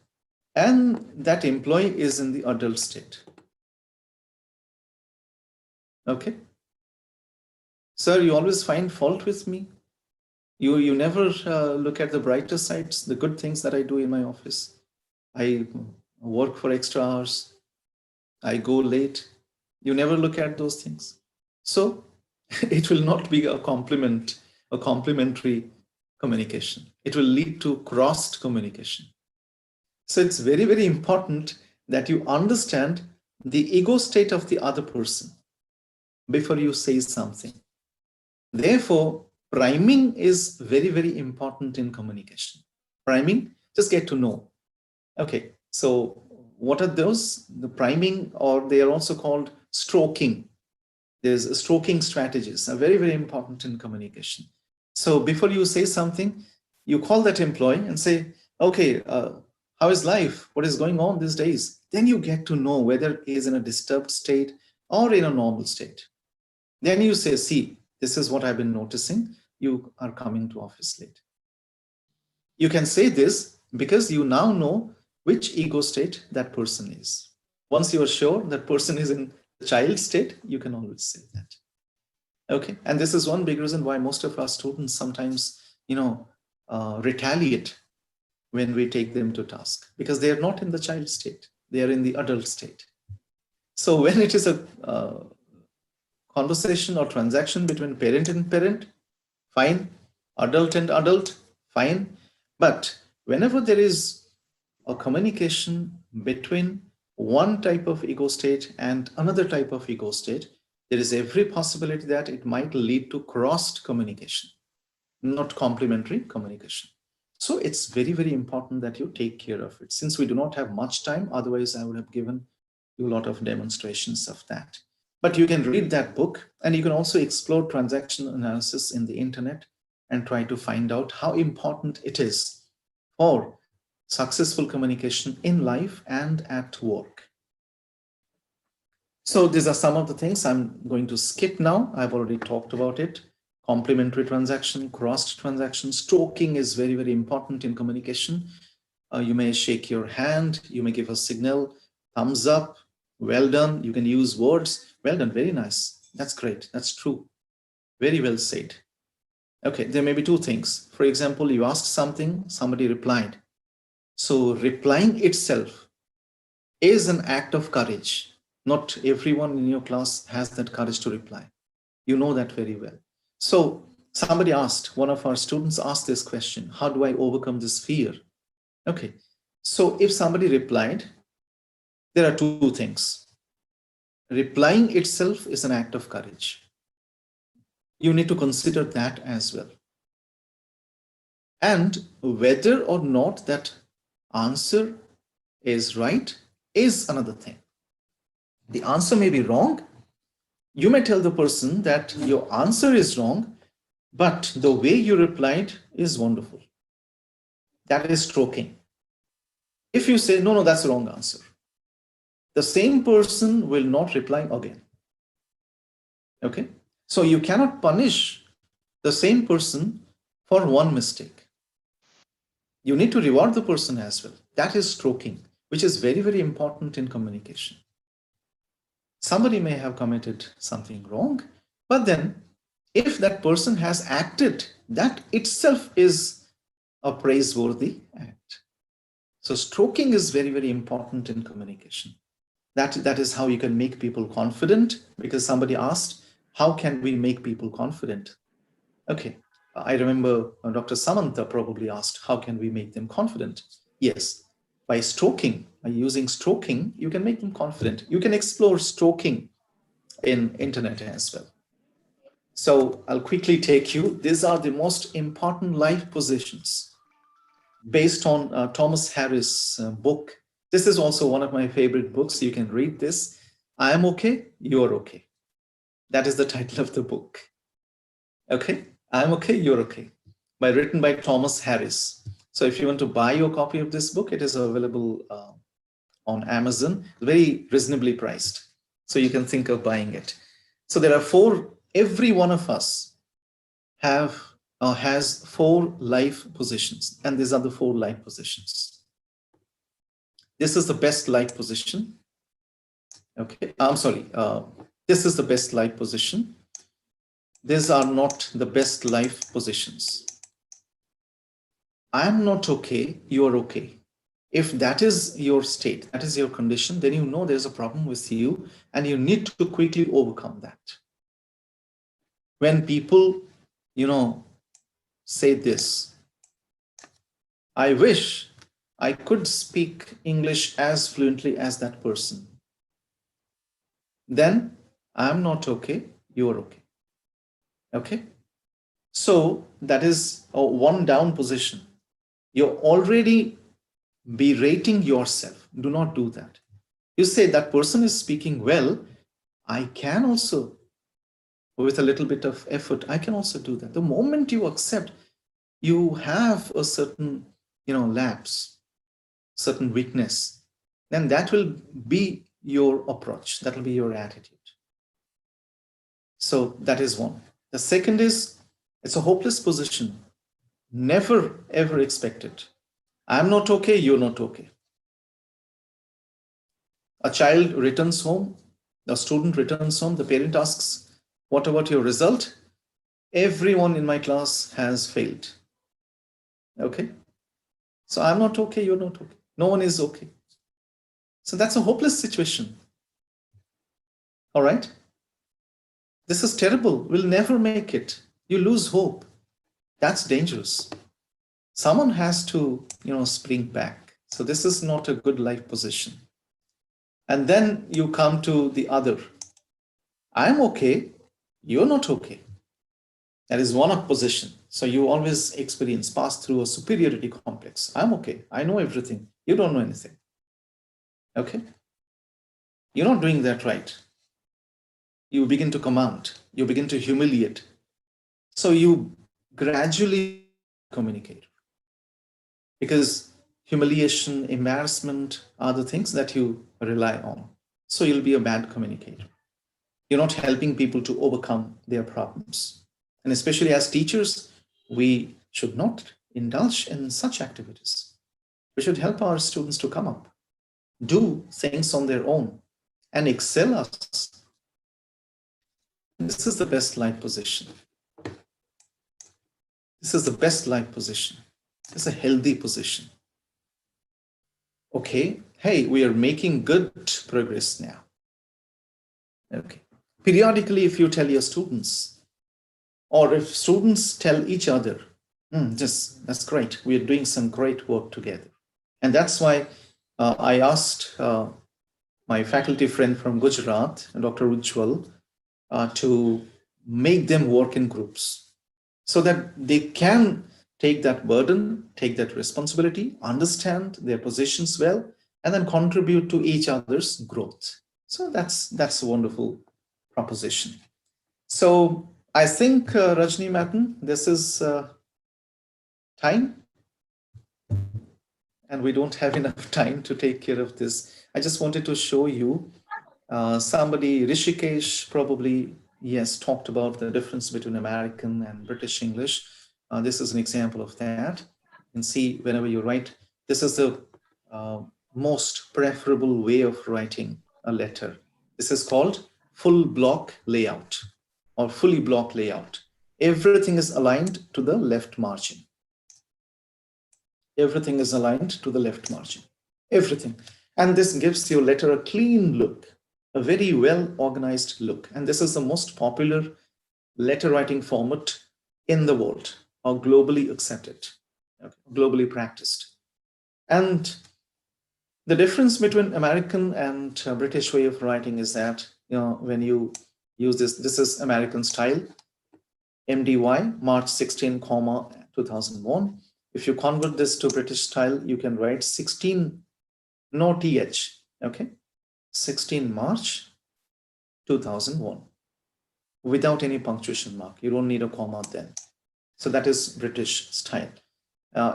and that employee is in the adult state. Okay. Sir, you always find fault with me. You never look at the brighter sides, the good things that I do in my office. I work for extra hours. I go late. You never look at those things. So it will not be a complementary communication. It will lead to crossed communication. So it's very, very important that you understand the ego state of the other person before you say something. Therefore, priming is very, very important in communication. Priming, just get to know. Okay, so what are those? The priming, or they are also called stroking. There's stroking strategies are very, very important in communication. So before you say something, you call that employee and say, okay, how is life? What is going on these days? Then you get to know whether he is in a disturbed state or in a normal state. Then you say, see, this is what I've been noticing. You are coming to office late. You can say this because you now know which ego state that person is. Once you are sure that person is in the child state, you can always say that. Okay, and this is one big reason why most of our students sometimes, retaliate when we take them to task, because they are not in the child state, they are in the adult state. So when it is a conversation or transaction between parent and parent, fine. Adult and adult, fine. But whenever there is a communication between one type of ego state and another type of ego state, there is every possibility that it might lead to crossed communication, not complementary communication. So it's very, very important that you take care of it. Since we do not have much time, otherwise I would have given you a lot of demonstrations of that. But you can read that book, and you can also explore transaction analysis in the internet and try to find out how important it is for successful communication in life and at work. So these are some of the things I'm going to skip now. I've already talked about it. Complementary transaction, crossed transaction, stroking is very, very important in communication. You may shake your hand, you may give a signal, thumbs up, well done. You can use words, well done, very nice. That's great, that's true. Very well said. Okay, there may be two things. For example, you asked something, somebody replied. So replying itself is an act of courage. Not everyone in your class has that courage to reply. You know that very well. So somebody asked, one of our students asked this question, how do I overcome this fear? Okay, so if somebody replied, there are two things. Replying itself is an act of courage. You need to consider that as well. And whether or not that answer is right is another thing. The answer may be wrong. You may tell the person that your answer is wrong, but the way you replied is wonderful. That is stroking. If you say, no, that's the wrong answer, the same person will not reply again. Okay? So you cannot punish the same person for one mistake. You need to reward the person as well. That is stroking, which is very, very important in communication. Somebody may have committed something wrong, but then if that person has acted, that itself is a praiseworthy act. So stroking is very, very important in communication. That is how you can make people confident, because somebody asked, how can we make people confident? Okay, I remember Dr. Samantha probably asked, how can we make them confident? Yes, by stroking, by using stroking, you can make them confident. You can explore stroking in internet as well. So I'll quickly take you. These are the most important life positions based on Thomas Harris' book. This is also one of my favorite books. You can read this. I am okay, you're okay. That is the title of the book. Okay, I'm okay, you're okay. Written by Thomas Harris. So if you want to buy your copy of this book, it is available on Amazon, very reasonably priced. So you can think of buying it. So there are every one of us has 4 life positions, and these are the 4 life positions. This is the best life position. Okay, I'm sorry. This is the best life position. These are not the best life positions. I'm not okay, you're okay. If that is your state, that is your condition, then you know there's a problem with you and you need to quickly overcome that. When people, say this, I wish I could speak English as fluently as that person, then I'm not okay, you're okay. Okay? So that is a 1 down position. You're already berating yourself. Do not do that. You say that person is speaking well, I can also, with a little bit of effort, I can also do that. The moment you accept you have a certain, lapse, certain weakness, then that will be your approach. That will be your attitude. So that is one. The second is, it's a hopeless position. Never, ever expect it. I'm not okay, you're not okay. A child returns home, a student returns home, the parent asks, what about your result? Everyone in my class has failed. Okay? So I'm not okay, you're not okay. No one is okay. So that's a hopeless situation. All right? This is terrible. We'll never make it. You lose hope. That's dangerous. Someone has to, spring back. So this is not a good life position. And then you come to the other. I'm okay. You're not okay. That is one position. So you always pass through a superiority complex. I'm okay. I know everything. You don't know anything. Okay? You're not doing that right. You begin to command. You begin to humiliate. So you gradually communicate. Because humiliation, embarrassment are the things that you rely on. So you'll be a bad communicator. You're not helping people to overcome their problems. And especially as teachers, we should not indulge in such activities. We should help our students to come up, do things on their own, and excel us. This is the best life position. This is the best life position. It's a healthy position. Okay, hey, we are making good progress now. Okay. Periodically, if you tell your students, or if students tell each other, that's great, we are doing some great work together. And that's why I asked my faculty friend from Gujarat, Dr. Ujjwal, to make them work in groups so that they can take that burden, take that responsibility, understand their positions well, and then contribute to each other's growth. So that's a wonderful proposition. So I think, Rajni Madam, this is time. And we don't have enough time to take care of this. I just wanted to show you somebody, Rishikesh, probably, yes, talked about the difference between American and British English. This is an example of that. You can see whenever you write, this is the most preferable way of writing a letter. This is called full block layout or fully block layout. Everything is aligned to the left margin. Everything is aligned to the left margin. Everything. And this gives your letter a clean look, a very well organized look. And this is the most popular letter writing format in the world, or globally accepted, globally practiced. And the difference between American and British way of writing is that, when you use this is American style, MDY, March 16, 2001. If you convert this to British style, you can write 16, no TH, okay? 16 March 2001. without any punctuation mark. You don't need a comma then. So that is British style.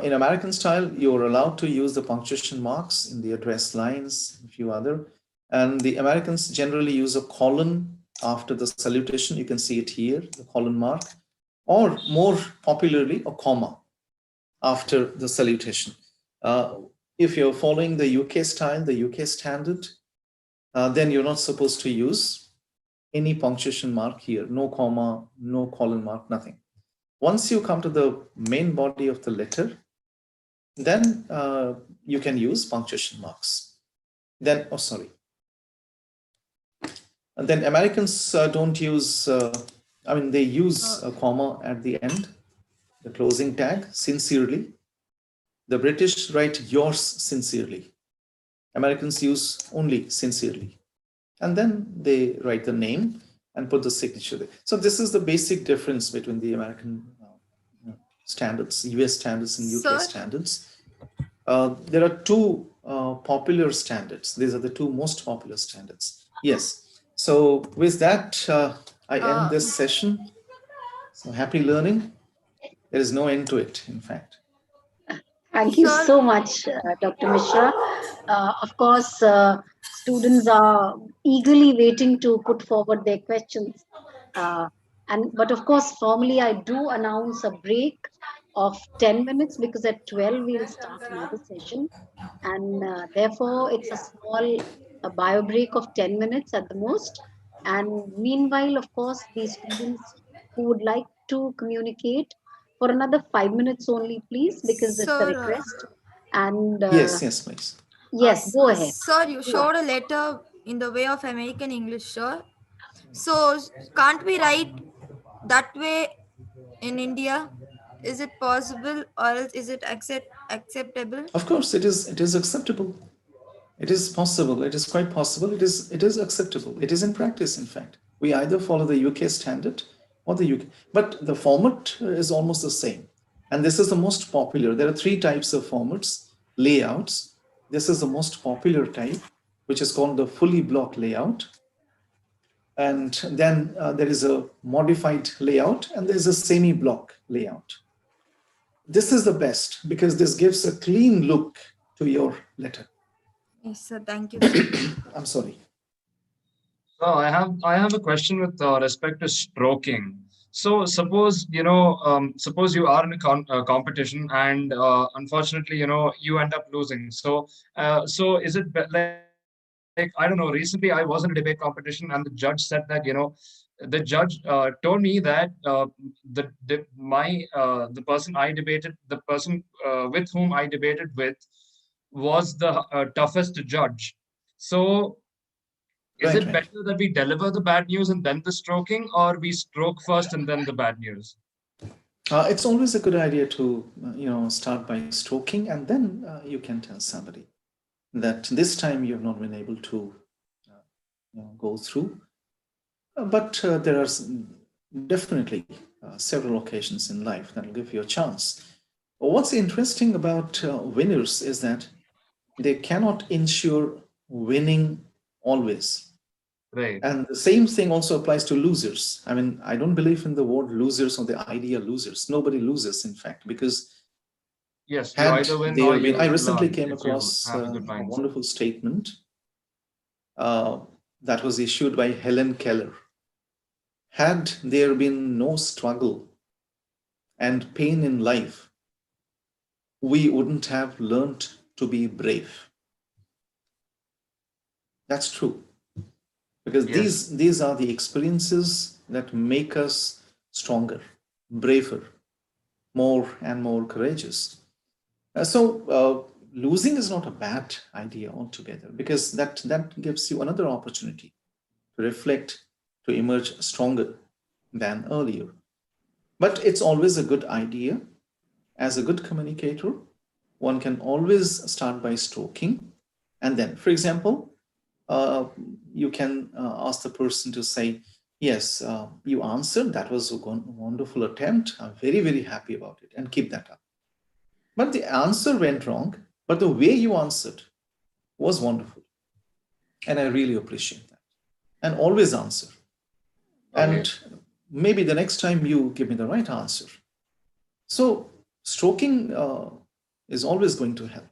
In American style, you're allowed to use the punctuation marks in the address lines, a few other. And the Americans generally use a colon after the salutation. You can see it here, the colon mark, or more popularly, a comma after the salutation. If you're following the UK style, the UK standard, then you're not supposed to use any punctuation mark here, no comma, no colon mark, nothing. Once you come to the main body of the letter, then you can use punctuation marks. Then, oh, sorry. And then Americans don't use, I mean, they use a comma at the end, the closing tag, sincerely. The British write yours sincerely. Americans use only sincerely. And then they write the name and put the signature there. So this is the basic difference between the American standards, US standards and UK standards. There are two popular standards. These are the two most popular standards. Yes. So with that, I end this session. So happy learning. There is no end to it, in fact. Thank you so much, Dr. Mishra. Of course, students are eagerly waiting to put forward their questions. But of course, formally, I do announce a break of 10 minutes because at 12 we'll start another session. And therefore, it's a small bio break of 10 minutes at the most. And meanwhile, of course, the students who would like to communicate for another 5 minutes only, please, because it's a request. And yes, please. Yes, go ahead. Sir, you showed a letter in the way of American English, sir. So can't we write that way in India? Is it possible, or else is it acceptable? Of course, it is acceptable. It is possible. It is quite possible. It is acceptable. It is in practice, in fact. We either follow the UK standard or the UK, but the format is almost the same. And this is the most popular. There are three types of formats, layouts. This is the most popular type, which is called the fully block layout. And then there is a modified layout, and there is a semi-block layout. This is the best because this gives a clean look to your letter. Yes, sir. Thank you. I'm sorry. So I have a question with respect to stroking. So suppose suppose you are in a competition and unfortunately you end up losing. So so is it like I don't know? Recently I was in a debate competition and the judge said that the judge told me that the person I debated, the person with whom I debated with, was the toughest judge. So is it better that we deliver the bad news and then the stroking, or we stroke first and then the bad news? It's always a good idea to start by stroking, and then you can tell somebody that this time you have not been able to go through. But there are definitely several occasions in life that will give you a chance. What's interesting about winners is that they cannot ensure winning always. Right. And the same thing also applies to losers. I mean, I don't believe in the word losers or the idea losers. Nobody loses, in fact, because yes, you either win or you I recently learn came across have a a good mindset. wonderful statement that was issued by Helen Keller. Had there been no struggle and pain in life, we wouldn't have learned to be brave. That's true. Because these are the experiences that make us stronger, braver, more and more courageous. So losing is not a bad idea altogether, because that gives you another opportunity to reflect, to emerge stronger than earlier. But it's always a good idea. As a good communicator, one can always start by stroking. And then, for example, you can ask the person to say, yes, you answered. That was a wonderful attempt. I'm very, very happy about it, and keep that up. But the answer went wrong, but the way you answered was wonderful. And I really appreciate that. And always answer. And maybe the next time you give me the right answer. So stroking is always going to help.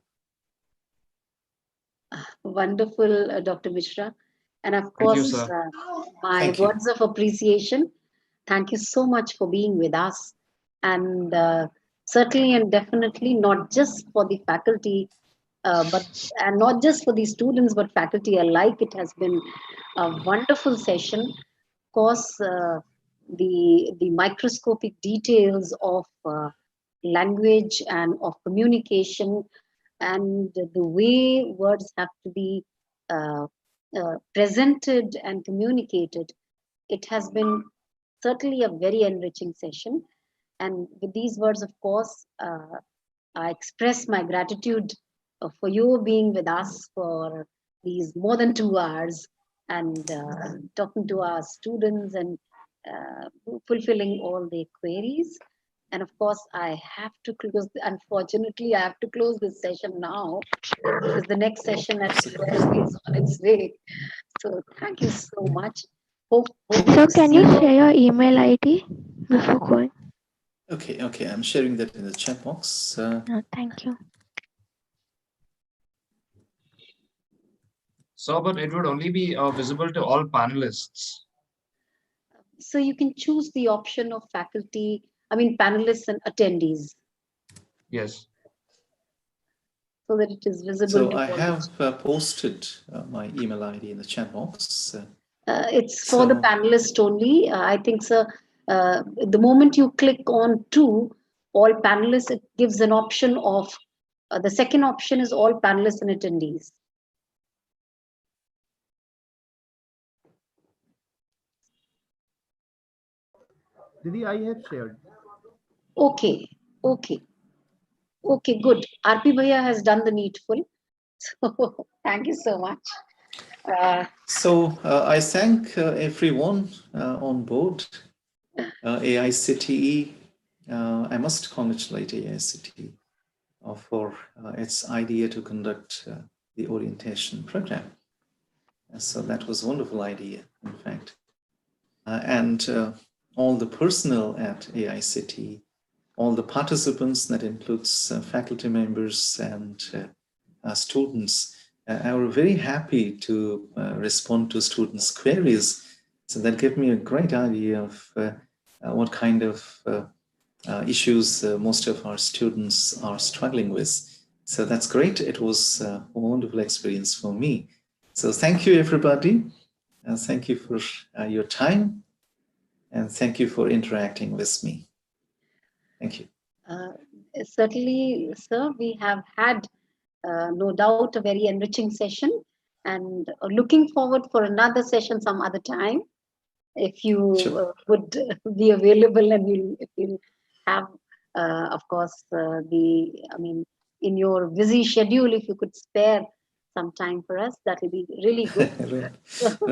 Wonderful, Dr. Mishra. And of Thank you, course, sir. my Thank you. words of appreciation. Thank you so much for being with us. And certainly and definitely not just for the faculty, and not just for the students, but faculty alike. It has been a wonderful session. Of course, the microscopic details of language and of communication and the way words have to be presented and communicated. It has been certainly a very enriching session. And with these words, of course, I express my gratitude for you being with us for these more than 2 hours and talking to our students and fulfilling all their queries. And of course, I have to close, unfortunately, I have to close this session now because the next session at 12 is on its way. So thank you so much. Hope So to can see you you. share your email ID before going? Okay, I'm sharing that in the chat box. Thank you. So, but it would only be visible to all panelists. So you can choose the option of faculty, panelists and attendees, Yes. so that it is visible So to I all. have posted my email ID in the chat box. It's for the panelist only. I think, sir, the moment you click on to all panelists, it gives an option of, the second option is all panelists and attendees. Didi, I have shared. Okay, good. RP Bhaiya has done the needful. So thank you so much. So I thank everyone on board. AICTE, I must congratulate AICTE for its idea to conduct the orientation program. So that was a wonderful idea, in fact. And all the personnel at AICTE, all the participants, that includes faculty members and students, I were very happy to respond to students' queries. So that gave me a great idea of what kind of issues most of our students are struggling with. So that's great. It was a wonderful experience for me. So thank you, everybody. Thank you for your time. And thank you for interacting with me. Thank you. Certainly, sir, we have had no doubt a very enriching session, and looking forward for another session some other time, if you would be available, and if you have, of course, in your busy schedule, if you could spare some time for us, that will be really good.